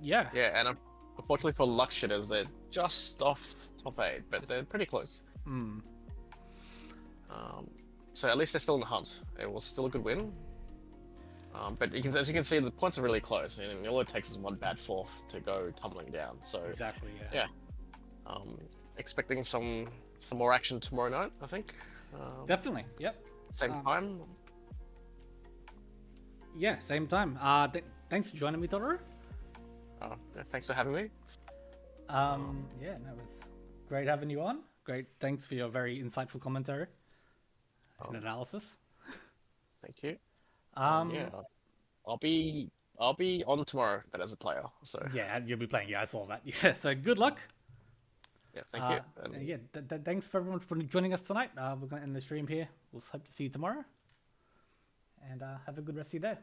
Speaker 1: Yeah,
Speaker 2: And unfortunately for Luxitters, they're just off top 8, but they're pretty close. So at least they're still in the hunt. It was still a good win. But as you can see, the points are really close, and all it takes is one bad fourth to go tumbling down. So
Speaker 1: exactly.
Speaker 2: yeah. Expecting some more action tomorrow night, I think.
Speaker 1: Definitely. Yep.
Speaker 2: Same time.
Speaker 1: Yeah, same time. Thanks for joining me, Toru.
Speaker 2: Thanks for having me.
Speaker 1: Yeah, no, it was great having you on. Great. Thanks for your very insightful commentary and analysis.
Speaker 2: Thank you.
Speaker 1: Yeah,
Speaker 2: I'll be on tomorrow, but as a player. So
Speaker 1: yeah, you'll be playing. Yeah, I saw that. Yeah, so good luck.
Speaker 2: yeah, thank you.
Speaker 1: And yeah, thanks for everyone for joining us tonight. We're going to end the stream here. We'll hope to see you tomorrow. And have a good rest of your day.